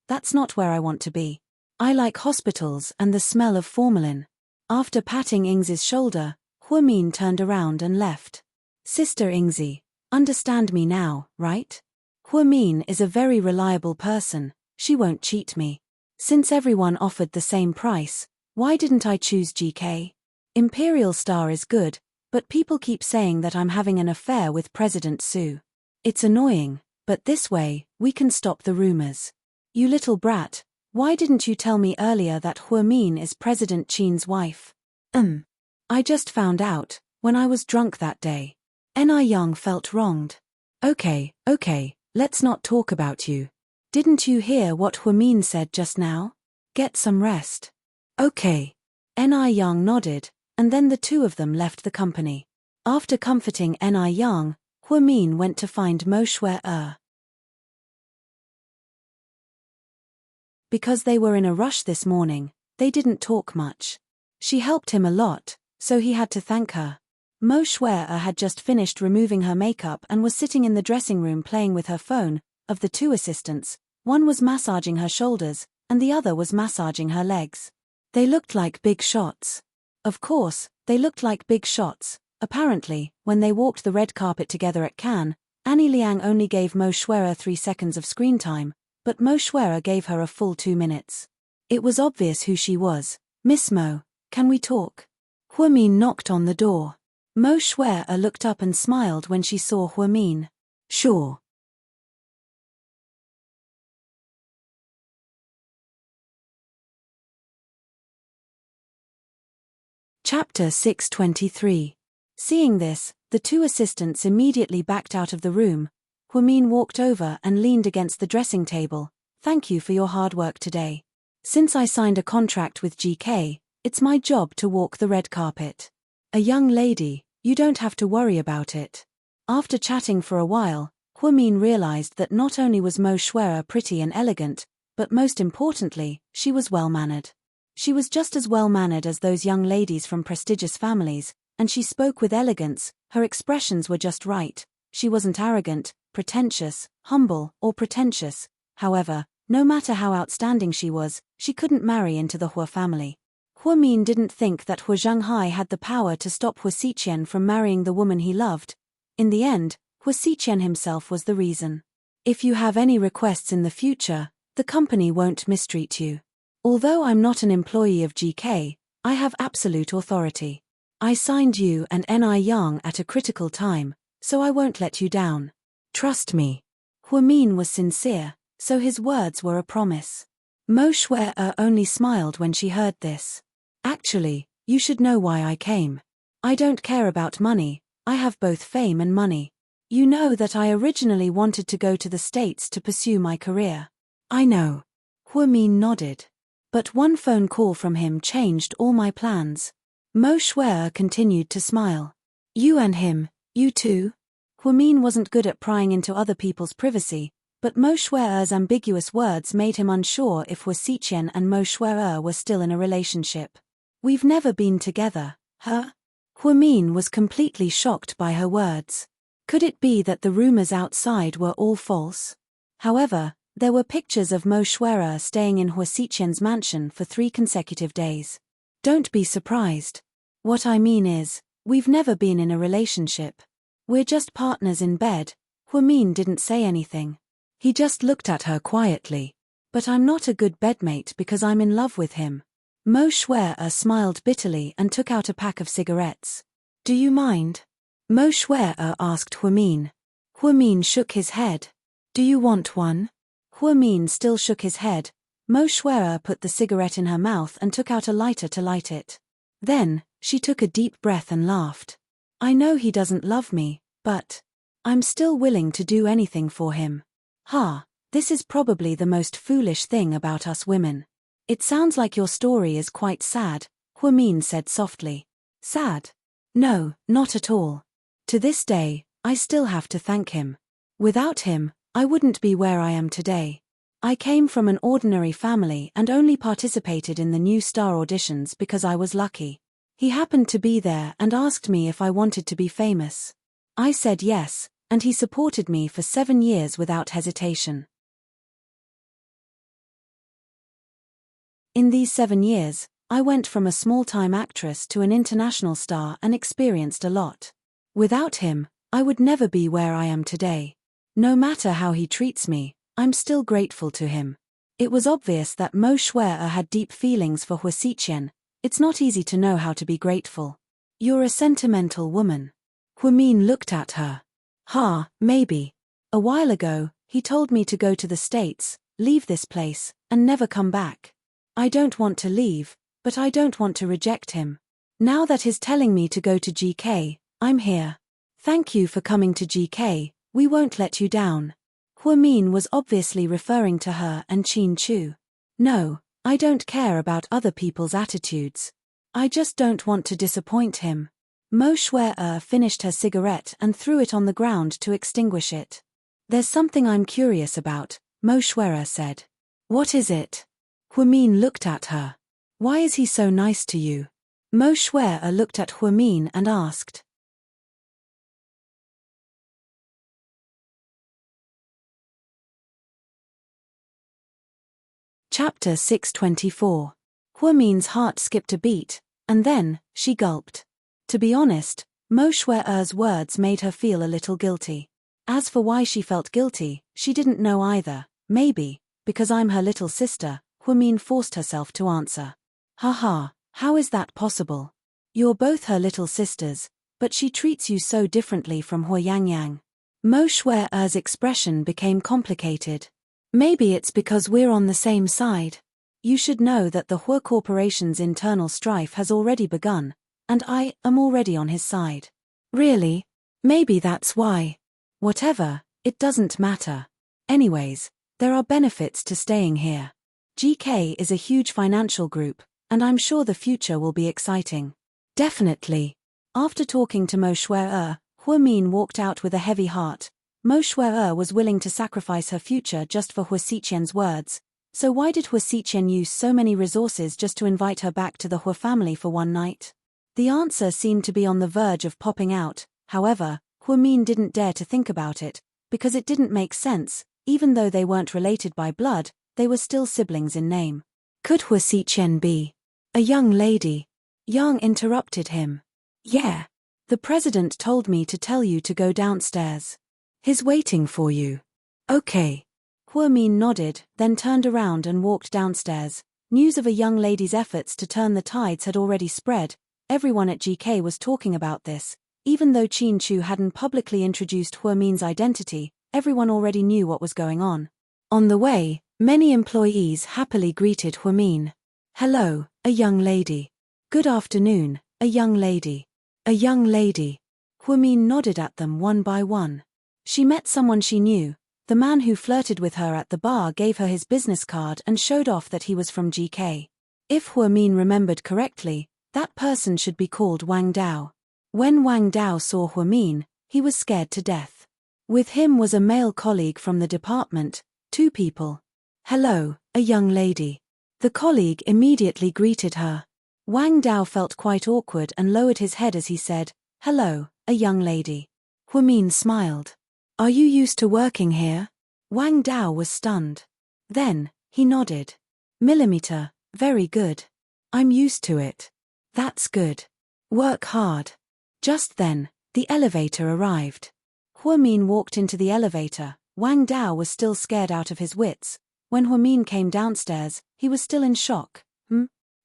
That's not where I want to be. I like hospitals and the smell of formalin. After patting Ingzi's shoulder, Huamin turned around and left. Sister Ingzi, understand me now, right? Huamin is a very reliable person, she won't cheat me. Since everyone offered the same price, why didn't I choose GK? Imperial Star is good, but people keep saying that I'm having an affair with President Su. It's annoying, but this way, we can stop the rumors. You little brat, why didn't you tell me earlier that Huamin is President Qin's wife? I just found out, when I was drunk that day. Ni Yang felt wronged. Okay, let's not talk about you. Didn't you hear what Huamin said just now? Get some rest. Okay. Ni Yang nodded, and then the two of them left the company. After comforting Ni Yang, Huamin went to find Mo Shui. Because they were in a rush this morning, they didn't talk much. She helped him a lot, so he had to thank her. Mo Shui had just finished removing her makeup and was sitting in the dressing room playing with her phone. Of the two assistants, one was massaging her shoulders, and the other was massaging her legs. They looked like big shots. Of course, they looked like big shots. Apparently, when they walked the red carpet together at Cannes, Annie Liang only gave Mo Shui 3 seconds of screen time, but Mo Shui gave her a full 2 minutes. It was obvious who she was. Miss Mo, can we talk? Huamin knocked on the door. Mo Shui looked up and smiled when she saw Huamin. Sure. Chapter 623. Seeing this, the two assistants immediately backed out of the room. Huamin walked over and leaned against the dressing table. Thank you for your hard work today. Since I signed a contract with GK, it's my job to walk the red carpet. A young lady, you don't have to worry about it. After chatting for a while, Huamin realized that not only was Mo Shui pretty and elegant, but most importantly, she was well-mannered. She was just as well-mannered as those young ladies from prestigious families, and she spoke with elegance. Her expressions were just right. She wasn't arrogant, pretentious, humble, or pretentious. However, no matter how outstanding she was, she couldn't marry into the Hua family. Huamin didn't think that Hua Zhenghai had the power to stop Hua Xiqian from marrying the woman he loved. In the end, Hua Xiqian himself was the reason. If you have any requests in the future, the company won't mistreat you. Although I'm not an employee of GK, I have absolute authority. I signed you and Ni Yang at a critical time, so I won't let you down. Trust me. Huamin was sincere, so his words were a promise. Mo Shui only smiled when she heard this. Actually, you should know why I came. I don't care about money, I have both fame and money. You know that I originally wanted to go to the States to pursue my career. I know. Huamin nodded. But one phone call from him changed all my plans. Mo Shui continued to smile. You and him, you too? Huamin wasn't good at prying into other people's privacy, but Mo Shui's ambiguous words made him unsure if Hua Xiqian and Mo Shui were still in a relationship. We've never been together, huh? Huamin was completely shocked by her words. Could it be that the rumors outside were all false? However, there were pictures of Mo Shui staying in Hua Xiqian's mansion for 3 consecutive days. Don't be surprised. What I mean is, we've never been in a relationship. We're just partners in bed. Huamin didn't say anything. He just looked at her quietly. But I'm not a good bedmate because I'm in love with him. Mo Shui smiled bitterly and took out a pack of cigarettes. Do you mind? Mo Shui asked Huamin. Huamin shook his head. Do you want one? Huamin still shook his head. Mo Shui put the cigarette in her mouth and took out a lighter to light it. Then, she took a deep breath and laughed. I know he doesn't love me, but I'm still willing to do anything for him. This is probably the most foolish thing about us women. It sounds like your story is quite sad, Huamin said softly. Sad? No, not at all. To this day, I still have to thank him. Without him, I wouldn't be where I am today. I came from an ordinary family and only participated in the new star auditions because I was lucky. He happened to be there and asked me if I wanted to be famous. I said yes, and he supported me for 7 years without hesitation. In these 7 years, I went from a small-time actress to an international star and experienced a lot. Without him, I would never be where I am today. No matter how he treats me, I'm still grateful to him. It was obvious that Mo Shuai had deep feelings for Huasiqian. It's not easy to know how to be grateful. You're a sentimental woman. Huamin looked at her. Ha, maybe. A while ago, he told me to go to the States, leave this place, and never come back. I don't want to leave, but I don't want to reject him. Now that he's telling me to go to GK, I'm here. Thank you for coming to GK, we won't let you down. Huamin was obviously referring to her and Qin Chu. No, I don't care about other people's attitudes. I just don't want to disappoint him. Mo Shuai finished her cigarette and threw it on the ground to extinguish it. There's something I'm curious about, Mo Shuai said. What is it? Huamin looked at her. Why is he so nice to you? Mo Shuai looked at Huamin and asked. Chapter 624. Huamin's heart skipped a beat, and then, she gulped. To be honest, Mo Shuai's words made her feel a little guilty. As for why she felt guilty, she didn't know either. Maybe, because I'm her little sister, Huamin forced herself to answer. Haha, how is that possible? You're both her little sisters, but she treats you so differently from Hua Yangyang. Mo Shuai's expression became complicated. Maybe it's because we're on the same side. You should know that the Hua Corporation's internal strife has already begun, and I am already on his side. Really? Maybe that's why. Whatever, it doesn't matter. Anyways, there are benefits to staying here. GK is a huge financial group, and I'm sure the future will be exciting. Definitely. After talking to Mo Shuai, Huamin walked out with a heavy heart. Mo Shuai was willing to sacrifice her future just for Huasiqian's words. So why did Huasiqian use so many resources just to invite her back to the Hua family for one night? The answer seemed to be on the verge of popping out. However, Huamin didn't dare to think about it, because it didn't make sense. Even though they weren't related by blood, they were still siblings in name. Could Huasiqian be a young lady? Yang interrupted him. Yeah. The president told me to tell you to go downstairs. He's waiting for you. Okay. Huamin nodded, then turned around and walked downstairs. News of a young lady's efforts to turn the tides had already spread. Everyone at GK was talking about this. Even though Qin Chu hadn't publicly introduced Huamin's identity, everyone already knew what was going on. On the way, many employees happily greeted Huamin. Hello, a young lady. Good afternoon, a young lady. A young lady. Huamin nodded at them one by one. She met someone she knew. The man who flirted with her at the bar gave her his business card and showed off that he was from GK. If Huamin remembered correctly, that person should be called Wang Dao. When Wang Dao saw Huamin, he was scared to death. With him was a male colleague from the department, 2 people. Hello, a young lady. The colleague immediately greeted her. Wang Dao felt quite awkward and lowered his head as he said, Hello, a young lady. Huamin smiled. Are you used to working here? Wang Dao was stunned. Then, he nodded. Millimeter, very good. I'm used to it. That's good. Work hard. Just then, the elevator arrived. Huamin walked into the elevator. Wang Dao was still scared out of his wits. When Huamin came downstairs, he was still in shock.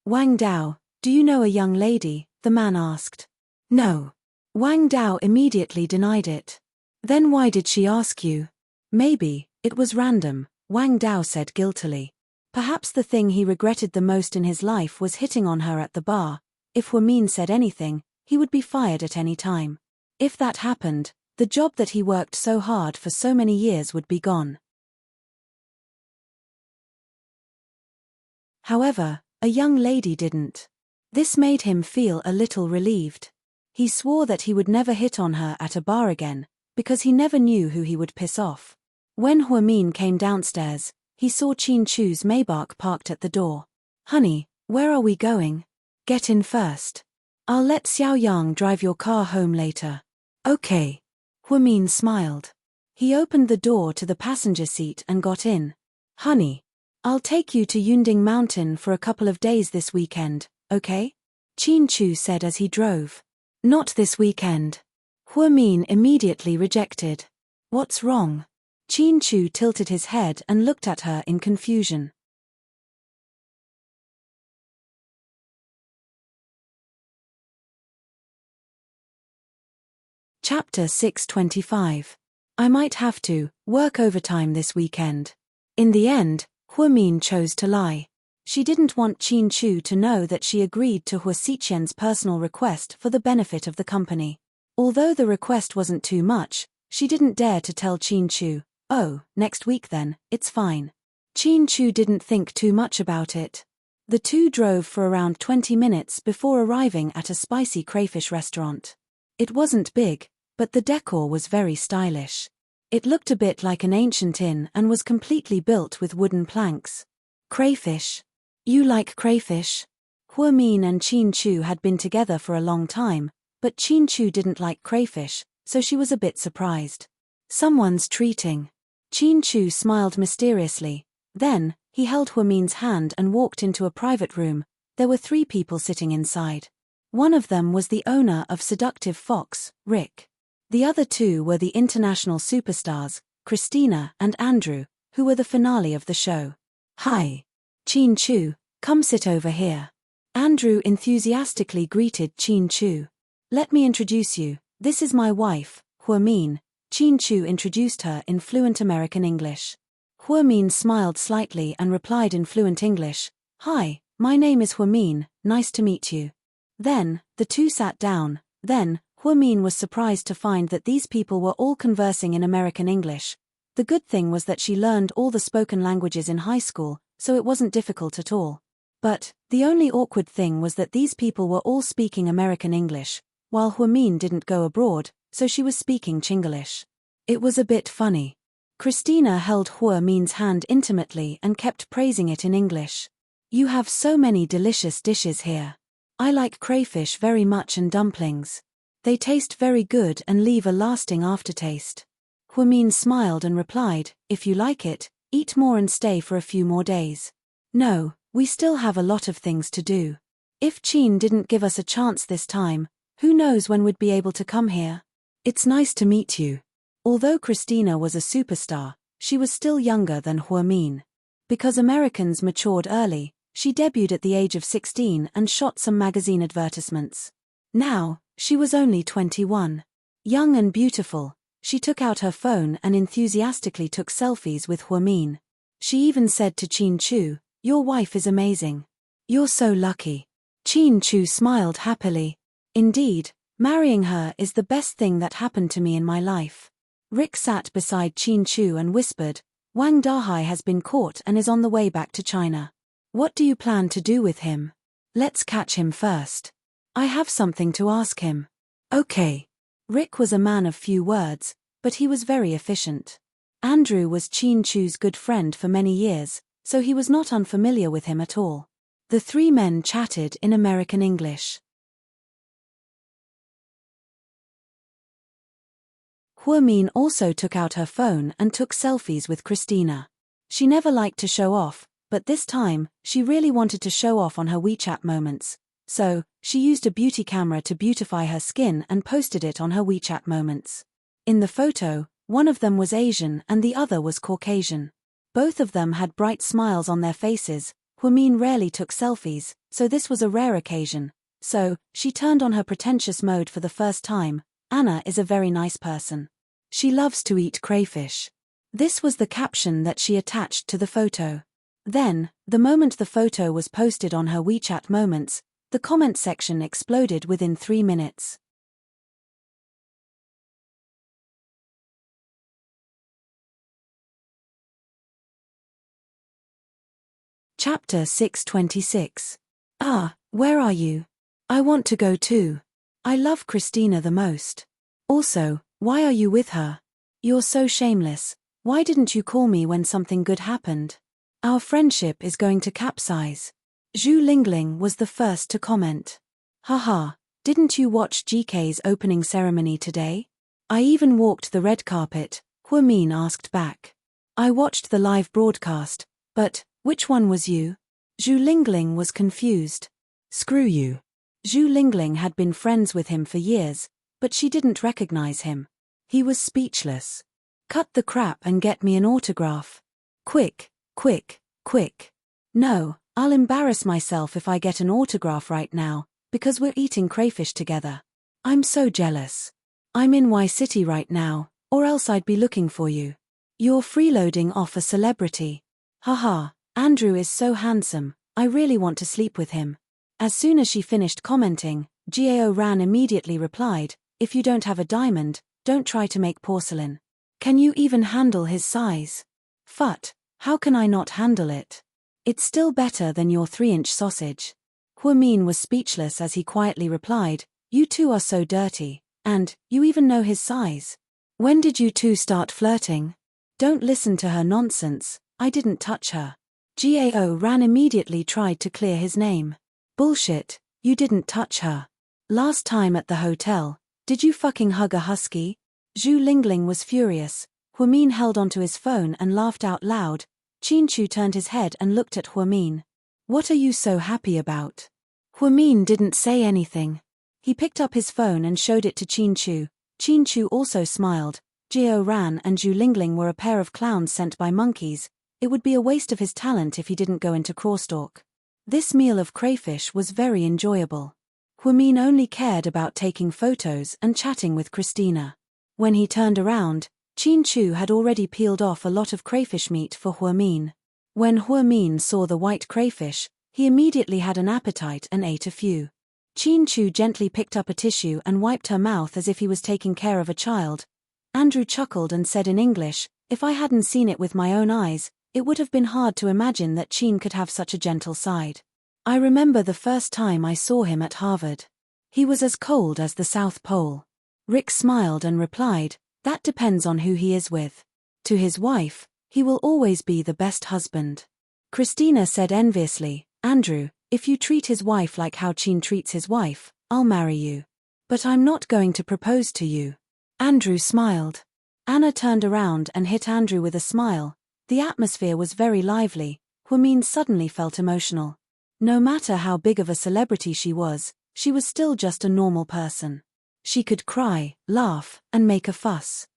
Wang Dao, do you know a young lady? The man asked. No. Wang Dao immediately denied it. Then why did she ask you? Maybe, it was random, Wang Dao said guiltily. Perhaps the thing he regretted the most in his life was hitting on her at the bar. If Huamin said anything, he would be fired at any time. If that happened, the job that he worked so hard for so many years would be gone. However, a young lady didn't. This made him feel a little relieved. He swore that he would never hit on her at a bar again, because he never knew who he would piss off. When Huamin came downstairs, he saw Qin Chu's Maybach parked at the door. Honey, where are we going? Get in first. I'll let Xiao Yang drive your car home later. Okay. Huamin smiled. He opened the door to the passenger seat and got in. Honey, I'll take you to Yunding Mountain for a couple of days this weekend, okay? Qin Chu said as he drove. Not this weekend. Huamin immediately rejected. What's wrong? Qin Chu tilted his head and looked at her in confusion. Chapter 625. I might have to work overtime this weekend. In the end, Huamin chose to lie. She didn't want Qin Chu to know that she agreed to Hua Xiqian's personal request for the benefit of the company. Although the request wasn't too much, she didn't dare to tell Qin Chu, "Oh, next week then, it's fine." Qin Chu didn't think too much about it. The two drove for around 20 minutes before arriving at a spicy crayfish restaurant. It wasn't big, but the decor was very stylish. It looked a bit like an ancient inn and was completely built with wooden planks. Crayfish. You like crayfish? Huamin and Qin Chu had been together for a long time, but Qin Chu didn't like crayfish, so she was a bit surprised. Someone's treating. Qin Chu smiled mysteriously. Then, he held Huamin's hand and walked into a private room. There were 3 people sitting inside. One of them was the owner of Seductive Fox, Rick. The other 2 were the international superstars, Christina and Andrew, who were the finale of the show. Hi. Qin Chu, come sit over here. Andrew enthusiastically greeted Qin Chu. Let me introduce you, this is my wife, Huamin. Qin Chu introduced her in fluent American English. Huamin smiled slightly and replied in fluent English, Hi, my name is Huamin, nice to meet you. Then, the 2 sat down. Then, Huamin was surprised to find that these people were all conversing in American English. The good thing was that she learned all the spoken languages in high school, so it wasn't difficult at all. But, the only awkward thing was that these people were all speaking American English, while Huamin didn't go abroad, so she was speaking Chinglish. It was a bit funny. Christina held Huamin's hand intimately and kept praising it in English. You have so many delicious dishes here. I like crayfish very much and dumplings. They taste very good and leave a lasting aftertaste. Huamin smiled and replied, If you like it, eat more and stay for a few more days. No, we still have a lot of things to do. If Qin didn't give us a chance this time, who knows when we'd be able to come here? It's nice to meet you. Although Christina was a superstar, she was still younger than Huamin. Because Americans matured early, she debuted at the age of 16 and shot some magazine advertisements. Now, she was only 21. Young and beautiful, she took out her phone and enthusiastically took selfies with Huamin. She even said to Qin Chu, Your wife is amazing. You're so lucky. Qin Chu smiled happily. Indeed, marrying her is the best thing that happened to me in my life. Rick sat beside Qin Chu and whispered, Wang Dahai has been caught and is on the way back to China. What do you plan to do with him? Let's catch him first. I have something to ask him. Okay. Rick was a man of few words, but he was very efficient. Andrew was Qin Chu's good friend for many years, so he was not unfamiliar with him at all. The 3 men chatted in American English. Huamin also took out her phone and took selfies with Christina. She never liked to show off, but this time, she really wanted to show off on her WeChat moments. So, she used a beauty camera to beautify her skin and posted it on her WeChat moments. In the photo, one of them was Asian and the other was Caucasian. Both of them had bright smiles on their faces. Huamin rarely took selfies, so this was a rare occasion. So, she turned on her pretentious mode for the first time. Anna is a very nice person. She loves to eat crayfish. This was the caption that she attached to the photo. Then, the moment the photo was posted on her WeChat moments, the comment section exploded within 3 minutes. Chapter 626. Where are you? I want to go too. I love Christina the most. Also, why are you with her? You're so shameless. Why didn't you call me when something good happened? Our friendship is going to capsize. Zhu Lingling was the first to comment. Haha, didn't you watch GK's opening ceremony today? I even walked the red carpet, Huamin asked back. I watched the live broadcast, but which one was you? Zhu Lingling was confused. Screw you. Zhu Lingling had been friends with him for years, but she didn't recognize him. He was speechless. Cut the crap and get me an autograph. Quick, quick, quick. No, I'll embarrass myself if I get an autograph right now, because we're eating crayfish together. I'm so jealous. I'm in Y City right now, or else I'd be looking for you. You're freeloading off a celebrity. Haha, Andrew is so handsome, I really want to sleep with him. As soon as she finished commenting, Gao Ran immediately replied, if you don't have a diamond, don't try to make porcelain. Can you even handle his size? Phut, how can I not handle it? It's still better than your 3-inch sausage. Huamin was speechless as he quietly replied, you two are so dirty, and you even know his size. When did you two start flirting? Don't listen to her nonsense, I didn't touch her. Gao Ran immediately tried to clear his name. Bullshit, you didn't touch her. Last time at the hotel, did you fucking hug a husky? Zhu Lingling was furious. Huamin held onto his phone and laughed out loud. Qinchu turned his head and looked at Huamin. What are you so happy about? Huamin didn't say anything. He picked up his phone and showed it to Qinchu. Qinchu also smiled. Gao Ran and Zhu Lingling were a pair of clowns sent by monkeys. It would be a waste of his talent if he didn't go into crosstalk. This meal of crayfish was very enjoyable. Huamin only cared about taking photos and chatting with Christina. When he turned around, Qinchu had already peeled off a lot of crayfish meat for Huamin. When Huamin saw the white crayfish, he immediately had an appetite and ate a few. Qinchu gently picked up a tissue and wiped her mouth as if he was taking care of a child. Andrew chuckled and said in English, if I hadn't seen it with my own eyes, it would have been hard to imagine that Qin could have such a gentle side. I remember the first time I saw him at Harvard. He was as cold as the South Pole. Rick smiled and replied, that depends on who he is with. To his wife, he will always be the best husband. Christina said enviously, Andrew, if you treat his wife like how Qin treats his wife, I'll marry you. But I'm not going to propose to you. Andrew smiled. Anna turned around and hit Andrew with a smile. The atmosphere was very lively. Huamin suddenly felt emotional. No matter how big of a celebrity she was still just a normal person. She could cry, laugh, and make a fuss.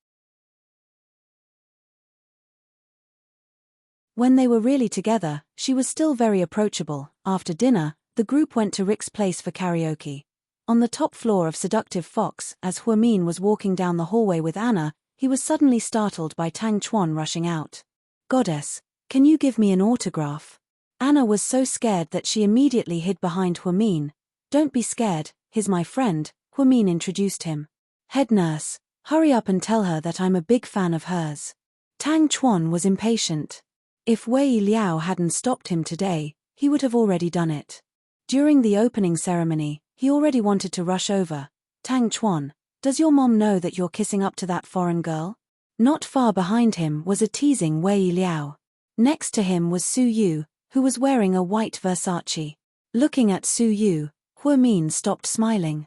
When they were really together, she was still very approachable. After dinner, the group went to Rick's place for karaoke. On the top floor of Seductive Fox, as Huamin was walking down the hallway with Anna, he was suddenly startled by Tang Chuan rushing out. Goddess, can you give me an autograph? Anna was so scared that she immediately hid behind Huamin. Don't be scared, he's my friend, Huamin introduced him. Head nurse, hurry up and tell her that I'm a big fan of hers. Tang Chuan was impatient. If Wei Liao hadn't stopped him today, he would have already done it. During the opening ceremony, he already wanted to rush over. Tang Chuan, does your mom know that you're kissing up to that foreign girl? Not far behind him was a teasing Wei Liao. Next to him was Su Yu, who was wearing a white Versace. Looking at Su Yu, Huamin stopped smiling.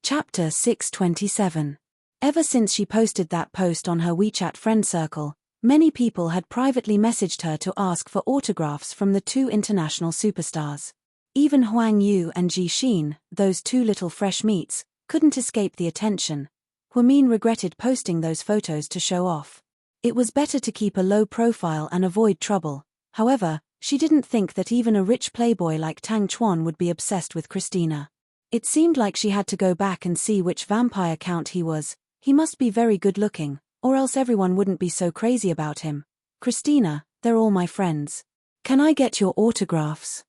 Chapter 627. Ever since she posted that post on her WeChat friend circle, many people had privately messaged her to ask for autographs from the two international superstars. Even Huang Yu and Ji Xin, those two little fresh meats, couldn't escape the attention. Huamin regretted posting those photos to show off. It was better to keep a low profile and avoid trouble. However, she didn't think that even a rich playboy like Tang Chuan would be obsessed with Christina. It seemed like she had to go back and see which vampire count he was. He must be very good looking, or else everyone wouldn't be so crazy about him. Christina, they're all my friends. Can I get your autographs?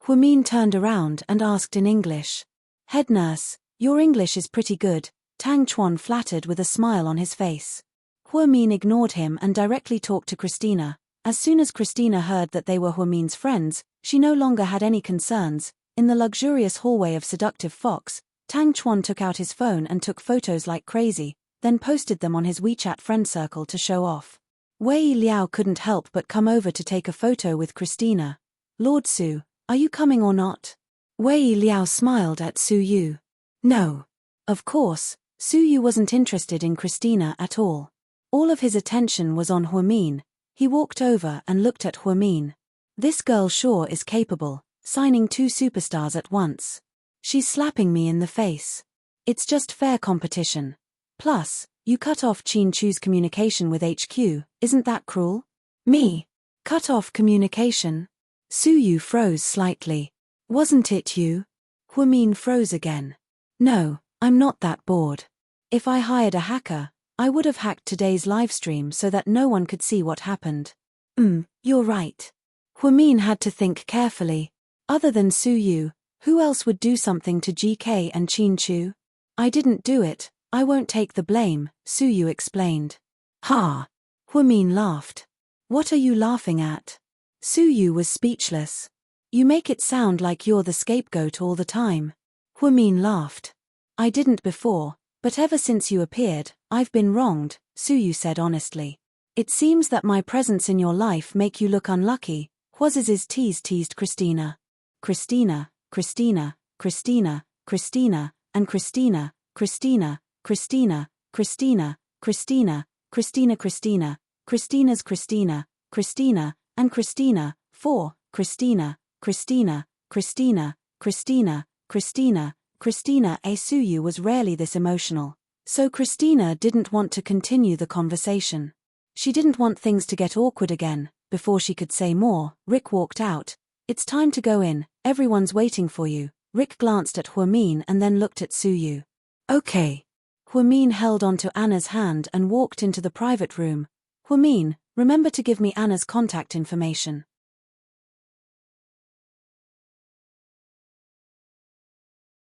Huamin turned around and asked in English. Head nurse, your English is pretty good, Tang Chuan flattered with a smile on his face. Huamin ignored him and directly talked to Christina. As soon as Christina heard that they were Huamin's friends, she no longer had any concerns. In the luxurious hallway of Seductive Fox, Tang Chuan took out his phone and took photos like crazy, then posted them on his WeChat friend circle to show off. Wei Liao couldn't help but come over to take a photo with Christina. Lord Su, are you coming or not? Wei Liao smiled at Su Yu. No. Of course, Su Yu wasn't interested in Christina at all. All of his attention was on Huamin. He walked over and looked at Huamin. This girl sure is capable, signing 2 superstars at once. She's slapping me in the face. It's just fair competition. Plus, you cut off Qin Chu's communication with HQ, isn't that cruel? Me? Cut off communication? Su Yu froze slightly. Wasn't it you? Huamin froze again. No, I'm not that bored. If I hired a hacker, I would have hacked today's livestream so that no one could see what happened. You're right. Huamin had to think carefully. Other than Su Yu, who else would do something to GK and Qin Chu? I didn't do it, I won't take the blame, Su Yu explained. Ha! Huamin laughed. What are you laughing at? Su Yu was speechless. You make it sound like you're the scapegoat all the time. Huamin laughed. I didn't before, but ever since you appeared, I've been wronged, Su Yu said honestly. It seems that my presence in your life make you look unlucky, Huaz's teased Christina. Christina, Christina, Christina, Christina, and Christina, Christina, Christina, Christina, Christina, Christina, Christina, Christina's Christina, Christina, and Christina, 4, Christina, Christina, Christina, Christina, Christina, Christina. Su Yu was rarely this emotional, so Christina didn't want to continue the conversation. She didn't want things to get awkward again. Before she could say more, Rick walked out. It's time to go in, everyone's waiting for you. Rick glanced at Huamin and then looked at Su Yu. Okay. Huamin held onto Anna's hand and walked into the private room. Huamin, remember to give me Anna's contact information.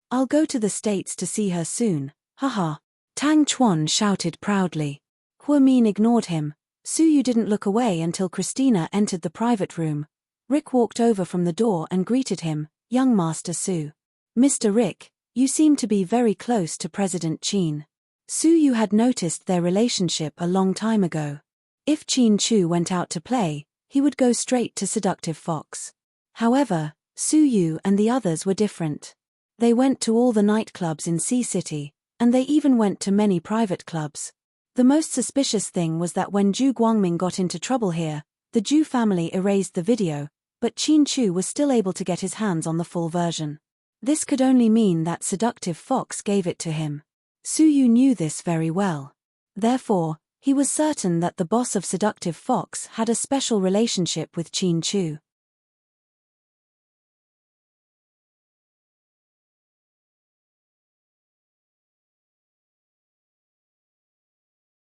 I'll go to the States to see her soon, haha. Tang Chuan shouted proudly. Huamin ignored him. Su Yu didn't look away until Christina entered the private room. Rick walked over from the door and greeted him, young Master Su. Mr. Rick, you seem to be very close to President Qin. Su Yu had noticed their relationship a long time ago. If Qin Chu went out to play, he would go straight to Seductive Fox. However, Su Yu and the others were different. They went to all the nightclubs in Sea City, and they even went to many private clubs. The most suspicious thing was that when Zhu Guangming got into trouble here, the Zhu family erased the video, but Qin Chu was still able to get his hands on the full version. This could only mean that Seductive Fox gave it to him. Su Yu knew this very well. Therefore, he was certain that the boss of Seductive Fox had a special relationship with Qin Chu.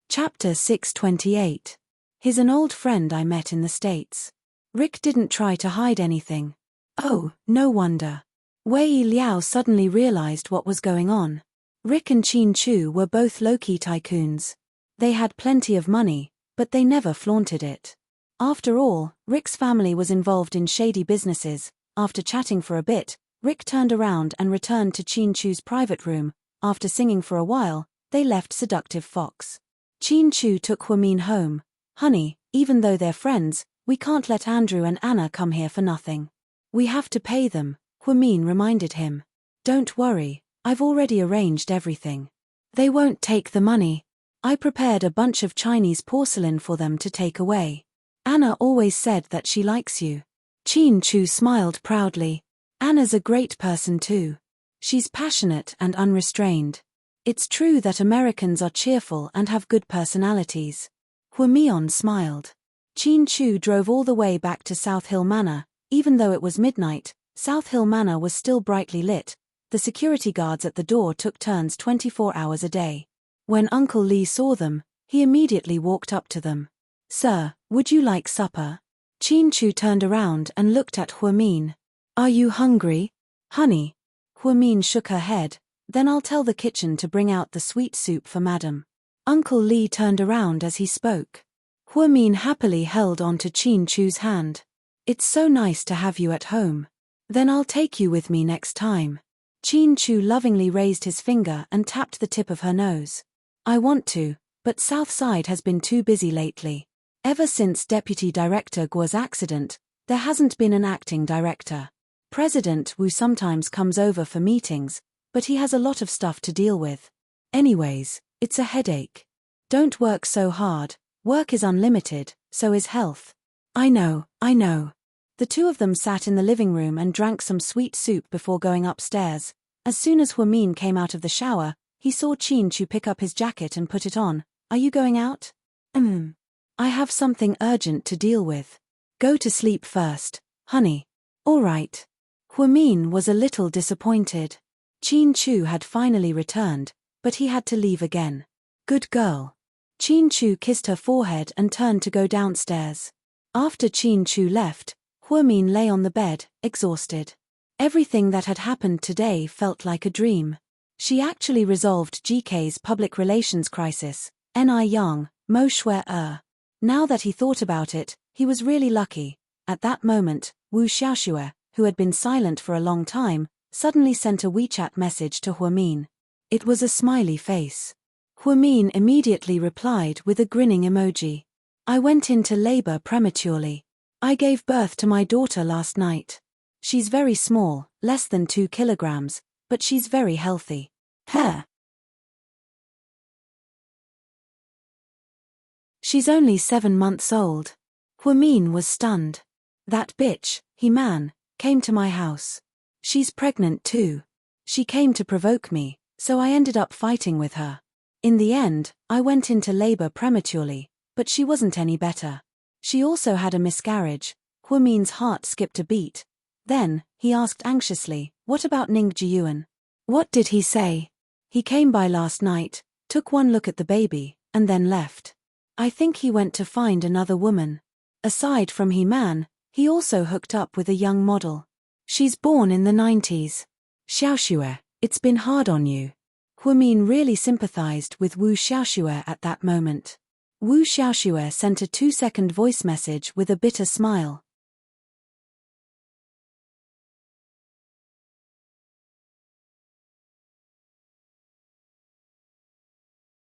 Chapter 628. He's an old friend I met in the States. Rick didn't try to hide anything. Oh, no wonder. Wei Liao suddenly realized what was going on. Rick and Qin Chu were both low-key tycoons. They had plenty of money, but they never flaunted it. After all, Rick's family was involved in shady businesses. After chatting for a bit, Rick turned around and returned to Qin Chu's private room. After singing for a while, they left Seductive Fox. Qin Chu took Huamin home. Honey, even though they're friends, we can't let Andrew and Anna come here for nothing. We have to pay them, Huamin reminded him. Don't worry, I've already arranged everything. They won't take the money. I prepared a bunch of Chinese porcelain for them to take away. Anna always said that she likes you. Qin Chu smiled proudly. Anna's a great person too. She's passionate and unrestrained. It's true that Americans are cheerful and have good personalities. Huamian smiled. Qin Chu drove all the way back to South Hill Manor. Even though it was midnight, South Hill Manor was still brightly lit. The security guards at the door took turns 24 hours a day. When Uncle Lee saw them, he immediately walked up to them. Sir, would you like supper? Qin Chu turned around and looked at Huamin. Are you hungry? Honey. Huamin shook her head. Then I'll tell the kitchen to bring out the sweet soup for Madam. Uncle Lee turned around as he spoke. Huamin happily held on to Qin Chu's hand. It's so nice to have you at home. Then I'll take you with me next time. Qin Chu lovingly raised his finger and tapped the tip of her nose. I want to, but Southside has been too busy lately. Ever since Deputy Director Guo's accident, There hasn't been an acting director. President Wu sometimes comes over for meetings, but he has a lot of stuff to deal with. Anyways, it's a headache. Don't work so hard, work is unlimited, so is health. I know. The two of them sat in the living room and drank some sweet soup before going upstairs. As soon as Huamin came out of the shower, he saw Chin-Chu pick up his jacket and put it on. Are you going out? I have something urgent to deal with. Go to sleep first, honey. All right. Huamin was a little disappointed. Chin-Chu had finally returned, but he had to leave again. Good girl. Chin-Chu kissed her forehead and turned to go downstairs. After Chin-Chu left, Huamin lay on the bed, exhausted. Everything that had happened today felt like a dream. She actually resolved GK's public relations crisis, Ni Yang, Mo Shui. Now that he thought about it, he was really lucky. At that moment, Wu Xiaoxue, who had been silent for a long time, suddenly sent a WeChat message to Huamin. It was a smiley face. Huamin immediately replied with a grinning emoji. I went into labor prematurely. I gave birth to my daughter last night. She's very small, less than 2 kilograms, but she's very healthy. She's only 7 months old. Huamin was stunned. That bitch, He-Man, came to my house. She's pregnant too. She came to provoke me, so I ended up fighting with her. In the end, I went into labor prematurely, but she wasn't any better. She also had a miscarriage. Huamin's heart skipped a beat. Then, he asked anxiously, what about Ning Jiyuan? What did he say? He came by last night, took one look at the baby, and then left. I think he went to find another woman. Aside from He-Man, he also hooked up with a young model. She's born in the 90s. Xiaoxue, it's been hard on you. Huamin really sympathized with Wu Xiaoxue at that moment. Wu Xiaoxue sent a 2-second voice message with a bitter smile.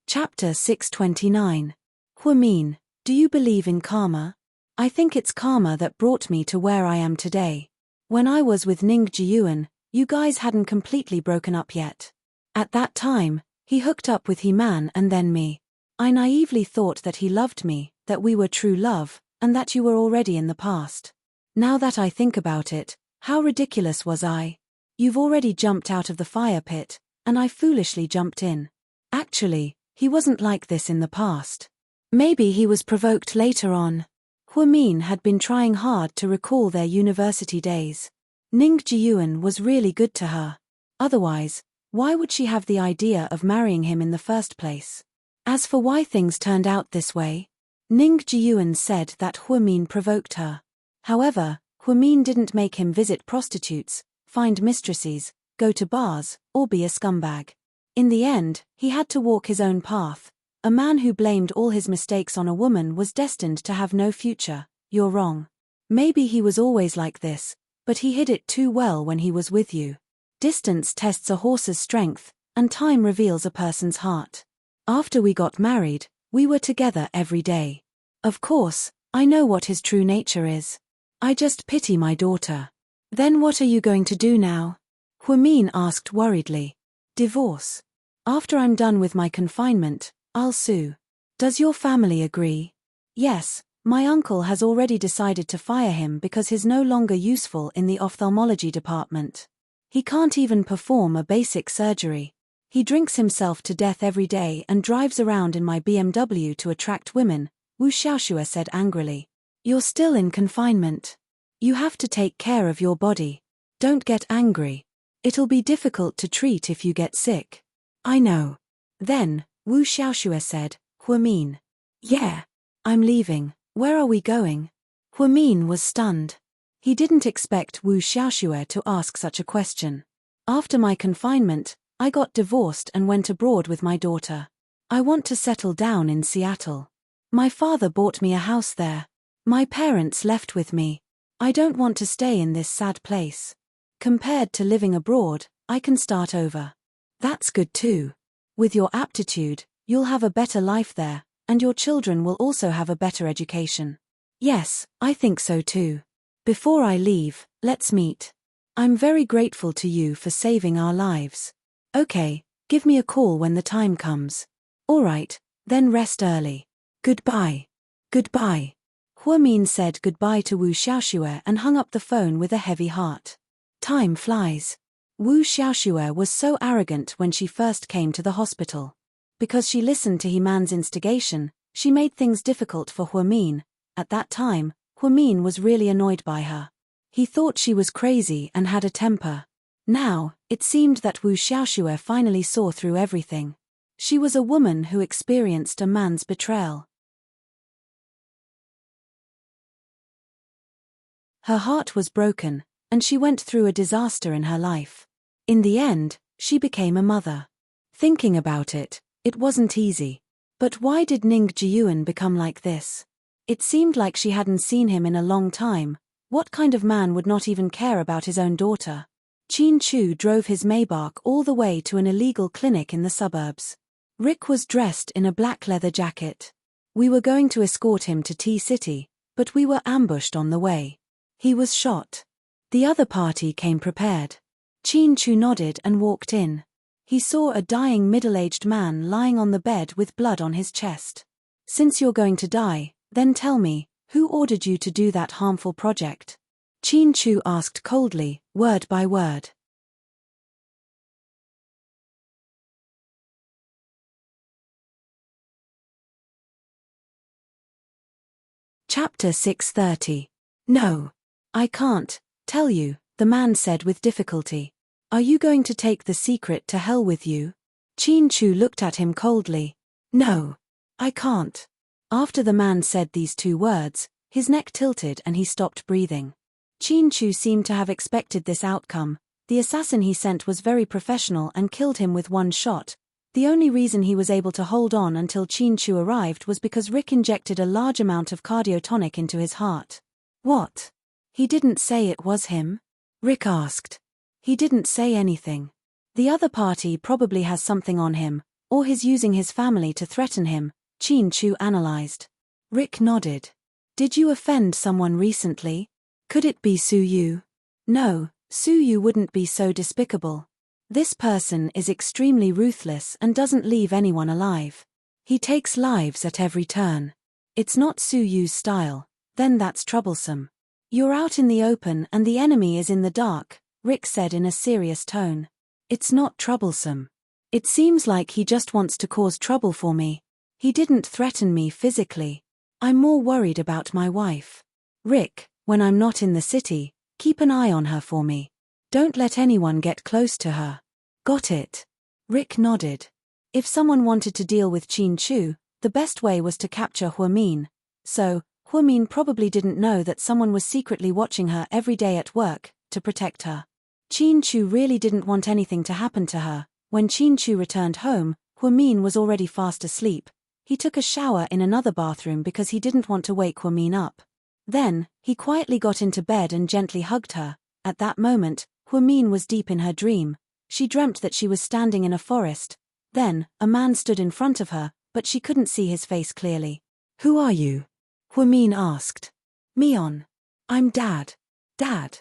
Chapter 629. Huamin, do you believe in karma? I think it's karma that brought me to where I am today. When I was with Ning Jiyuan, you guys hadn't completely broken up yet. At that time, he hooked up with He-Man and then me. I naively thought that he loved me, that we were true love, and that you were already in the past. Now that I think about it, how ridiculous was I? You've already jumped out of the fire pit, and I foolishly jumped in. Actually, he wasn't like this in the past. Maybe he was provoked later on. Huamin had been trying hard to recall their university days. Ning Jiyuan was really good to her. Otherwise, why would she have the idea of marrying him in the first place? As for why things turned out this way, Ning Jiyuan said that Huamin provoked her. However, Huamin didn't make him visit prostitutes, find mistresses, go to bars, or be a scumbag. In the end, he had to walk his own path. A man who blamed all his mistakes on a woman was destined to have no future. You're wrong. Maybe he was always like this, but he hid it too well when he was with you. Distance tests a horse's strength, and time reveals a person's heart. After we got married, we were together every day. Of course, I know what his true nature is. I just pity my daughter. Then what are you going to do now? Huamin asked worriedly. Divorce. After I'm done with my confinement, I'll sue. Does your family agree? Yes, my uncle has already decided to fire him because he's no longer useful in the ophthalmology department. He can't even perform a basic surgery. He drinks himself to death every day and drives around in my BMW to attract women, Wu Xiaoxue said angrily. You're still in confinement. You have to take care of your body. Don't get angry. It'll be difficult to treat if you get sick. I know. Then, Wu Xiaoxue said, Huamin. Yeah. I'm leaving. Where are we going? Huamin was stunned. He didn't expect Wu Xiaoxue to ask such a question. After my confinement, I got divorced and went abroad with my daughter. I want to settle down in Seattle. My father bought me a house there. My parents left with me. I don't want to stay in this sad place. Compared to living abroad, I can start over. That's good too. With your aptitude, you'll have a better life there, and your children will also have a better education. Yes, I think so too. Before I leave, let's meet. I'm very grateful to you for saving our lives. Okay, give me a call when the time comes. Alright, then rest early. Goodbye. Goodbye. Huamin said goodbye to Wu Xiaoxue and hung up the phone with a heavy heart. Time flies. Wu Xiaoxue was so arrogant when she first came to the hospital. Because she listened to Heman's instigation, she made things difficult for Huamin. At that time, Huamin was really annoyed by her. He thought she was crazy and had a temper. Now, it seemed that Wu Xiaoxue finally saw through everything. She was a woman who experienced a man's betrayal. Her heart was broken, and she went through a disaster in her life. In the end, she became a mother. Thinking about it, it wasn't easy. But why did Ning Jiyuan become like this? It seemed like she hadn't seen him in a long time. What kind of man would not even care about his own daughter? Qin Chu drove his Maybach all the way to an illegal clinic in the suburbs. Rick was dressed in a black leather jacket. We were going to escort him to T-City, but we were ambushed on the way. He was shot. The other party came prepared. Qin Chu nodded and walked in. He saw a dying middle-aged man lying on the bed with blood on his chest. Since you're going to die, then tell me, who ordered you to do that harmful project? Qin Chu asked coldly, word by word. Chapter 630. No. I can't tell you, the man said with difficulty. Are you going to take the secret to hell with you? Qin Chu looked at him coldly. No. I can't. After the man said these two words, his neck tilted and he stopped breathing. Qin Chu seemed to have expected this outcome. The assassin he sent was very professional and killed him with one shot. The only reason he was able to hold on until Qin Chu arrived was because Rick injected a large amount of cardiotonic into his heart. What? He didn't say it was him? Rick asked. He didn't say anything. The other party probably has something on him, or he's using his family to threaten him, Qin Chu analyzed. Rick nodded. Did you offend someone recently? Could it be Su Yu? No, Su Yu wouldn't be so despicable. This person is extremely ruthless and doesn't leave anyone alive. He takes lives at every turn. It's not Su Yu's style, then that's troublesome. You're out in the open and the enemy is in the dark, Rick said in a serious tone. It's not troublesome. It seems like he just wants to cause trouble for me. He didn't threaten me physically. I'm more worried about my wife. Rick, when I'm not in the city, keep an eye on her for me. Don't let anyone get close to her. Got it? Rick nodded. If someone wanted to deal with Qin Chu, the best way was to capture Huamin. So, Huamin probably didn't know that someone was secretly watching her every day at work, to protect her. Qin Chu really didn't want anything to happen to her. When Qin Chu returned home, Huamin was already fast asleep. He took a shower in another bathroom because he didn't want to wake Huamin up. Then, he quietly got into bed and gently hugged her. At that moment, Huamin was deep in her dream. She dreamt that she was standing in a forest. Then, a man stood in front of her, but she couldn't see his face clearly. Who are you? Huamin asked. Mion. I'm Dad. Dad.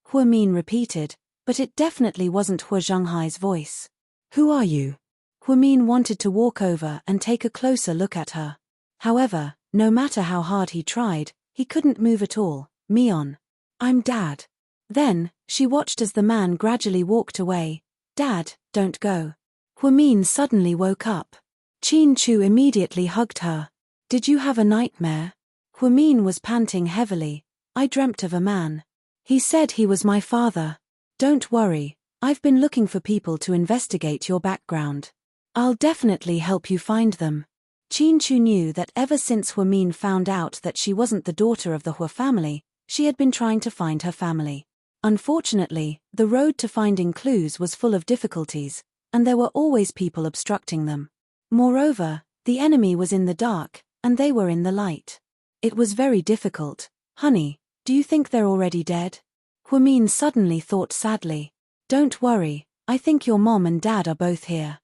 Huamin repeated, but it definitely wasn't Hua Zhenghai's voice. Who are you? Huamin wanted to walk over and take a closer look at her. However, no matter how hard he tried, he couldn't move at all. Mion. I'm Dad. Then, she watched as the man gradually walked away. Dad, don't go. Huamin suddenly woke up. Qin Chu immediately hugged her. Did you have a nightmare? Huamin was panting heavily. I dreamt of a man. He said he was my father. Don't worry, I've been looking for people to investigate your background. I'll definitely help you find them. Qin Chu knew that ever since Huamin found out that she wasn't the daughter of the Hua family, she had been trying to find her family. Unfortunately, the road to finding clues was full of difficulties, and there were always people obstructing them. Moreover, the enemy was in the dark, and they were in the light. It was very difficult. Honey, do you think they're already dead? Huamin suddenly thought sadly. Don't worry, I think your mom and dad are both here.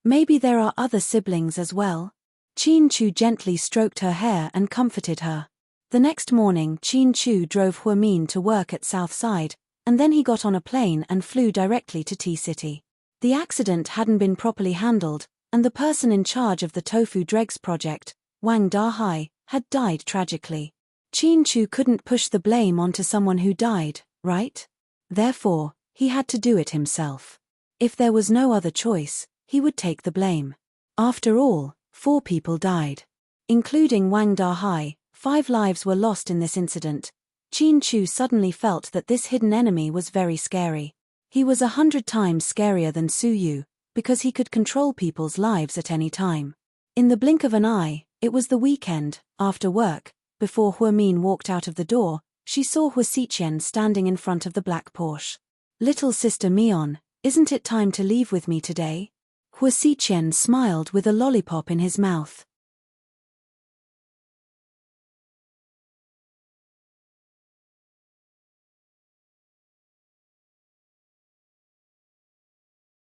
Maybe there are other siblings as well. Qin Chu gently stroked her hair and comforted her. The next morning Qin Chu drove Huamin to work at Southside, and then he got on a plane and flew directly to T-City. The accident hadn't been properly handled, and the person in charge of the tofu dregs project, Wang Dahai, had died tragically. Qin Chu couldn't push the blame onto someone who died, right? Therefore, he had to do it himself. If there was no other choice, he would take the blame. After all, 4 people died. Including Wang Dahai, 5 lives were lost in this incident. Qin Chu suddenly felt that this hidden enemy was very scary. He was 100 times scarier than Su Yu, because he could control people's lives at any time. In the blink of an eye, it was the weekend, after work. Before Huamin walked out of the door, she saw Hua Xiqian standing in front of the black Porsche. "Little sister Mion, isn't it time to leave with me today?" Hua Xiqian smiled with a lollipop in his mouth.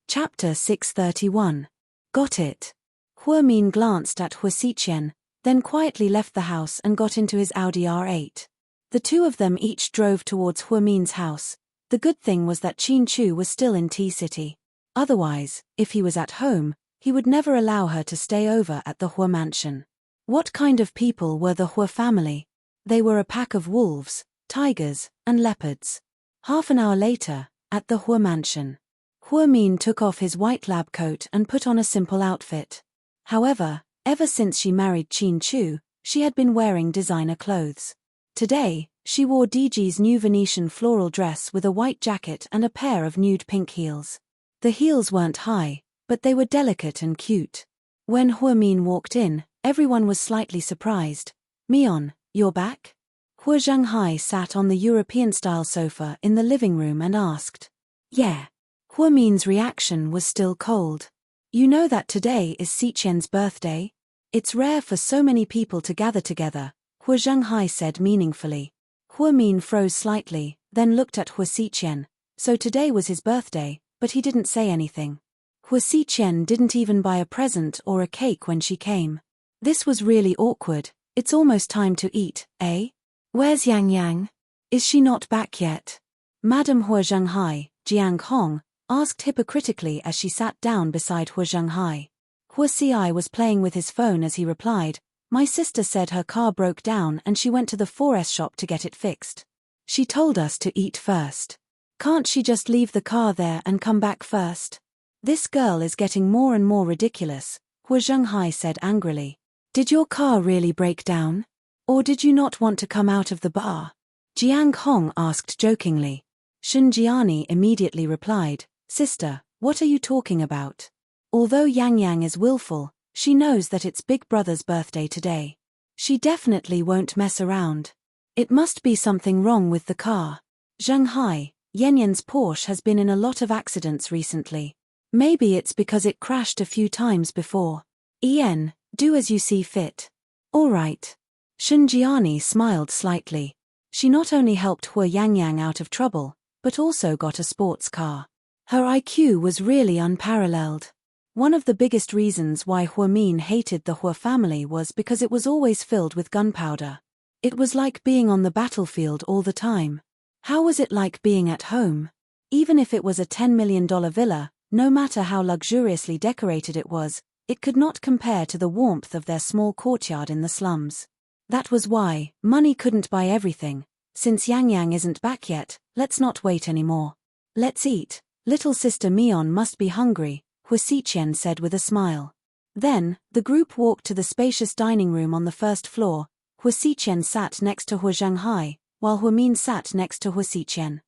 Chapter 631. Got it. Huamin glanced at Hua Xiqian, then quietly left the house and got into his Audi R8. The 2 of them each drove towards Huamin's house. The good thing was that Qin Chu was still in T-City. Otherwise, if he was at home, he would never allow her to stay over at the Hua mansion. What kind of people were the Hua family? They were a pack of wolves, tigers, and leopards. Half an hour later, at the Hua mansion, Huamin took off his white lab coat and put on a simple outfit. However, ever since she married Qin Chu, she had been wearing designer clothes. Today, she wore DG's new Venetian floral dress with a white jacket and a pair of nude pink heels. The heels weren't high, but they were delicate and cute. When Huamin walked in, everyone was slightly surprised. "Mion, you're back?" Hua Zhanghai sat on the European-style sofa in the living room and asked. "Yeah." Huamin's reaction was still cold. "You know that today is Xiqian's birthday? It's rare for so many people to gather together," Hua Zhanghai said meaningfully. Huamin froze slightly, then looked at Hua Xiqian. So today was his birthday, but he didn't say anything. Hua Xiqian didn't even buy a present or a cake when she came. This was really awkward. "It's almost time to eat, eh? Where's Yang Yang? Is she not back yet?" Madame Hua Zhanghai, Jiang Hong, asked hypocritically as she sat down beside Hua Zhanghai. Hua Xi was playing with his phone as he replied, "My sister said her car broke down and she went to the 4S shop to get it fixed. She told us to eat first. Can't she just leave the car there and come back first?" "This girl is getting more and more ridiculous," Hua Zhanghai said angrily. "Did your car really break down? Or did you not want to come out of the bar?" Jiang Hong asked jokingly. Shunjiani immediately replied, "Sister, what are you talking about? Although Yang Yang is willful, she knows that it's Big Brother's birthday today. She definitely won't mess around. It must be something wrong with the car. Zhanghai, Yanyan's Porsche has been in a lot of accidents recently. Maybe it's because it crashed a few times before. Ian, do as you see fit." "All right." Shunjiani smiled slightly. She not only helped Hua Yangyang out of trouble, but also got a sports car. Her IQ was really unparalleled. One of the biggest reasons why Huamin hated the Hua family was because it was always filled with gunpowder. It was like being on the battlefield all the time. How was it like being at home? Even if it was a $10 million villa, no matter how luxuriously decorated it was, it could not compare to the warmth of their small courtyard in the slums. That was why money couldn't buy everything. "Since Yang Yang isn't back yet, let's not wait anymore. Let's eat. Little sister Mion must be hungry," Hua Xiqian said with a smile. Then, the group walked to the spacious dining room on the first floor. Hua Xiqian sat next to Hua Zhanghai, while Huamin sat next to Hua Xiqian.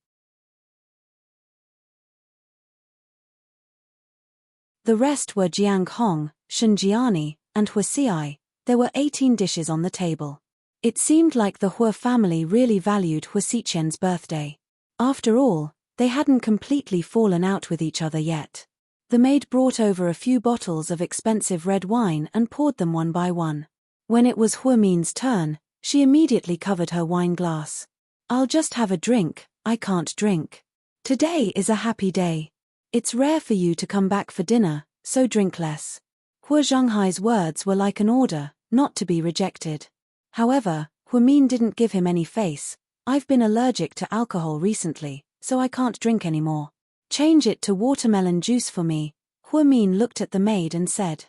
The rest were Jiang Hong, Shunjiani, and Hua Xi. There were 18 dishes on the table. It seemed like the Hua family really valued Hua Xiqian's birthday. After all, they hadn't completely fallen out with each other yet. The maid brought over a few bottles of expensive red wine and poured them one by one. When it was Huamin's turn, she immediately covered her wine glass. "I'll just have a drink, I can't drink. Today is a happy day. It's rare for you to come back for dinner, so drink less." Hua Zhenghai's words were like an order, not to be rejected. However, Huamin didn't give him any face. I've been allergic to alcohol recently, so I can't drink anymore. Change it to watermelon juice for me. Huamin looked at the maid and said.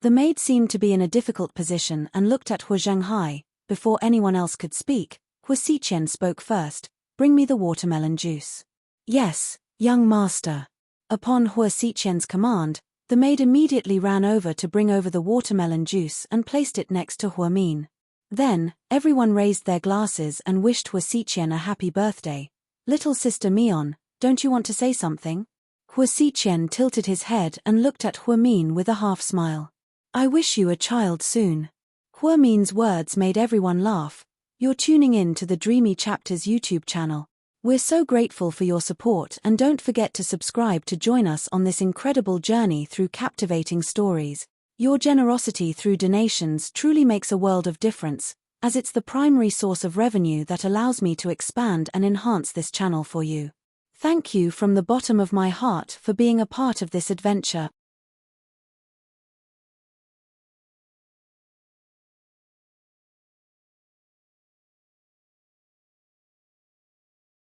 The maid seemed to be in a difficult position and looked at Hua Zhenghai. Before anyone else could speak, Hua Xiqian spoke first. Bring me the watermelon juice. Yes, young master. Upon Hua Xiqian's command, the maid immediately ran over to bring over the watermelon juice and placed it next to Huamin. Then, everyone raised their glasses and wished Hua Xiqian a happy birthday. Little sister Mion, don't you want to say something? Hua Xiqian tilted his head and looked at Huamin with a half-smile. I wish you a child soon. Huamin's words made everyone laugh. You're tuning in to the Dreamy Chapters YouTube channel. We're so grateful for your support and don't forget to subscribe to join us on this incredible journey through captivating stories. Your generosity through donations truly makes a world of difference, as it's the primary source of revenue that allows me to expand and enhance this channel for you. Thank you from the bottom of my heart for being a part of this adventure.